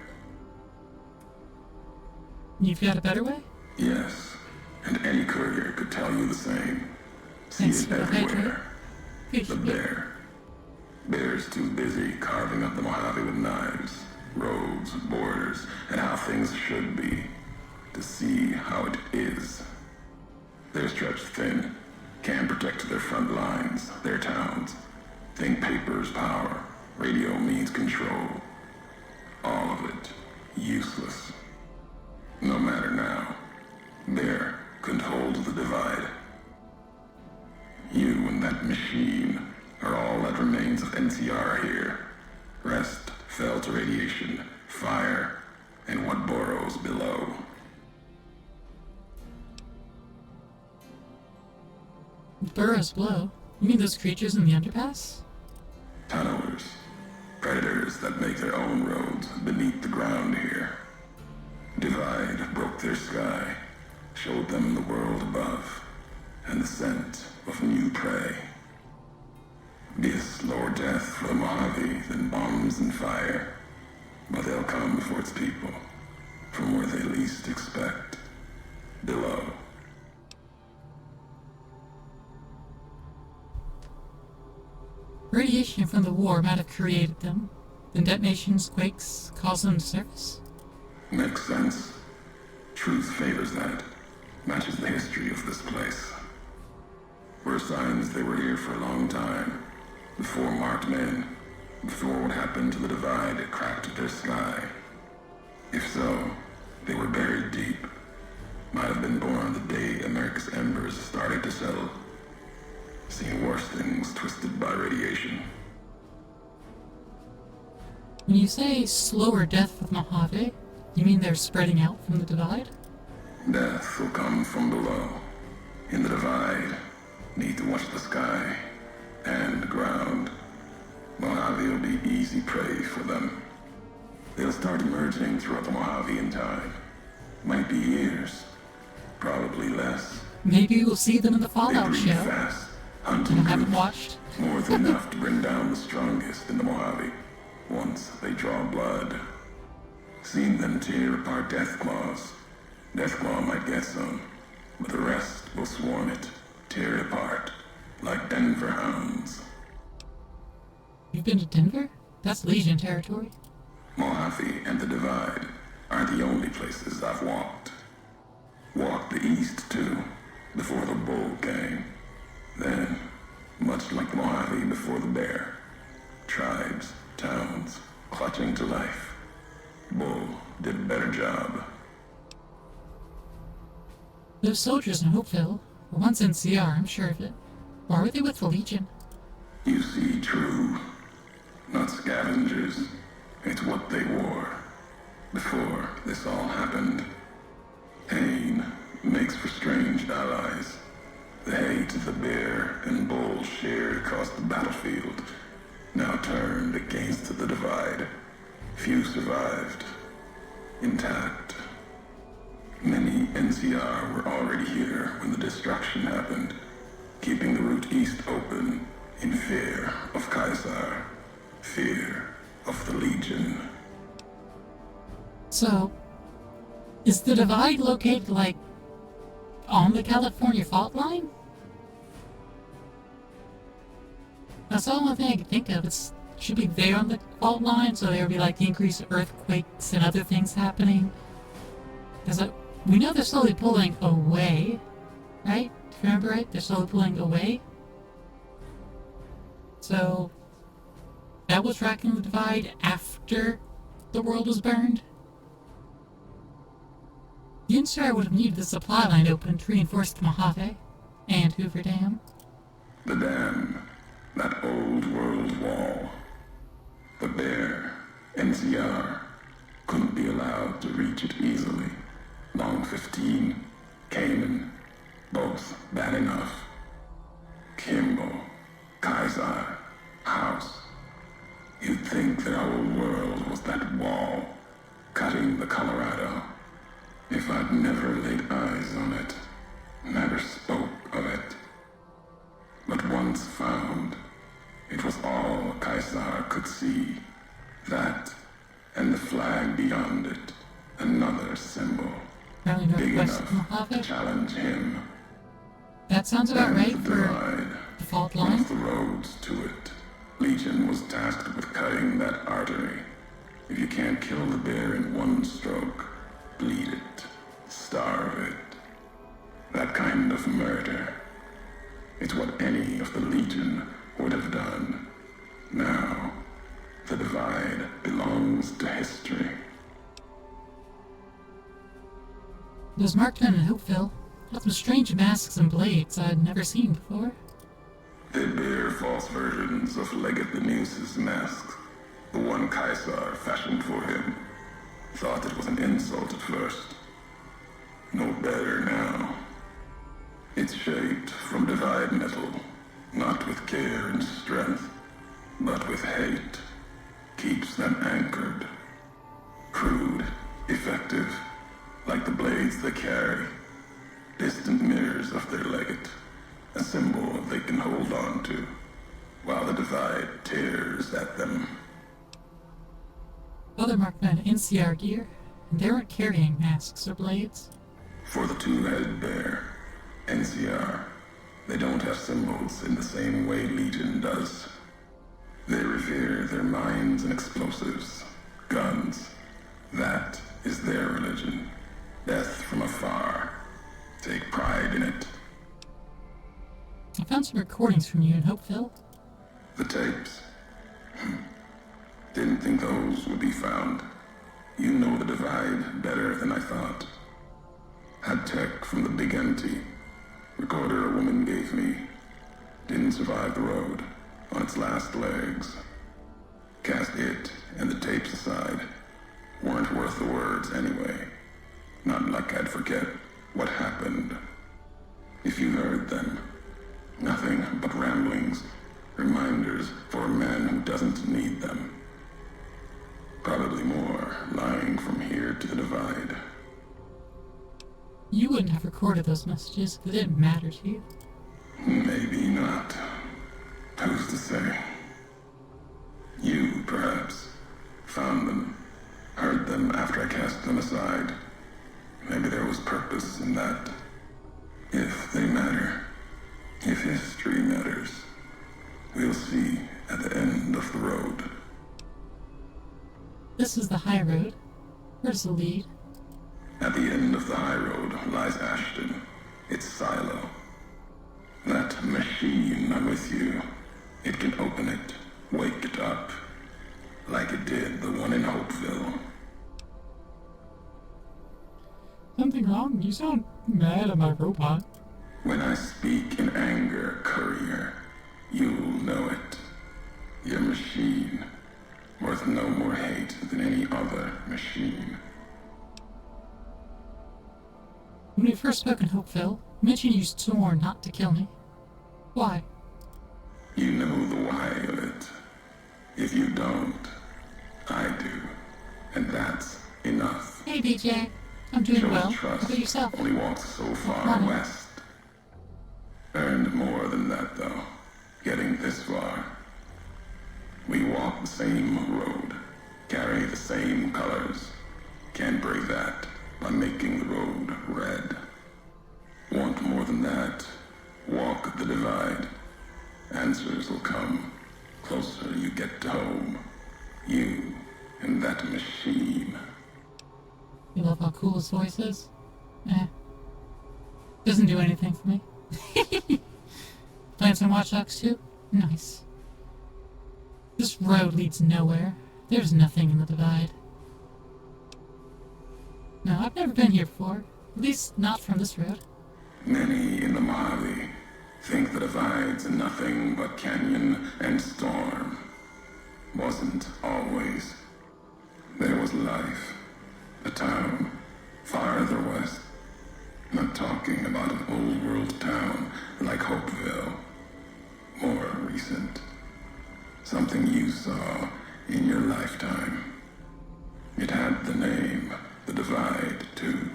You've got a better way? Yes. And any courier could tell you the same. See Thanks it for the everywhere. hydrate. The bear. Bear's too busy carving up the Mojave with knives, roads, borders, and how things should be, to see how it is. They're stretched thin, can't protect their front lines, their towns. Think paper's power, radio means control. All of it useless. No matter now, Bear couldn't hold the Divide. You and that machine are all that remains of NCR here. Rest fell to radiation, fire, and what burrows below. Burrows below? You mean those creatures in the underpass? Tunnelers. Predators that make their own roads beneath the ground here. Divide broke their sky, showed them the world above. and the scent of new prey. Be a slower death for the Mojave than bombs and fire, but they'll come for its people, from where they least expect, below. Radiation from the war might have created them. Then detonations, quakes, caused them to surface. Makes sense. Truth favors that. Matches the history of this place. Were signs they were here for a long time. Before marked men. Before what happened to the divide that cracked their sky. If so, they were buried deep. Might have been born the day America's embers started to settle. Seen worse things twisted by radiation. When you say slower death of Mojave, you mean they're spreading out from the divide? Death will come from below. In the divide, need to watch the sky and the ground. Mojave will be easy prey for them. They'll start emerging throughout the Mojave in time. Might be years, probably less. Maybe we'll see them in the They Fallout breed show. fast, I hunting haven't groups, watched. more than enough to bring down the strongest in the Mojave. Once they draw blood. Seen them tear apart Deathclaws. Deathclaw might get some, but the rest will swarm it, tear it apart, like Denver hounds. You've been to Denver? That's Legion territory. Mojave and the Divide are the only places I've walked. Walked the east, too, before the bull came. Then, much like the Mojave before the bear, tribes, towns, clutching to life. Bull did a better job. Those soldiers in Hopeville were once NCR, I'm sure of it. Why were they with the Legion? You see, true. Not scavengers. It's what they wore. Before this all happened. Pain makes for strange allies. The hate the bear and bull shared across the battlefield now turned against the divide. Few survived. Intact. Many NCR were already here when the destruction happened, keeping the route east open in fear of Caesar, fear of the Legion. So, is the divide located, like, on the California fault line? That's the only thing I can think of. It should be there on the fault line, so there would be, like, the increased earthquakes and other things happening. Because we know they're slowly pulling away, right? If you remember right, they're slowly pulling away. So, that was tracking the divide after the world was burned. The NCR would have needed the supply line open to reinforce the Mojave and Hoover Dam. The dam, that old world wall. The bear, NCR, couldn't be allowed to reach it easily. Long 15, Cayman, both bad enough. Kimball, Kaiser, House. You'd think their whole world was that wall, cutting the Colorado. If I'd never laid eyes on it, never spoke of it. But once found, it was all Caesar could see. That, and the flag beyond it, another symbol. Apparently Big northwest enough of Mojave. to challenge him. That sounds about And right the for divide, the fault one line. of the roads to it. Legion was tasked with cutting that artery. If you can't kill the bear in one stroke, bleed it, starve it. That kind of murder. It's what any of the Legion would have done. Now, the divide belongs to history. Those marksmen in Hopeville had some strange masks and blades I'd never seen before. They bear false versions of Legate Benuse's mask, the one Caesar fashioned for him. Thought it was an insult at first. No better now. It's shaped from divide metal, not with care and strength, but with hate. Keeps them anchored. Crude, effective, like the blades they carry. Distant mirrors of their legate, a symbol they can hold on to, while the Divide tears at them. Other marked men in NCR gear, and they weren't carrying masks or blades. For the two-headed bear, NCR, they don't have symbols in the same way Legion does. They revere their mines and explosives, guns. That is their religion. Death from afar. Take pride in it. I found some recordings from you in Hopeville. The tapes. Didn't think those would be found. You know the Divide better than I thought. Had tech from the Big Empty. Recorder a woman gave me. Didn't survive the road. On its last legs. Cast it and the tapes aside. Weren't worth the words anyway. Not like I'd forget what happened. If you heard them. Nothing but ramblings. Reminders for a man who doesn't need them. Probably more lying from here to the Divide. You wouldn't have recorded those messages if it didn't matter to you. Maybe not. Who's to say? You, perhaps, found them, heard them after I cast them aside. Maybe there was purpose in that. If they matter, if history matters, we'll see at the end of the road. This is the high road. Where's the lead? At the end of the high road lies Ashton, its silo. That machine with you, it can open it, wake it up, like it did the one in Hopeville. Something wrong? You sound mad at my robot. When I speak in anger, Courier, you'll know it. Your machine, worth no more hate than any other machine. When we first spoke in Hopeville, you mentioned you swore not to kill me. Why? You know the why of it. If you don't, I do. And that's enough. Hey, BJ. I'm doing Shows well. How trust about yourself? only walks so far Money. west. Earned more than that, though. Getting this far. We walk the same road, carry the same colors. Can't break that by making the road red. Want more than that? Walk the Divide. Answers will come. Closer you get to home. You and that machine. You love how cool his voice is? Doesn't do anything for me. Playing some Watch Dogs 2? Nice. This road leads nowhere. There's nothing in the Divide. No, I've never been here before. At least not from this road. Many in the Mojave think the Divide's nothing but canyon and storm. Wasn't always. There was life. A town farther west. Not talking about an old world town like Hopeville. More recent. Something you saw in your lifetime. It had the name, the Divide, too.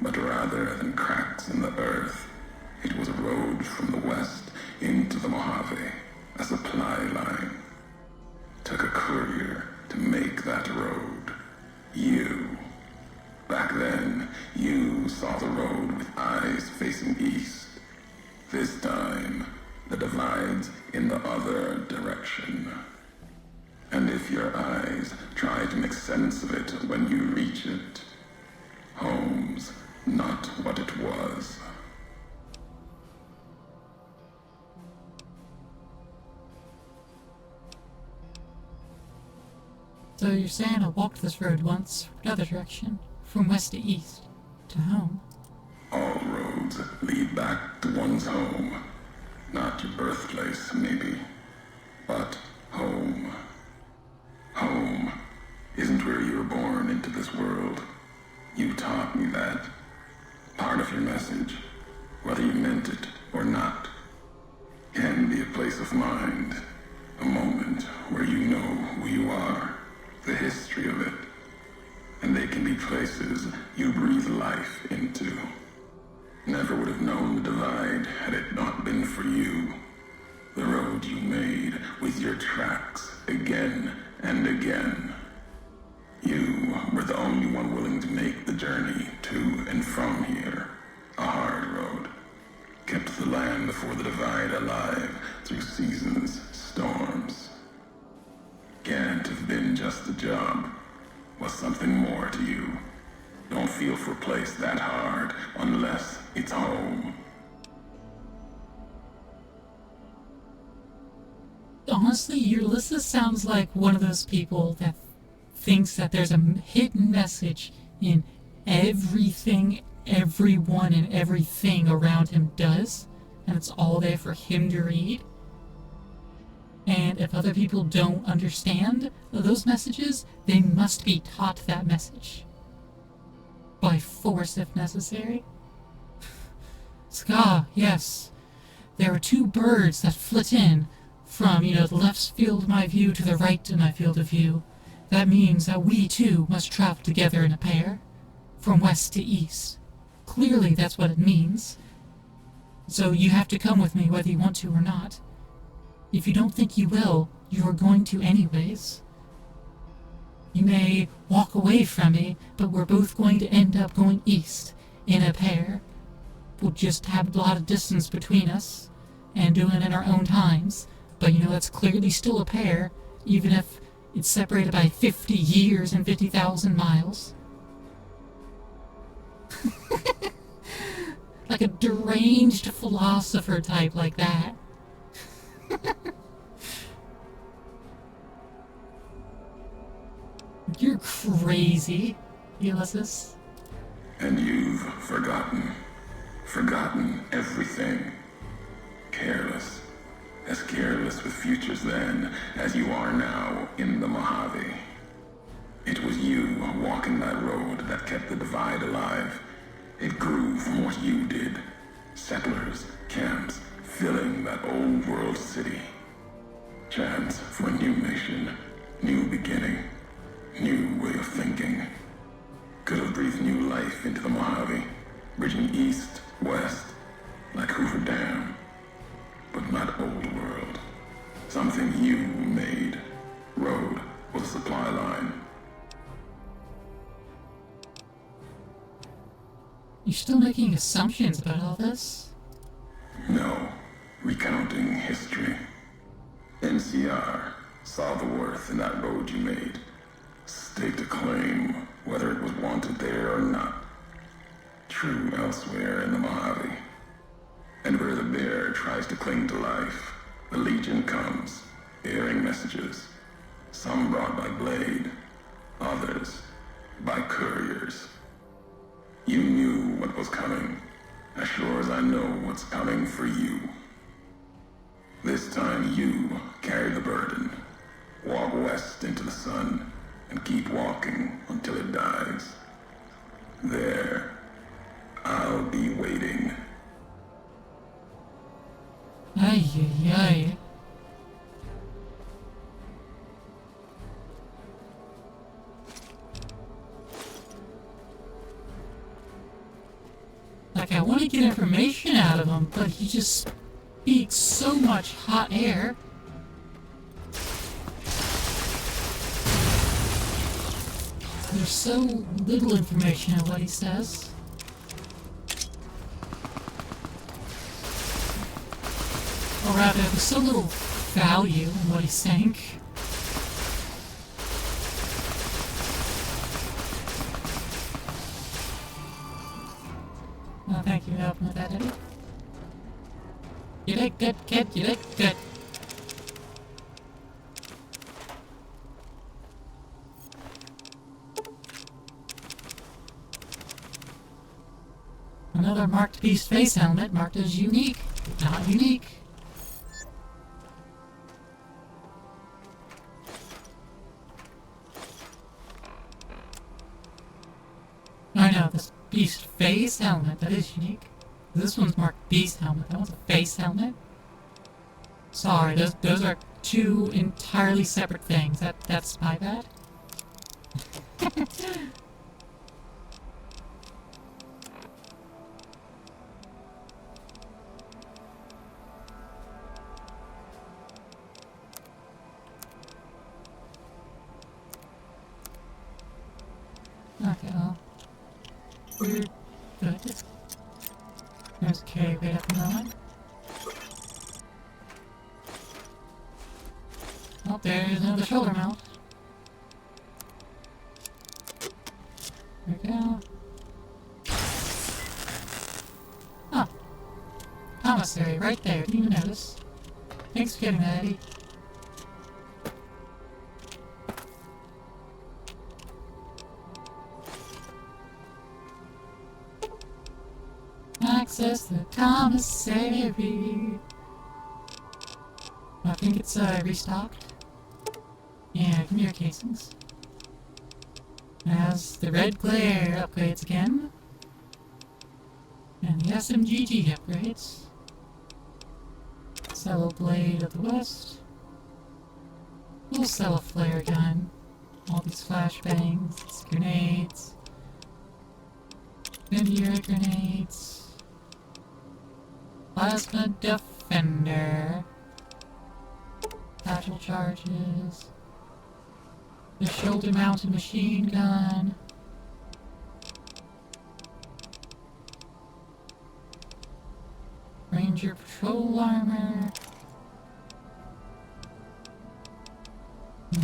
But rather than cracks in the earth, it was a road from the west into the Mojave, a supply line. Took a courier to make that road. You. Back then, you saw the road with eyes facing east. This time, the Divide's in the other direction. And if your eyes try to make sense of it when you reach it, home's not what it was. So you're saying I walked this road once, the other direction, from west to east, to home. All roads lead back to one's home. Not your birthplace, maybe, but home. Home isn't where you were born into this world. You taught me that. Part of your message, whether you meant it or not, can be a place of mind, a moment where you know who you are, the history of it, and they can be places you breathe life into. Never would have known the divide had it not been for you. The road you made with your tracks again and again. You were the only one willing to make the journey to and from here. A hard road. Kept the land before the divide alive through seasons, storms. Can't have been just a job. Was something more to you. Don't feel for a place that hard unless it's home. Honestly, Ulysses sounds like one of those people that thinks that there's a hidden message in everything everyone and everything around him does, and it's all there for him to read. And if other people don't understand those messages, they must be taught that message. By force, if necessary. Ska, yes. There are two birds that flit in from, the left field of my view to the right of my field of view. That means that we, too, must travel together in a pair, from west to east. Clearly, that's what it means. So you have to come with me whether you want to or not. If you don't think you will, you are going to anyways. You may walk away from me, but we're both going to end up going east in a pair. We'll just have a lot of distance between us, and doing it in our own times. But that's clearly still a pair, even if it's separated by 50 years and 50,000 miles. Like a deranged philosopher type like that. You're crazy, Ulysses. And you've forgotten everything. Careless. As careless with futures then as you are now in the Mojave. It was you walking that road that kept the divide alive. It grew from what you did. Settlers, camps, filling that old world city. Chance for a new nation, new beginning, new way of thinking. Could have breathed new life into the Mojave, bridging east, west, like Hoover Dam. But not old world. Something you made. Road was a supply line. You're still making assumptions about all this? No. Recounting history. NCR saw the worth in that road you made. Staked a claim, whether it was wanted there or not. True elsewhere in the Mojave. And where the bear tries to cling to life, the Legion comes, bearing messages. Some brought by blade, others by couriers. You knew what was coming, as sure as I know what's coming for you. This time you carry the burden. Walk west into the sun, and keep walking until it dies. There, I'll be waiting. Ay, ay, ay. Like, I want to get information out of him, but he just speaks so much hot air. There's so little information in what he says. Or rather, there's so little value in what he's saying. Oh, thank you for helping with that, Eddie. You did good, kid. You did good. Another marked beast face helmet marked as unique. Not unique. I know, this beast face helmet, that is unique. This one's marked beast helmet, that one's a face helmet. Sorry, those are two entirely separate things. That's my bad. go. We're good. There's a carry right up and going. Oh, there's another shoulder mount. There we go. Oh. Commissary, right there. Didn't even notice. Thanks for getting that, Eddie. Access the commissary. I think it's restocked. Yeah, come here, casings. As the red glare upgrades again. And the SMGG upgrades. Sell a blade of the west. We'll sell a flare gun. All these flashbangs, these grenades. Incendiary grenades. Plasma defender. Satchel charges. The shoulder-mounted machine gun. Ranger patrol armor.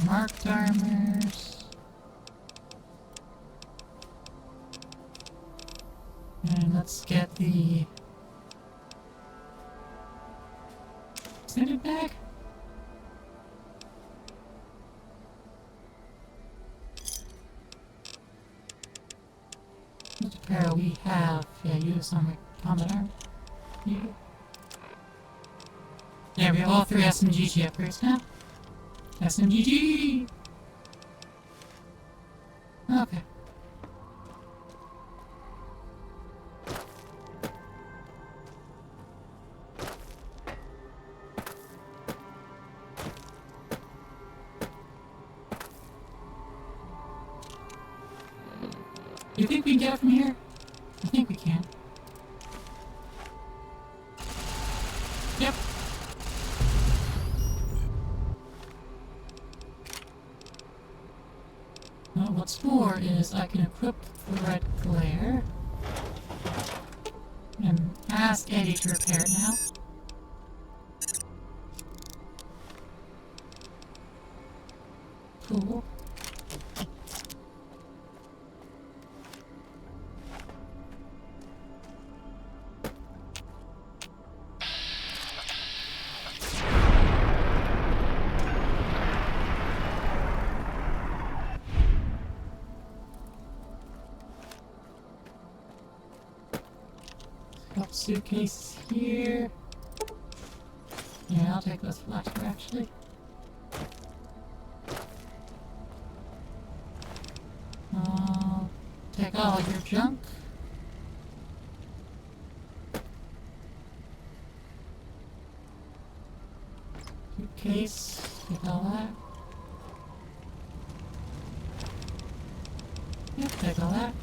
Marked armors. And let's get the extended bag. Which apparel we have? Yeah, use on the combat arm. Yeah. Yeah, we have all 3 SMGG upgrades now. SMGG! Okay. You think we can get it from here? I think we can. Yep. Well, what's more is I can equip the red glare and ask Eddie to repair it now. Cool. Couple suitcases here. Yeah, I'll take those flags actually. I'll take all your junk. Suitcase, take all that. Yep, take all that.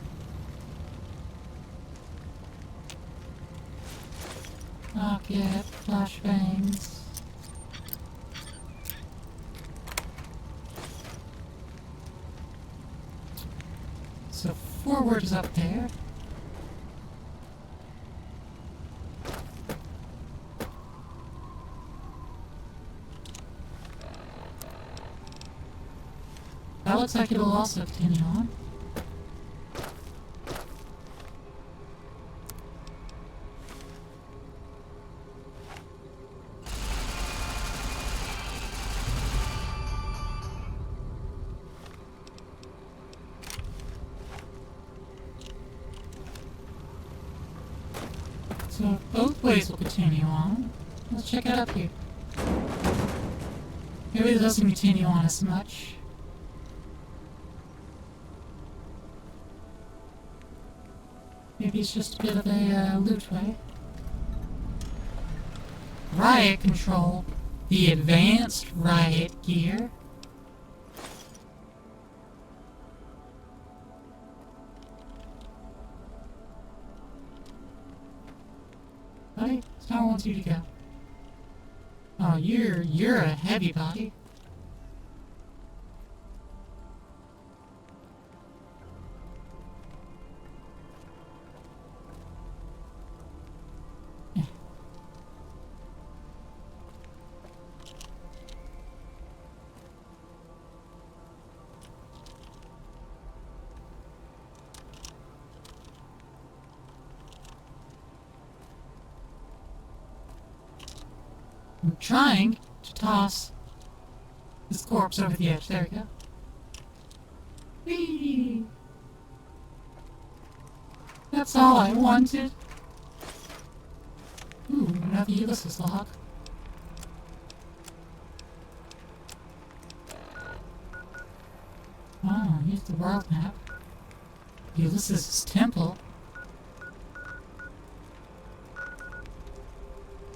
Rocket, flashbangs. So forward is up there. That looks like it'll also continue on. So both ways will continue on. Let's check it out here. Maybe it doesn't continue on as much. Maybe it's just a bit of a loot way. Riot control. The advanced riot gear. Buddy, Star wants you to go. Oh, you're a heavy body. I'm trying to toss this corpse over the edge. There we go. Whee! That's all I wanted. Ooh, another Ulysses log. Oh, here's the world map. Ulysses' temple.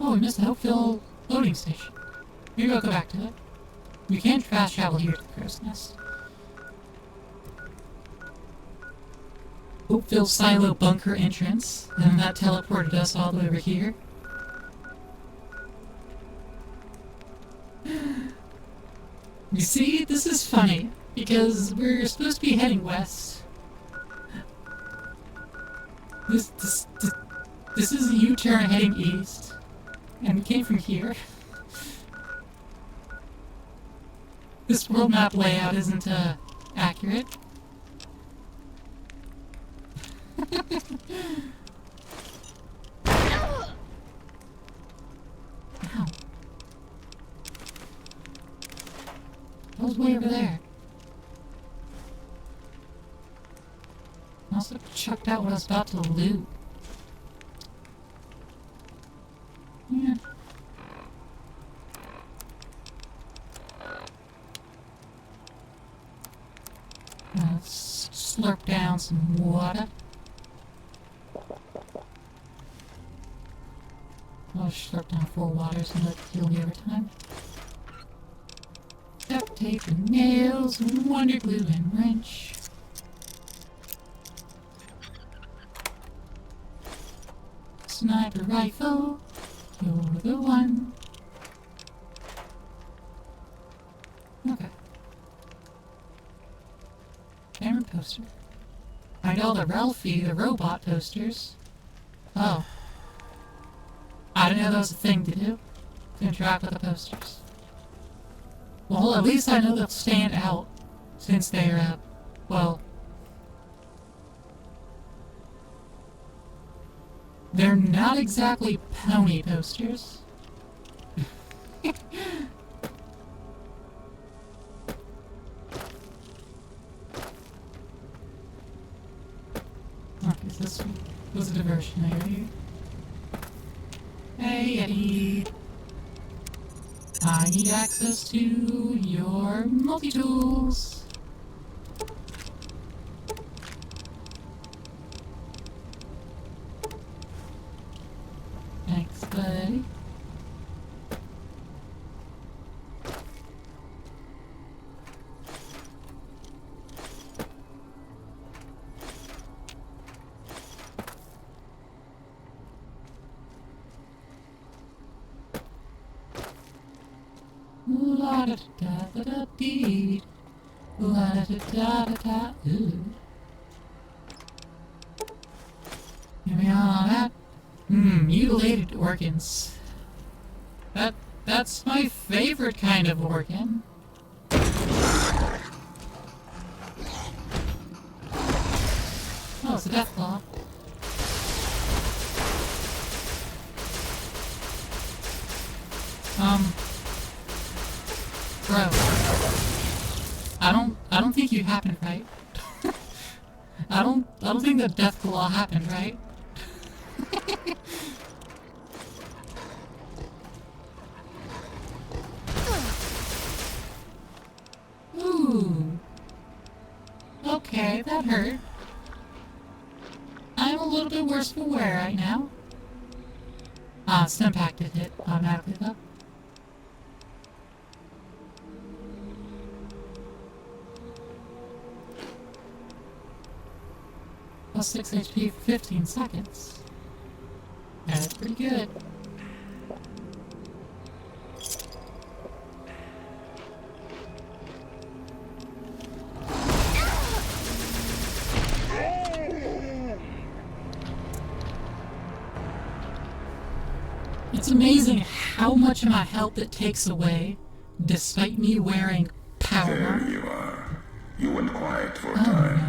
Oh, we missed the Hopeville loading station. Maybe I'll go back to it. We can fast travel here to the crow's nest. Hopeville silo bunker entrance. And that teleported us all the way over here. You see, this is funny, because we're supposed to be heading west. This is a U-turn heading east, and we came from here. This world map layout isn't, accurate. Ow. That was way over there. I also chucked out what I was about to loot. Yeah. Let's slurp down some water. I'll slurp down 4 waters and let it heal me over time. Duct tape and nails, wonder glue and wrench. Sniper rifle, you're the one. Okay. Camera poster. Find all the Ralphie the robot posters. Oh. I didn't know that was a thing to do. To interact with the posters. Well, at least I know they'll stand out. Since they're, well... they're not exactly pony posters. Okay, so this was a diversion area. Hey, Eddie. I need access to your multi-tools. Thanks, buddy. La da da da da dee. La da da da da da. Ooh. Give me all that. Mutilated organs. That's my favorite kind of organ. Oh, it's a death claw. Bro. I don't think you happened right. I don't think the death claw happened right. Ooh. Okay, that hurt. I'm a little bit worse for wear right now. Stimpak did hit automatically though. Plus 6 HP for 15 seconds. That's pretty good. It's amazing how much of my health it takes away, despite me wearing power. There you are. You went quiet for a time. No.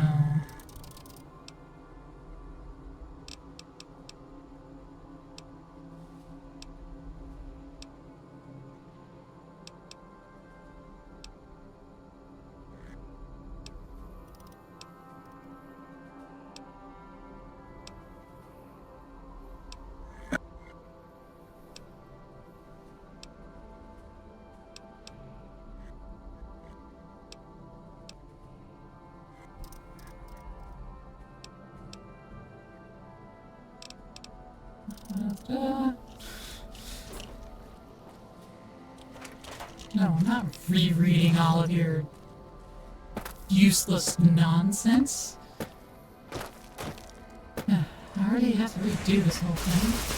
I'm not rereading all of your useless nonsense. I already have to redo this whole thing.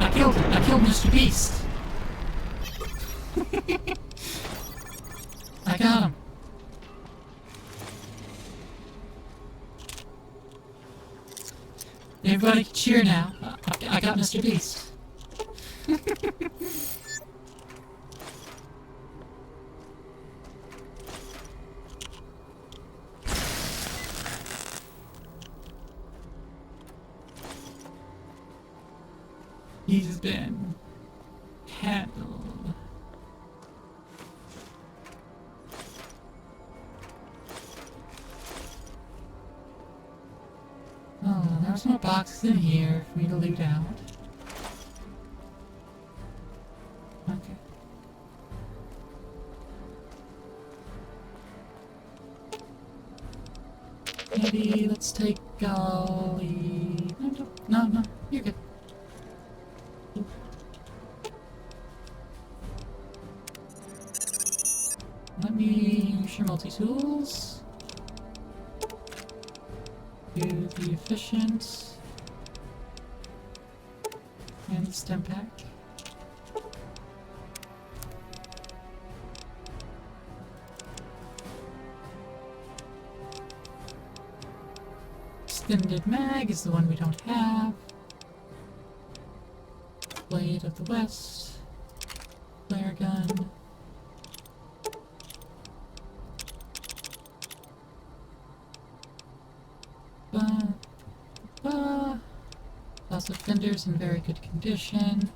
I killed Mr. Beast. I got him. Everybody cheer now. I got Mr. Beast. He's been handled. Oh, there's no boxes in here for me to loot out. Okay. Maybe let's take Golly. No, you're good. Let me use your multi-tools. Do the efficient. And the stem pack. Extended mag is the one we don't have. Blade of the West. Flare gun. Lots of fenders in very good condition.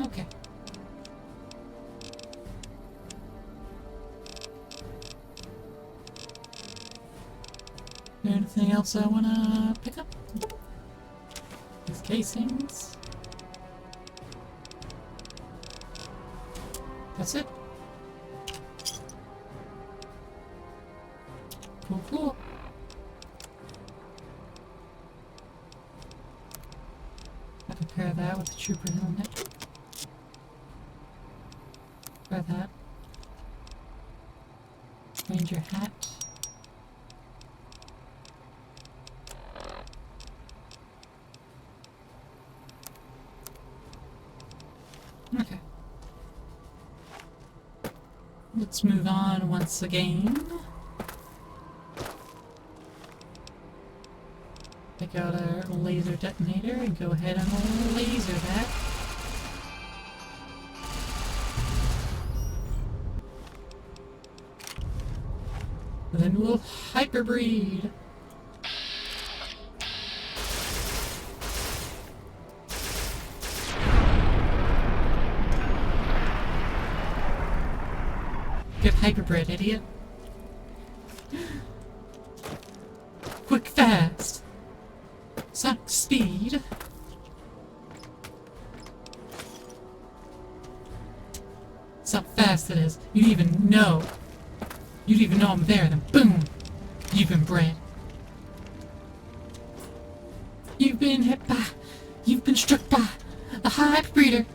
Okay. Anything else I wanna pick up? These casings. That's it. Cool. I can pair that with the trooper helmet. Pair that. Ranger hat. Okay. Let's move on once again. Take out our laser detonator and go ahead and laser that. Then we'll hyperbreed. Get hyperbred, idiot. Quick, fast. Sonic speed. That's how fast it is. You don't even know. You don't even know I'm there, then boom! You've been bred. You've been been struck by a hyperbreeder.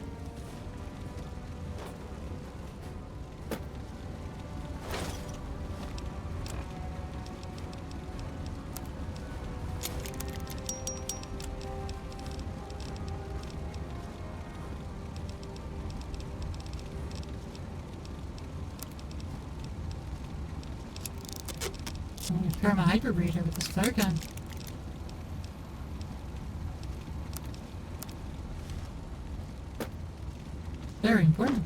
I'm gonna repair my hyperbreeder with this flare gun. Very important.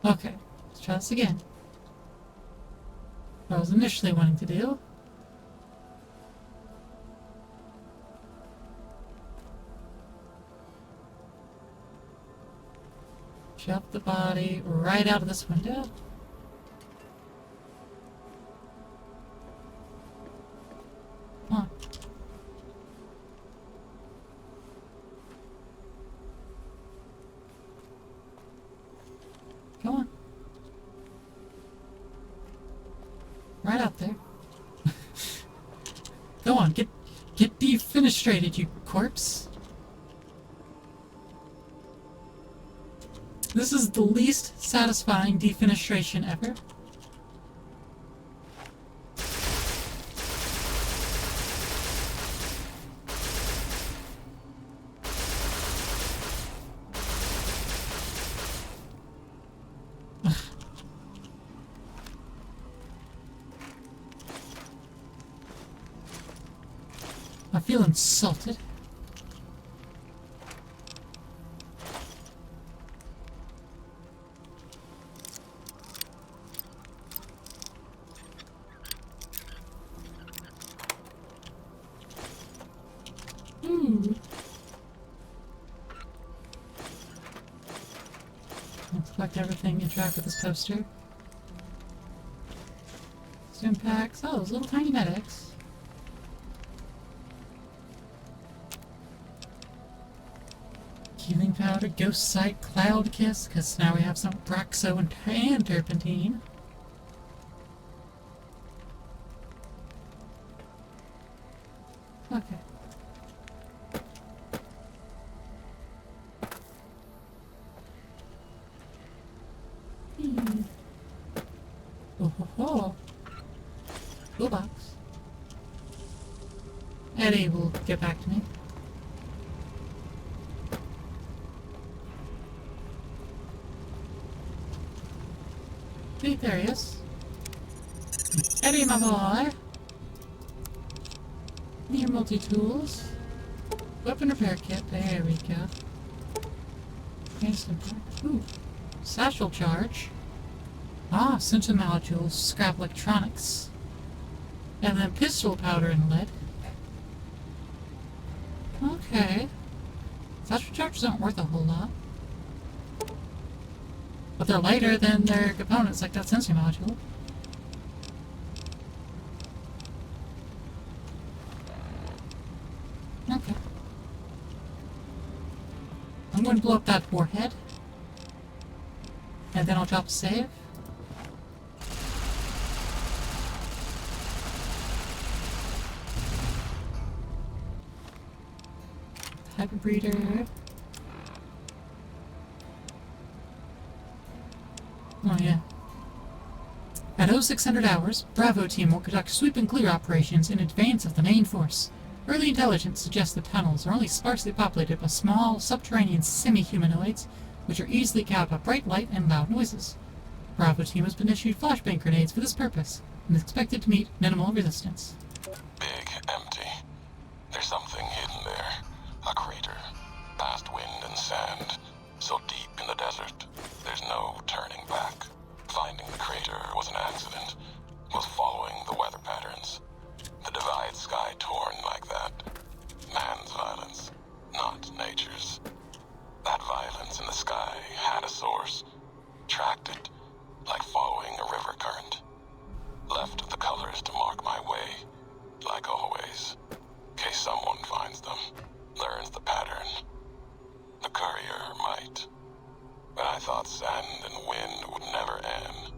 Okay, let's try this again. What I was initially wanting to do. Shove the body right out of this window. Come on. Come on. Right out there. Go on, get defenestrated, you corpse. This is the least satisfying defenestration ever. I feel insulted. Let's collect everything, interact with this poster. Stim packs. Oh, those little tiny medics. Healing powder, ghost sight, cloud kiss, because now we have some Braxo and Turpentine. Okay. Oh ho ho. Toolbox. Eddie will get back to me. See, there he is. Eddie, my boy. Your multi-tools. Weapon repair kit. There we go. Ooh. Satchel charge. Ah, sensor modules, scrap electronics. And then pistol powder and lead. Okay. Satchel charges aren't worth a whole lot. But they're lighter than their components, like that sensor module. Okay. I'm going to blow up that warhead. And then I'll drop a save. Hyperbreeder. Oh yeah. At 0600 hours, Bravo team will conduct sweep and clear operations in advance of the main force. Early intelligence suggests the tunnels are only sparsely populated by small, subterranean semi-humanoids, which are easily cowed by bright light and loud noises. Bravo team has been issued flashbang grenades for this purpose, and is expected to meet minimal resistance. Big, empty. There's something hidden there. A crater. Past wind and sand. So deep in the desert, there's no turning back. Finding the crater was an accident. Was following the weather patterns. The divide sky torn like that. Man's violence. not nature's. That violence in the sky had a source. Tracked it, like following a river current. Left the colors to mark my way, like always. In case someone finds them, learns the pattern. The courier might. But I thought sand and wind would never end.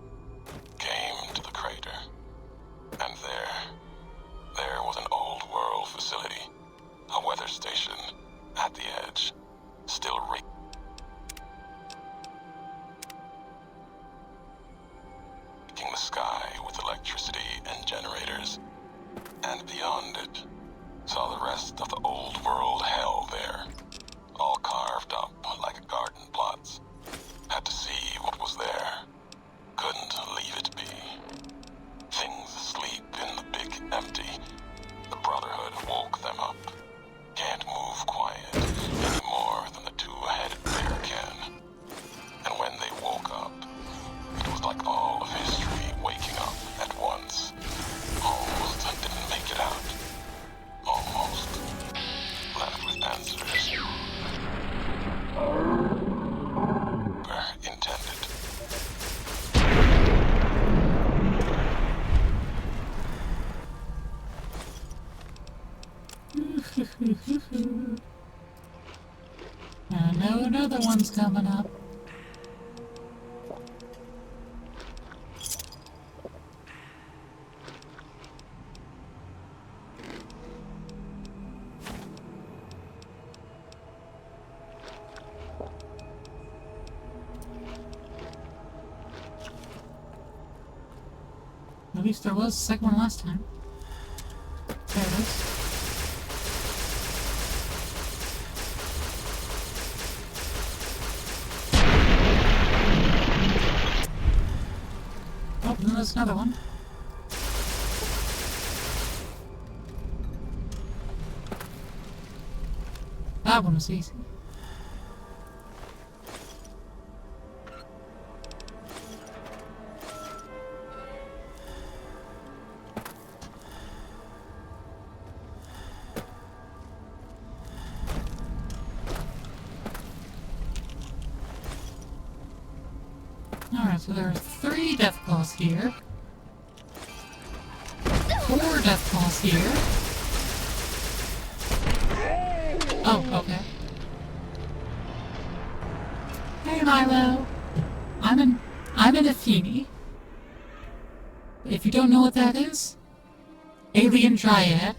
Came to the crater. And there was an old world facility. A weather station at the edge. Still raking the sky with electricity and generators. And beyond it, saw the rest of the old world hell there. All carved up like garden plots. Had to see what was there. Couldn't leave it be. Things asleep in the big empty. The Brotherhood woke them up. Can't move quiet any more than the two-headed bear can. And when they woke up, it was like all of history waking up at once. Almost didn't make it out. Almost left with answers. Were intended. I know another one's coming up. At least there was a second one last time. There it is. Oh, and there's another one. That one was easy. Alright, so there are 3 Deathclaws here. 4 Deathclaws here. Oh, okay. Hey Milo! I'm an Afini. If you don't know what that is, Alien Dryad,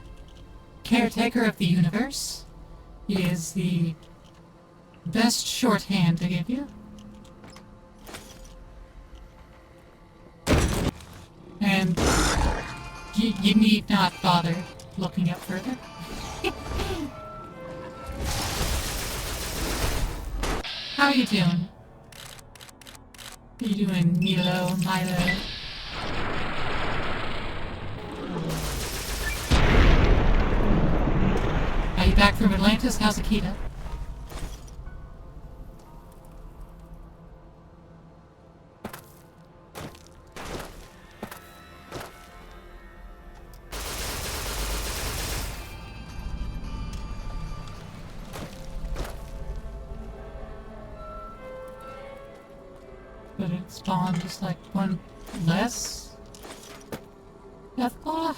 caretaker of the universe, is the best shorthand to give you. And you need not bother looking up further. How you doing? How you doing, Milo? Are you back from Atlantis? How's Akita? But it spawned just like one less Deathclaw?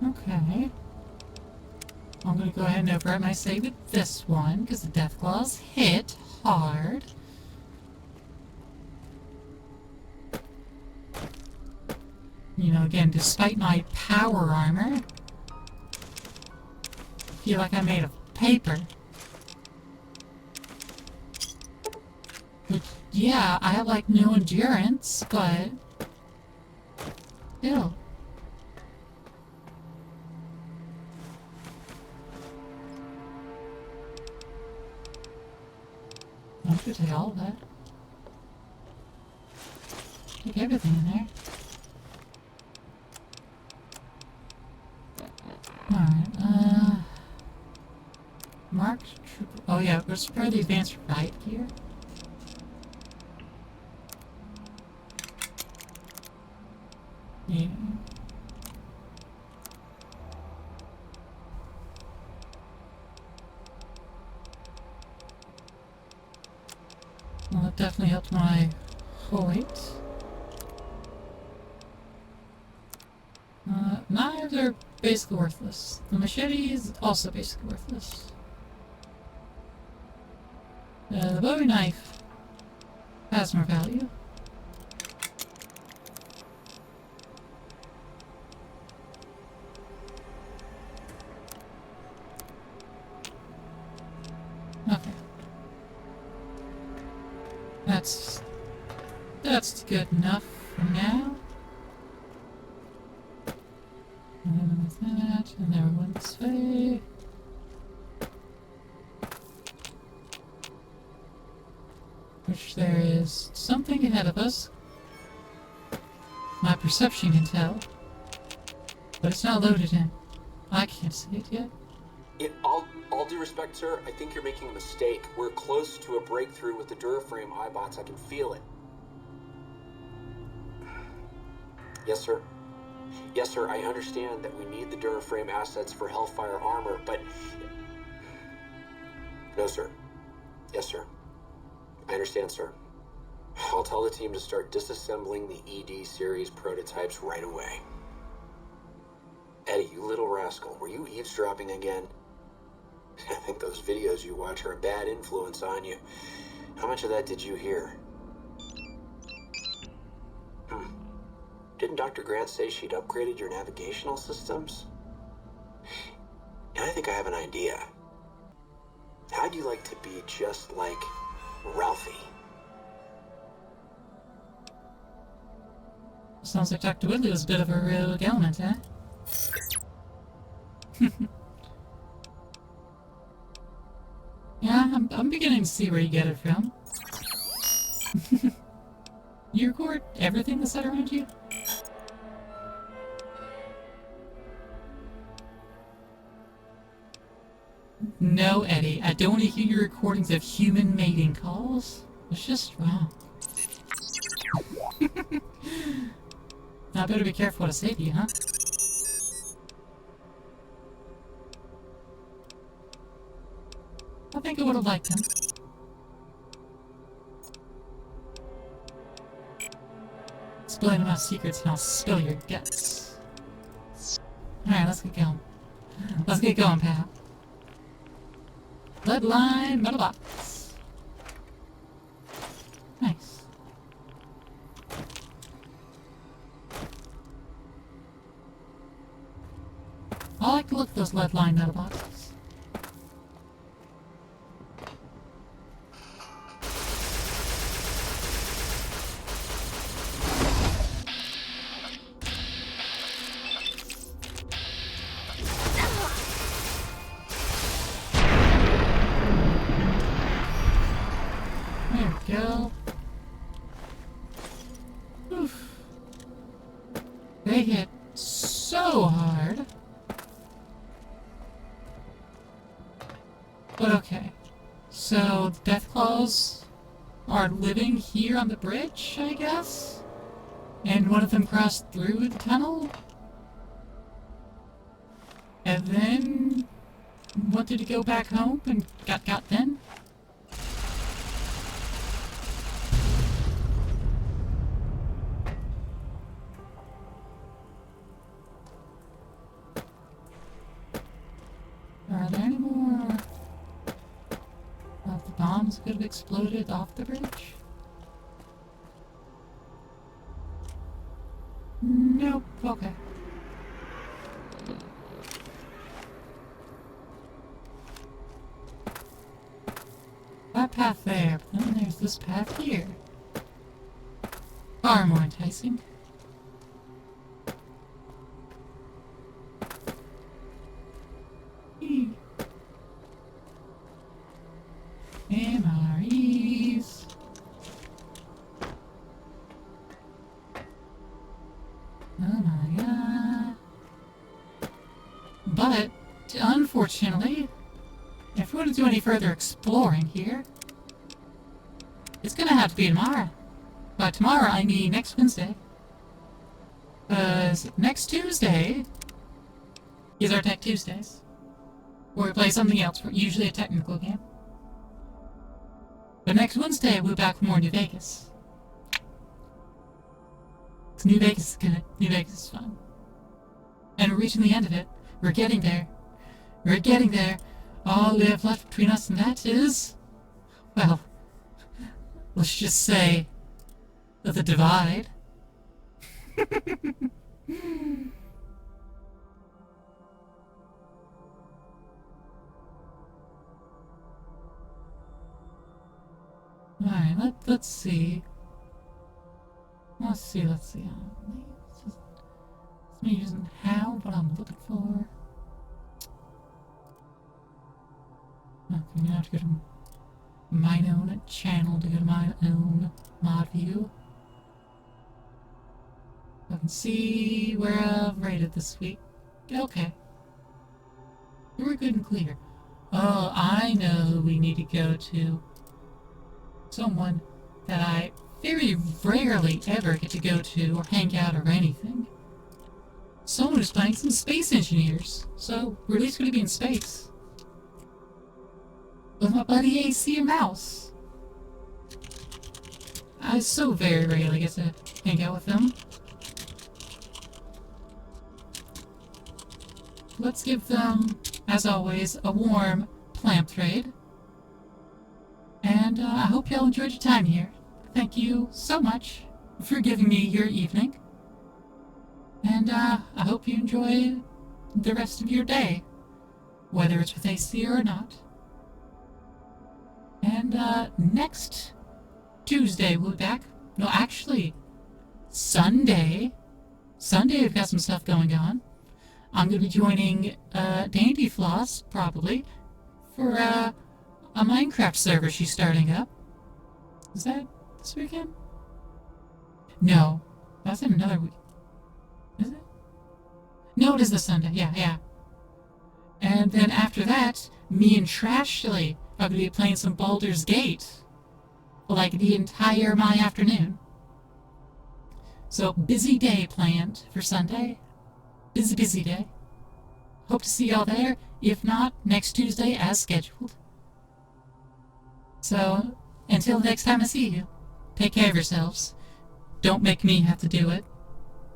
Okay. I'm gonna go ahead and overwrite my save with this one, because the Deathclaws hit hard. You know, again, despite my power armor, I feel like I'm made of paper. Which, yeah, I have like no endurance, but still. I should take all of that. Take everything in there. Marked trooper. Oh yeah, it's probably the advanced riot gear. Yeah. Well, that definitely helped my height. Knives are basically worthless. The machete is also basically worthless. The Bowie knife has more value. Okay. That's good enough for now. And with that, and there we went this way. Which there is something ahead of us. My perception can tell. But it's not loaded in. I can't see it yet. In all due respect, sir, I think you're making a mistake. We're close to a breakthrough with the Duraframe iBots. I can feel it. Yes, sir. Yes, sir, I understand that we need the Duraframe assets for Hellfire armor, but... No, sir. Yes, sir. I understand, sir. I'll tell the team to start disassembling the ED series prototypes right away. Eddie, you little rascal, were you eavesdropping again? I think those videos you watch are a bad influence on you. How much of that did you hear? Didn't Dr. Grant say she'd upgraded your navigational systems? And I think I have an idea. How'd you like to be just like Ralphie? Sounds like Dr. Whitley was a bit of a rogue element, huh? Yeah, I'm beginning to see where you get it from. You record everything that's said around you? No, Eddie, I don't want to hear your recordings of human mating calls. It's just wrong. I better be careful what I say to you, huh? I think I would have liked him. Explain my secrets and I'll spill your guts. Alright, let's get going. Let's get going, pal. Bloodline metal box. Nice. I like to look at those lead-lined metal boxes. There we go. Oof. They hit so hard. But okay. So, the Deathclaws are living here on the bridge, I guess? And one of them crossed through the tunnel? And then wanted to go back home and got then? Are there any more of the bombs that could have exploded off the bridge? Nope, okay. That path there, but then there's this path here. Far more enticing. MREs. Oh my god. But, unfortunately, if we want to do any further exploring here, it's gonna have to be tomorrow. By tomorrow, I mean next Wednesday. Next Tuesday is our Tech Tuesdays, where we play something else, usually a technical game. But next Wednesday, we're back for more New Vegas. 'Cause New Vegas is good. New Vegas is fun. And we're reaching the end of it. We're getting there. We're getting there. All we have left between us and that is, well, let's just say, the divide. Alright, let's see. Let's see. It's me using how, what I'm looking for. Okay, I'm gonna have to go to my own channel to go to my own mod view. I can see where I've rated this week. Okay. We're good and clear. Oh, I know who we need to go to. Someone that I very rarely ever get to go to or hang out or anything. Someone who's playing some Space Engineers. So, we're at least going to be in space. With my buddy AC and Mouse. I so very rarely get to hang out with them. Let's give them, as always, a warm Plamp Trade. And I hope y'all enjoyed your time here. Thank you so much for giving me your evening. And I hope you enjoy the rest of your day, whether it's with AC or not. And next Tuesday we'll be back. No, actually, Sunday. Sunday we've got some stuff going on. I'm going to be joining Dandy Floss, probably, for a Minecraft server she's starting up. Is that this weekend? No, that's in another week. Is it? No, it is this Sunday. Yeah. And then after that, me and Trashly are going to be playing some Baldur's Gate for like the entire my afternoon. So, busy day planned for Sunday. Busy day. Hope to see y'all there. If not, next Tuesday as scheduled. So, until next time I see you, take care of yourselves. Don't make me have to do it.